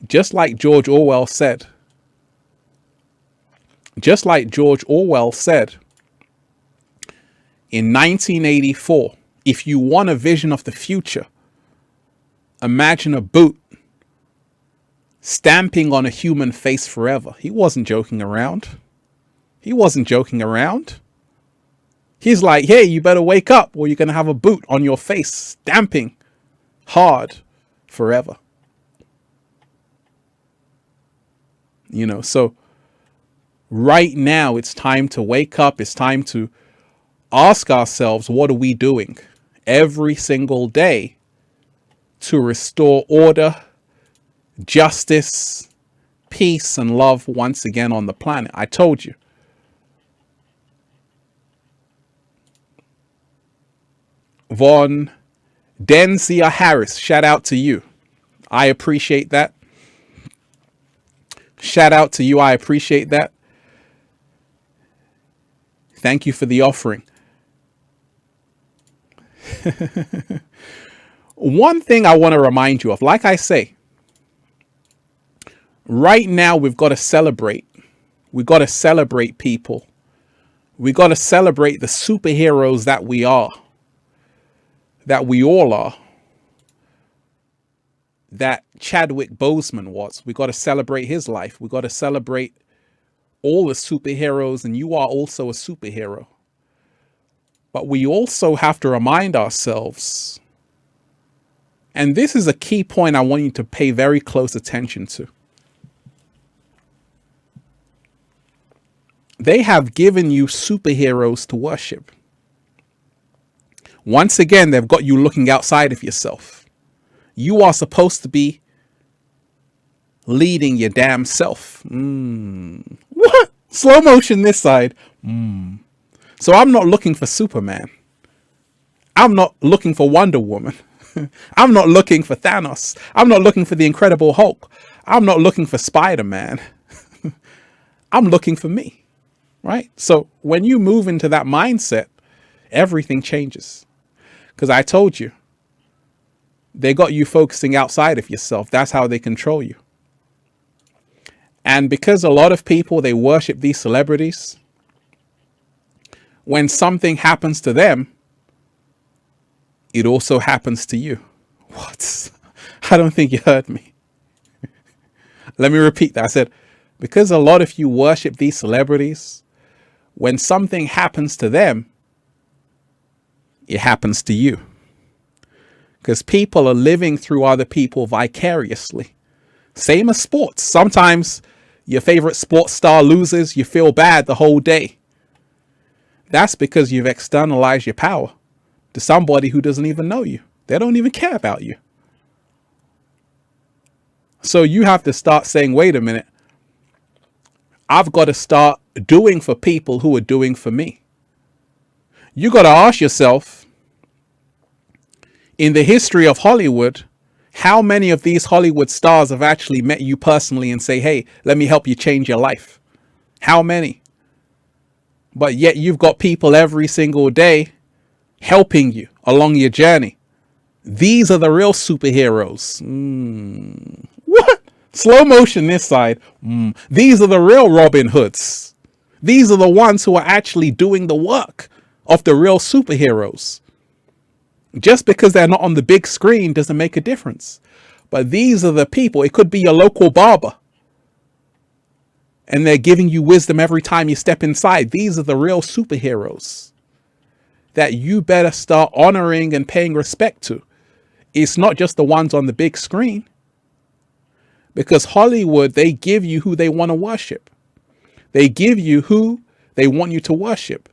George Orwell said, in 1984, if you want a vision of the future, imagine a boot stamping on a human face forever. He wasn't joking around. He's like, hey, you better wake up or you're going to have a boot on your face stamping hard forever. You know, so right now it's time to wake up. It's time to ask ourselves, what are we doing every single day to restore order, justice, peace, and love once again on the planet? I told you. Von Denzia Harris, shout out to you. I appreciate that. Shout out to you. I appreciate that. Thank you for the offering. One thing I want to remind you of, like I say, right now we've got to celebrate. We've got to celebrate people. We've got to celebrate the superheroes that we are. That we all are, that Chadwick Boseman was. We got to celebrate his life. We got to celebrate all the superheroes, and you are also a superhero. But we also have to remind ourselves, and this is a key point I want you to pay very close attention to. They have given you superheroes to worship. Once again, they've got you looking outside of yourself. You are supposed to be leading your damn self. What? Slow motion this side. So I'm not looking for Superman. I'm not looking for Wonder Woman. I'm not looking for Thanos. I'm not looking for the Incredible Hulk. I'm not looking for Spider-Man. I'm looking for me, right? So when you move into that mindset, everything changes. Because I told you, they got you focusing outside of yourself. That's how they control you. And because a lot of people, they worship these celebrities, when something happens to them, it also happens to you. What? I don't think you heard me. Let me repeat that. I said, because a lot of you worship these celebrities, when something happens to them, it happens to you. Because people are living through other people vicariously. Same as sports. Sometimes your favorite sports star loses, you feel bad the whole day. That's because you've externalized your power to somebody who doesn't even know you. They don't even care about you. So you have to start saying, wait a minute, I've got to start doing for people who are doing for me. You got to ask yourself, in the history of Hollywood, how many of these Hollywood stars have actually met you personally and say, hey, let me help you change your life? How many? But yet you've got people every single day helping you along your journey. These are the real superheroes. What? Slow motion this side. These are the real Robin Hoods. These are the ones who are actually doing the work of the real superheroes. Just because they're not on the big screen doesn't make a difference. But these are the people. It could be your local barber, and they're giving you wisdom every time you step inside. These are the real superheroes that you better start honoring and paying respect to. It's not just the ones on the big screen. Because Hollywood, they give you who they want to worship. They give you who they want you to worship.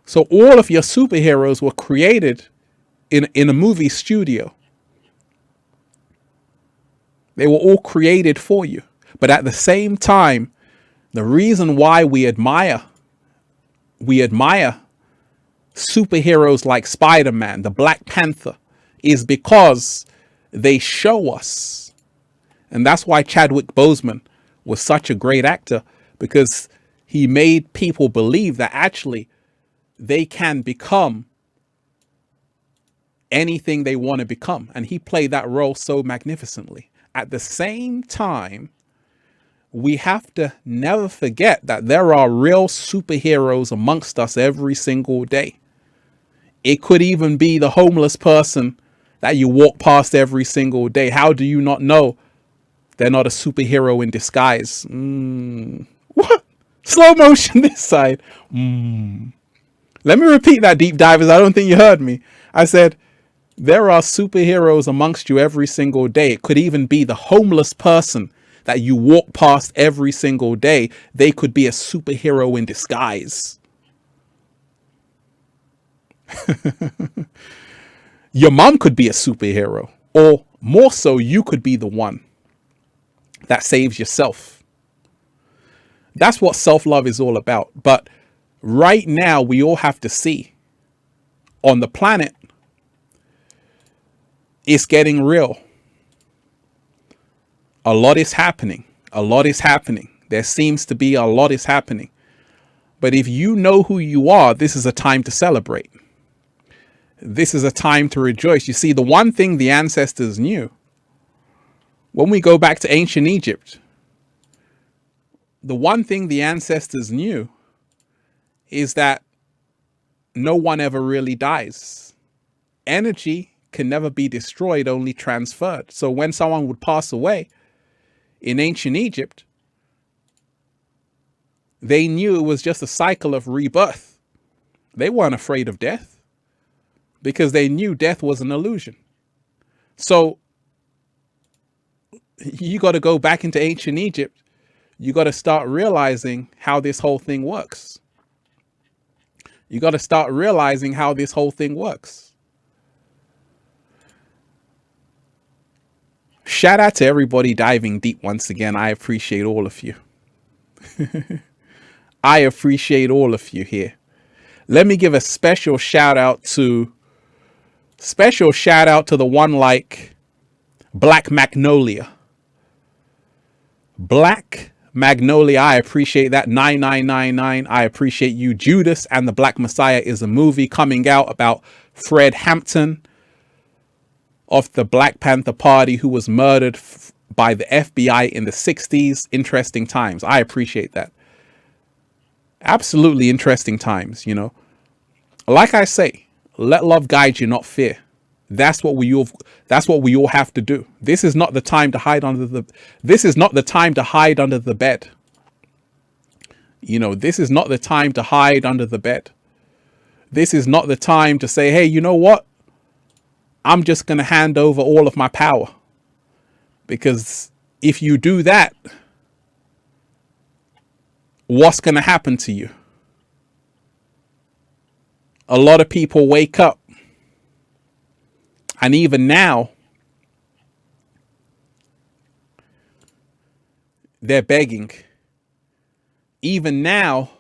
So all of your superheroes were created in a movie studio. They were all created for you. But at the same time, the reason why we admire superheroes like Spider-Man, the Black Panther, is because they show us. And that's why Chadwick Boseman was such a great actor, because he made people believe that actually they can become anything they want to become. And he played that role so magnificently. At the same time, we have to never forget that there are real superheroes amongst us every single day. It could even be the homeless person that you walk past every single day. How do you not know they're not a superhero in disguise? What? Slow motion this side. Let me repeat that, deep divers. I don't think you heard me. I said, there are superheroes amongst you every single day. It could even be the homeless person that you walk past every single day. They could be a superhero in disguise. Your mom could be a superhero, or more so, you could be the one that saves yourself. That's what self-love is all about. But right now, we all have to see on the planet, it's getting real. A lot is happening. A lot is happening. There seems to be a lot is happening. But if you know who you are, this is a time to celebrate. This is a time to rejoice. You see, the one thing the ancestors knew, when we go back to ancient Egypt, the one thing the ancestors knew is that no one ever really dies. Energy can never be destroyed, only transferred. So when someone would pass away in ancient Egypt, they knew it was just a cycle of rebirth. They weren't afraid of death because they knew death was an illusion. So you got to go back into ancient Egypt. You got to start realizing how this whole thing works. You got to start realizing how this whole thing works. Shout out to everybody diving deep once again. I appreciate all of you. I appreciate all of you here. Let me give a special shout out to the one like Black Magnolia. Black Magnolia, I appreciate that. 9999, I appreciate you. Judas and the Black Messiah is a movie coming out about Fred Hampton of the Black Panther Party, who was murdered by the FBI in the 60s. Interesting times. I appreciate that. Absolutely interesting times, you know. Like I say, let love guide you, not fear. That's what we all have to do. This is not the time to hide under the bed. You know, this is not the time to hide under the bed. This is not the time to say, hey, you know what? I'm just going to hand over all of my power. Because if you do that, what's going to happen to you? a lot of people wake up, and even now, they're begging. Even now,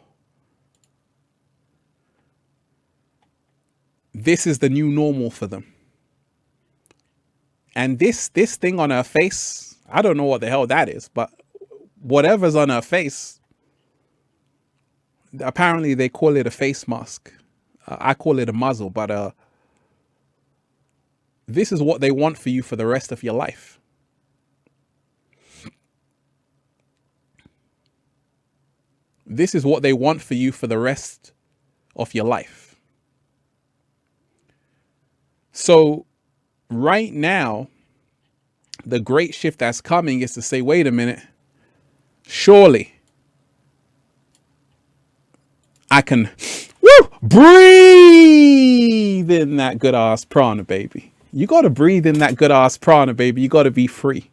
this is the new normal for them. And this thing on her face, I don't know what the hell that is, but whatever's on her face, apparently they call it a face mask. I call it a muzzle, but this is what they want for you for the rest of your life. This is what they want for you for the rest of your life. So right now, the great shift that's coming is to say, wait a minute, surely I can breathe in that good ass prana, baby. You got to breathe in that good ass prana, baby. You got to be free.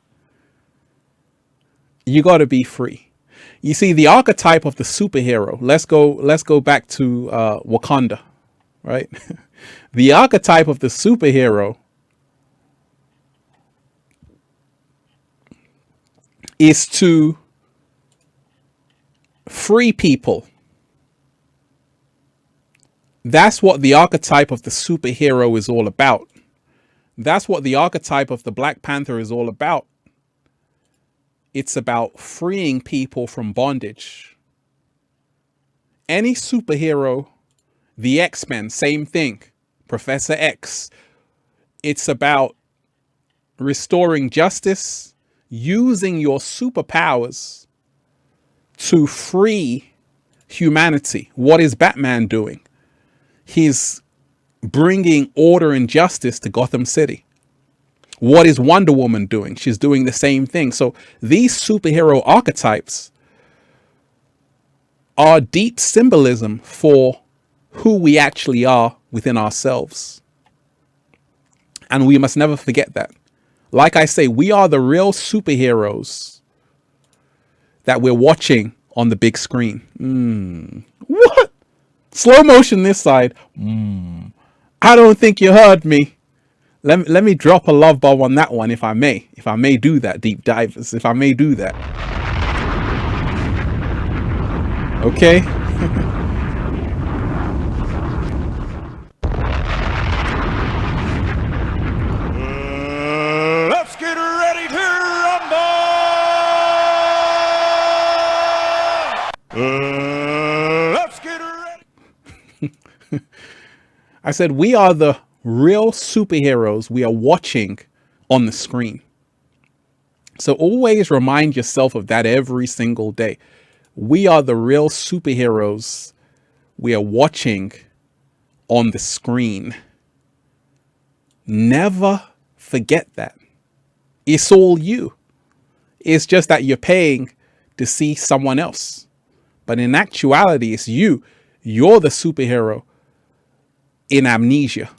You got to be free. You see, the archetype of the superhero. Let's go back to Wakanda, right? The archetype of the superhero is to free people. That's what the archetype of the superhero is all about. That's what the archetype of the Black Panther is all about. It's about freeing people from bondage. Any superhero, the X-Men, same thing. Professor X. It's about restoring justice, using your superpowers to free humanity. What is Batman doing? He's bringing order and justice to Gotham City. What is Wonder Woman doing? She's doing the same thing. So these superhero archetypes are deep symbolism for who we actually are within ourselves. And we must never forget that. Like I say, we are the real superheroes that we're watching on the big screen. What? Slow motion this side. I don't think you heard me. Let me drop a love bomb on that one, if I may. If I may do that, deep divers. If I may do that. Okay.
Let's get ready to rumble! Let's get ready.
I said we are the real superheroes we are watching on the screen. So always remind yourself of that every single day. We are the real superheroes we are watching on the screen. Never forget that. It's all you. It's just that you're paying to see someone else. But in actuality, it's you. You're the superhero in amnesia.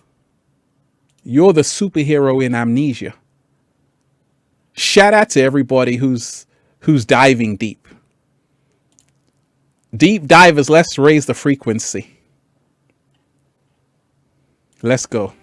You're the superhero in amnesia. Shout out to everybody who's diving deep. Deep divers, let's raise the frequency. Let's go.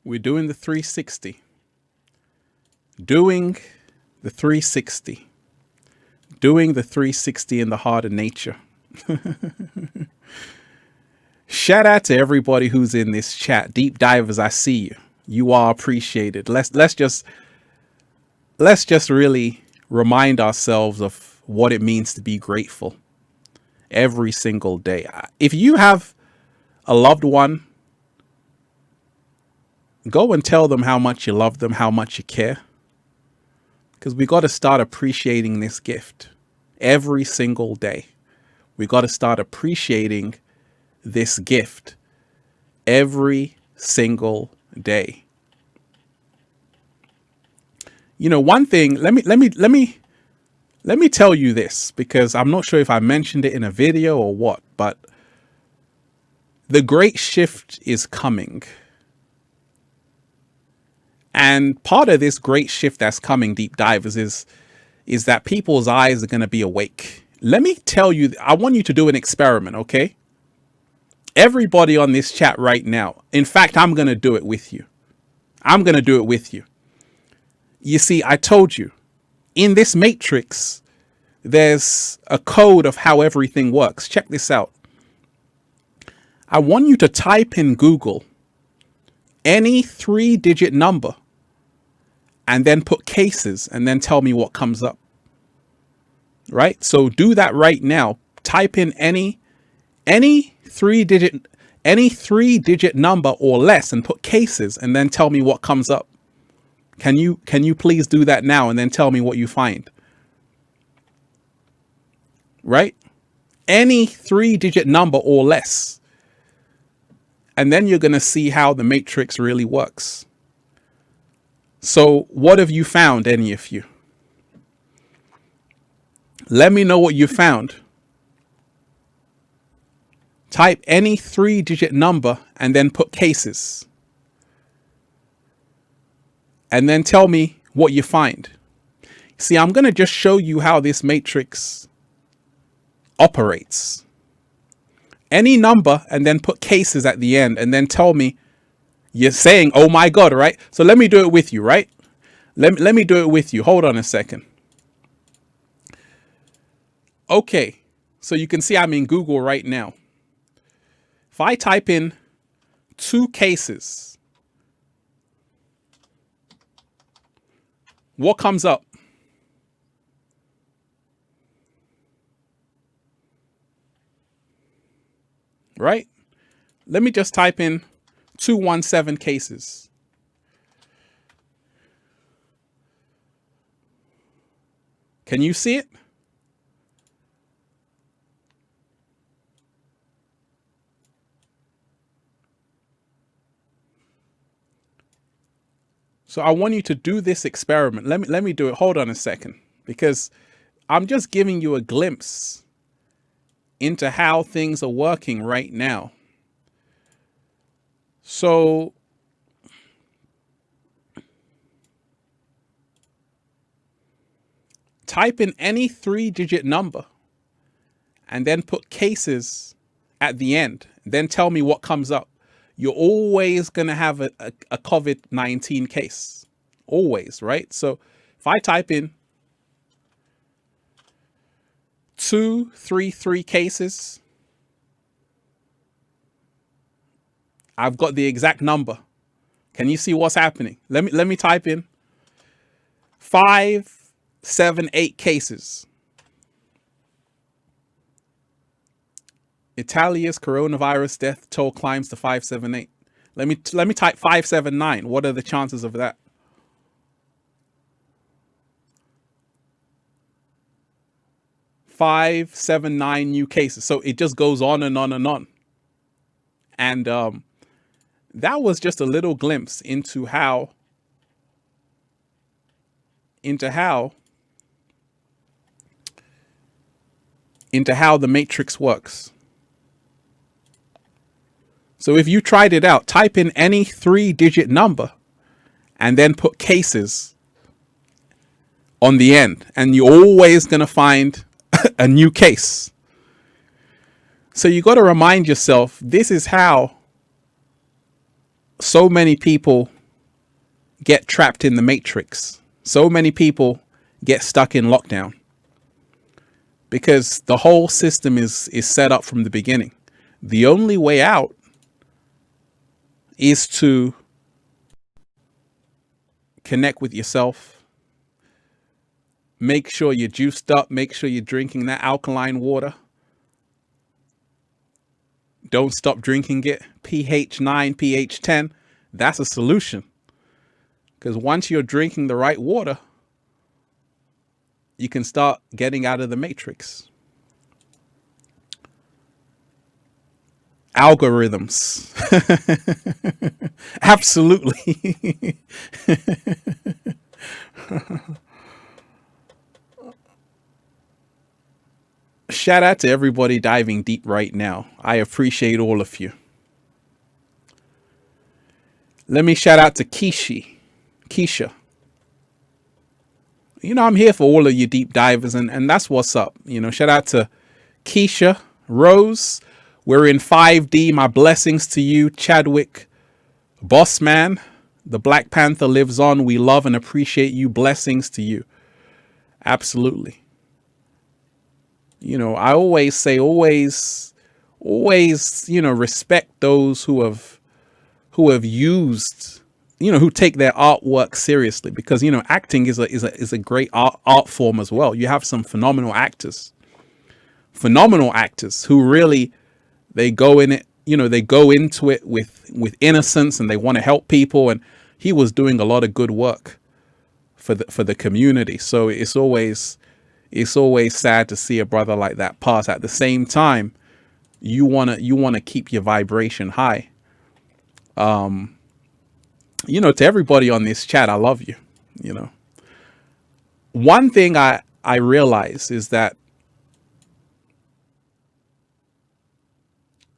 We're doing the 360. Doing the 360. Doing the 360 in the heart of nature. Shout out to everybody who's in this chat. Deep divers, I see you. You are appreciated. Let's just really remind ourselves of what it means to be grateful every single day. If you have a loved one, go and tell them how much you love them, how much you care. Because we got to start appreciating this gift every single day. We got to start appreciating this gift every single day. You know, one thing, let me tell you this, because I'm not sure if I mentioned it in a video or what, but the great shift is coming. And part of this great shift that's coming, deep divers, is that people's eyes are going to be awake. Let me tell you, I want you to do an experiment, okay? Everybody on this chat right now. In fact, I'm going to do it with you. I'm going to do it with you. You see, I told you, in this matrix, there's a code of how everything works. Check this out. I want you to type in Google any 3-digit number and then put cases and then tell me what comes up. Right? So do that right now. Type in any 3-digit number or less and put cases and then tell me what comes up. Can you please do that now and then tell me what you find? Right? Any 3-digit number or less. And then you're going to see how the matrix really works. So what have you found, any of you? Let me know what you found. Type any 3-digit number and then put cases. And then tell me what you find. See, I'm going to just show you how this matrix operates. Any number and then put cases at the end and then tell me you're saying, oh my God, right? So let me do it with you, right? Let me do it with you. Hold on a second. Okay, so you can see I'm in Google right now. If I type in 2 cases, what comes up? Right? Let me just type in 217 cases. Can you see it? So I want you to do this experiment. Let me do it. Hold on a second, because I'm just giving you a glimpse into how things are working right now. So type in any 3-digit number and then put cases at the end. Then tell me what comes up. You're always going to have a COVID-19 case. Always, right? So if I type in 233 cases, I've got the exact number. Can you see what's happening? Let me type in 578 cases. Italia's coronavirus death toll climbs to 578. Let me type 579. What are the chances of that? $579 new cases. So it just goes on and on and on. And that was just a little glimpse into how the matrix works. So if you tried it out, type in any 3-digit number and then put cases on the end, and you're always going to find a new case. So you got to remind yourself, this is how so many people get trapped in the matrix. So many people get stuck in lockdown because the whole system is set up from the beginning. The only way out is to connect with yourself. Make sure you're juiced up. Make sure you're drinking that alkaline water. Don't stop drinking it. pH 9, pH 10. That's a solution. Because once you're drinking the right water, you can start getting out of the matrix. Algorithms. Absolutely. Shout out to everybody diving deep right now. I appreciate all of you. Let me shout out to Keisha. You know, I'm here for all of you deep divers, and that's what's up. You know, shout out to Keisha, Rose. We're in 5D. My blessings to you, Chadwick, Boss Man. The Black Panther lives on. We love and appreciate you. Blessings to you. Absolutely. You know, I always say, always, you know, respect those who have used, you know, who take their artwork seriously, because, you know, acting is a great art form as well. You have some phenomenal actors who really, they go in it, you know, they go into it with innocence and they want to help people. And he was doing a lot of good work for the community. So it's always sad to see a brother like that pass. At the same time, you want to keep your vibration high. You know, to everybody on this chat, I love you. You know, one thing I realize is that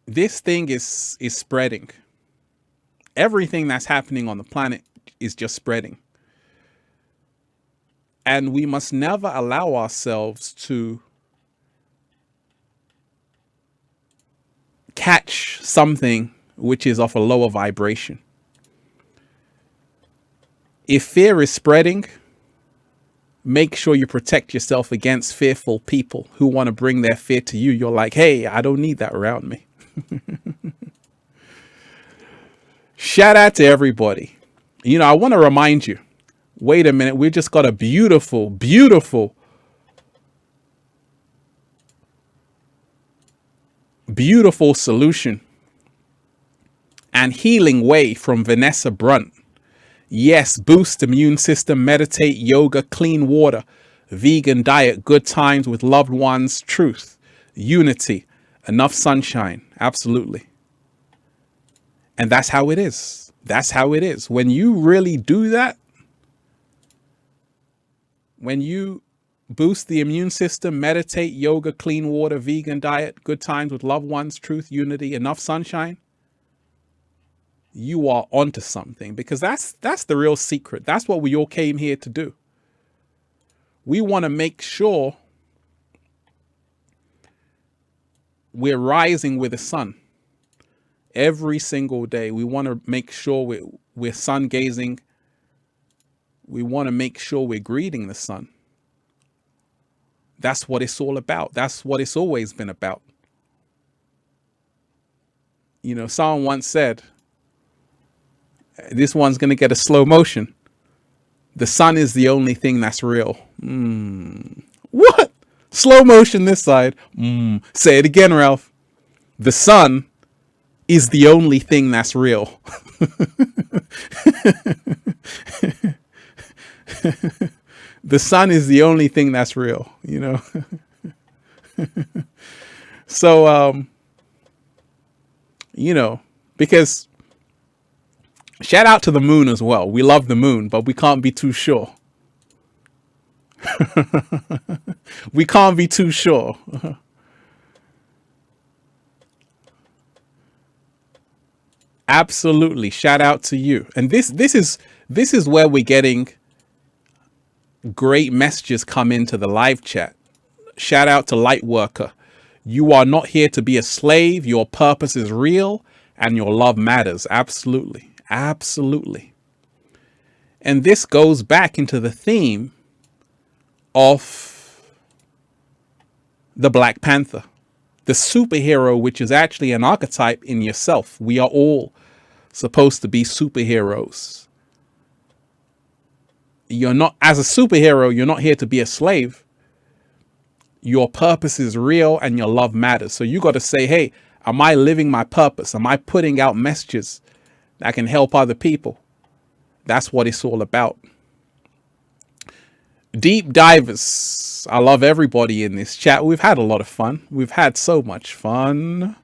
this thing is spreading. Everything that's happening on the planet is just spreading. And we must never allow ourselves to catch something which is of a lower vibration. If fear is spreading, make sure you protect yourself against fearful people who want to bring their fear to you. You're like, hey, I don't need that around me. Shout out to everybody. You know, I want to remind you, wait a minute, we just got a beautiful, beautiful, beautiful solution and healing way from Vanessa Brunt. Yes, boost immune system, meditate, yoga, clean water, vegan diet, good times with loved ones, truth, unity, enough sunshine. Absolutely. And that's how it is. That's how it is. When you really do that, when you boost the immune system, meditate, yoga, clean water, vegan diet, good times with loved ones, truth, unity, enough sunshine, you are onto something, because that's the real secret. That's what we all came here to do. We want to make sure we're rising with the sun every single day. We want to make sure we're sun gazing. We want to make sure we're greeting the sun. That's what it's all about. That's what it's always been about. You know, someone once said, this one's going to get a slow motion. The sun is the only thing that's real. What? Slow motion this side. Say it again, Ralph. The sun is the only thing that's real. The sun is the only thing that's real, you know. So, you know, because shout out to the moon as well. We love the moon, but we can't be too sure. We can't be too sure. Absolutely. Shout out to you. And this is where we're getting great messages come into the live chat. Shout out to Lightworker. You are not here to be a slave. Your purpose is real and your love matters. Absolutely. Absolutely. And this goes back into the theme of the Black Panther, the superhero, which is actually an archetype in yourself. We are all supposed to be superheroes. You're not, as a superhero, you're not here to be a slave. Your purpose is real and your love matters. So you got to say, hey, am I living my purpose? Am I putting out messages that can help other people? That's what it's all about. Deep divers. I love everybody in this chat. We've had a lot of fun. We've had so much fun.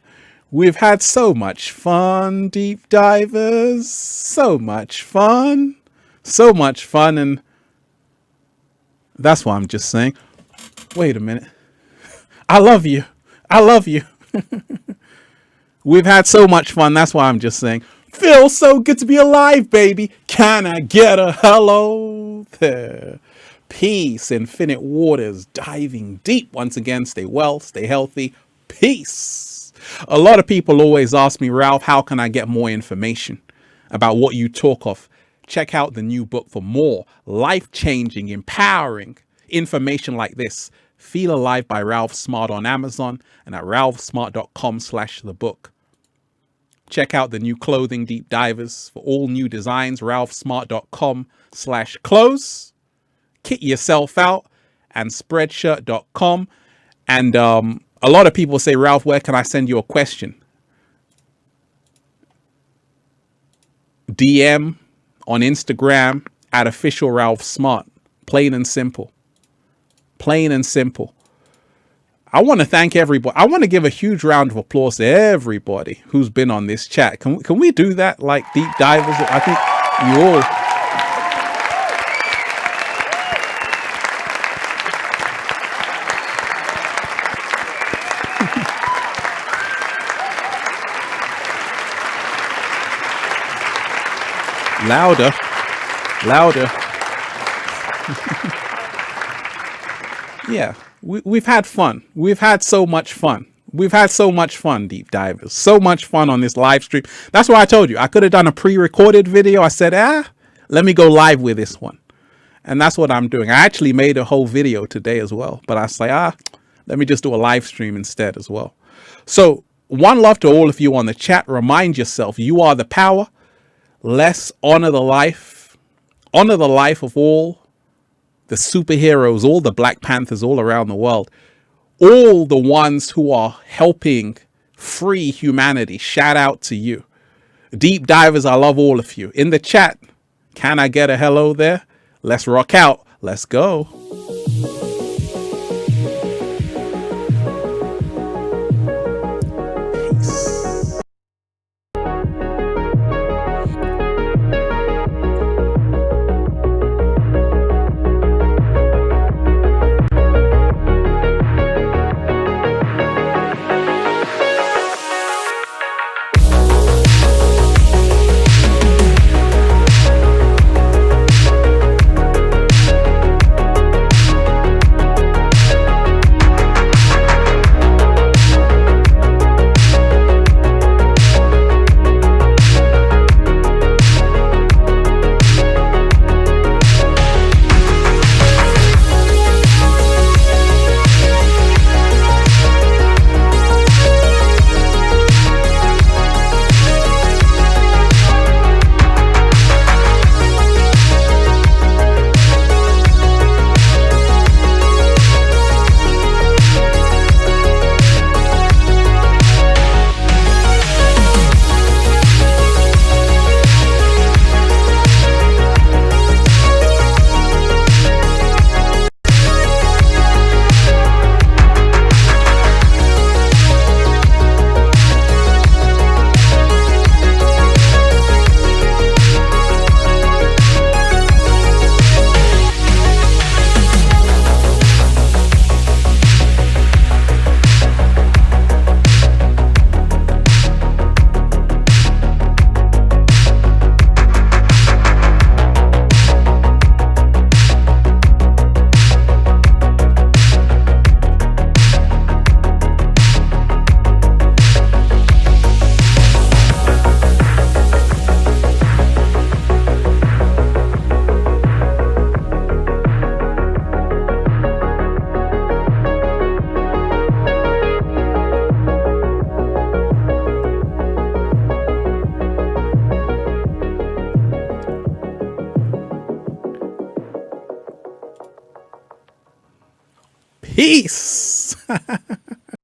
We've had so much fun, deep divers. So much fun. So much fun. And that's why I'm just saying, wait a minute. I love you. I love you. We've had so much fun. That's why I'm just saying, feels so good to be alive, baby. Can I get a hello there? Peace, infinite waters, diving deep. Once again, stay well, stay healthy. Peace. A lot of people always ask me, Ralph, how can I get more information about what you talk of? Check out the new book for more life-changing, empowering information like this. Feel Alive by Ralph Smart on Amazon and at ralphsmart.com/the book. Check out the new clothing Deep Divers for all new designs, ralphsmart.com/clothes. Kit yourself out, and spreadshirt.com. And a lot of people say, Ralph, where can I send you a question? DM on Instagram at official Ralph Smart. Plain and simple. Plain and simple. I want to thank everybody. I want to give a huge round of applause to everybody who's been on this chat. Can we do that like deep divers? I think you all. Louder. Louder. Yeah. We've had fun. We've had so much fun. We've had so much fun, deep divers. So much fun on this live stream. That's why I told you I could have done a pre-recorded video. I said, let me go live with this one. And that's what I'm doing. I actually made a whole video today as well. But I say, let me just do a live stream instead as well. So one love to all of you on the chat. Remind yourself, you are the power. Let's honor the life. Honor the life of all the superheroes, all the Black Panthers all around the world, all the ones who are helping free humanity. Shout out to you. Deep divers, I love all of you. In the chat, can I get a hello there? Let's rock out. Let's go. Peace.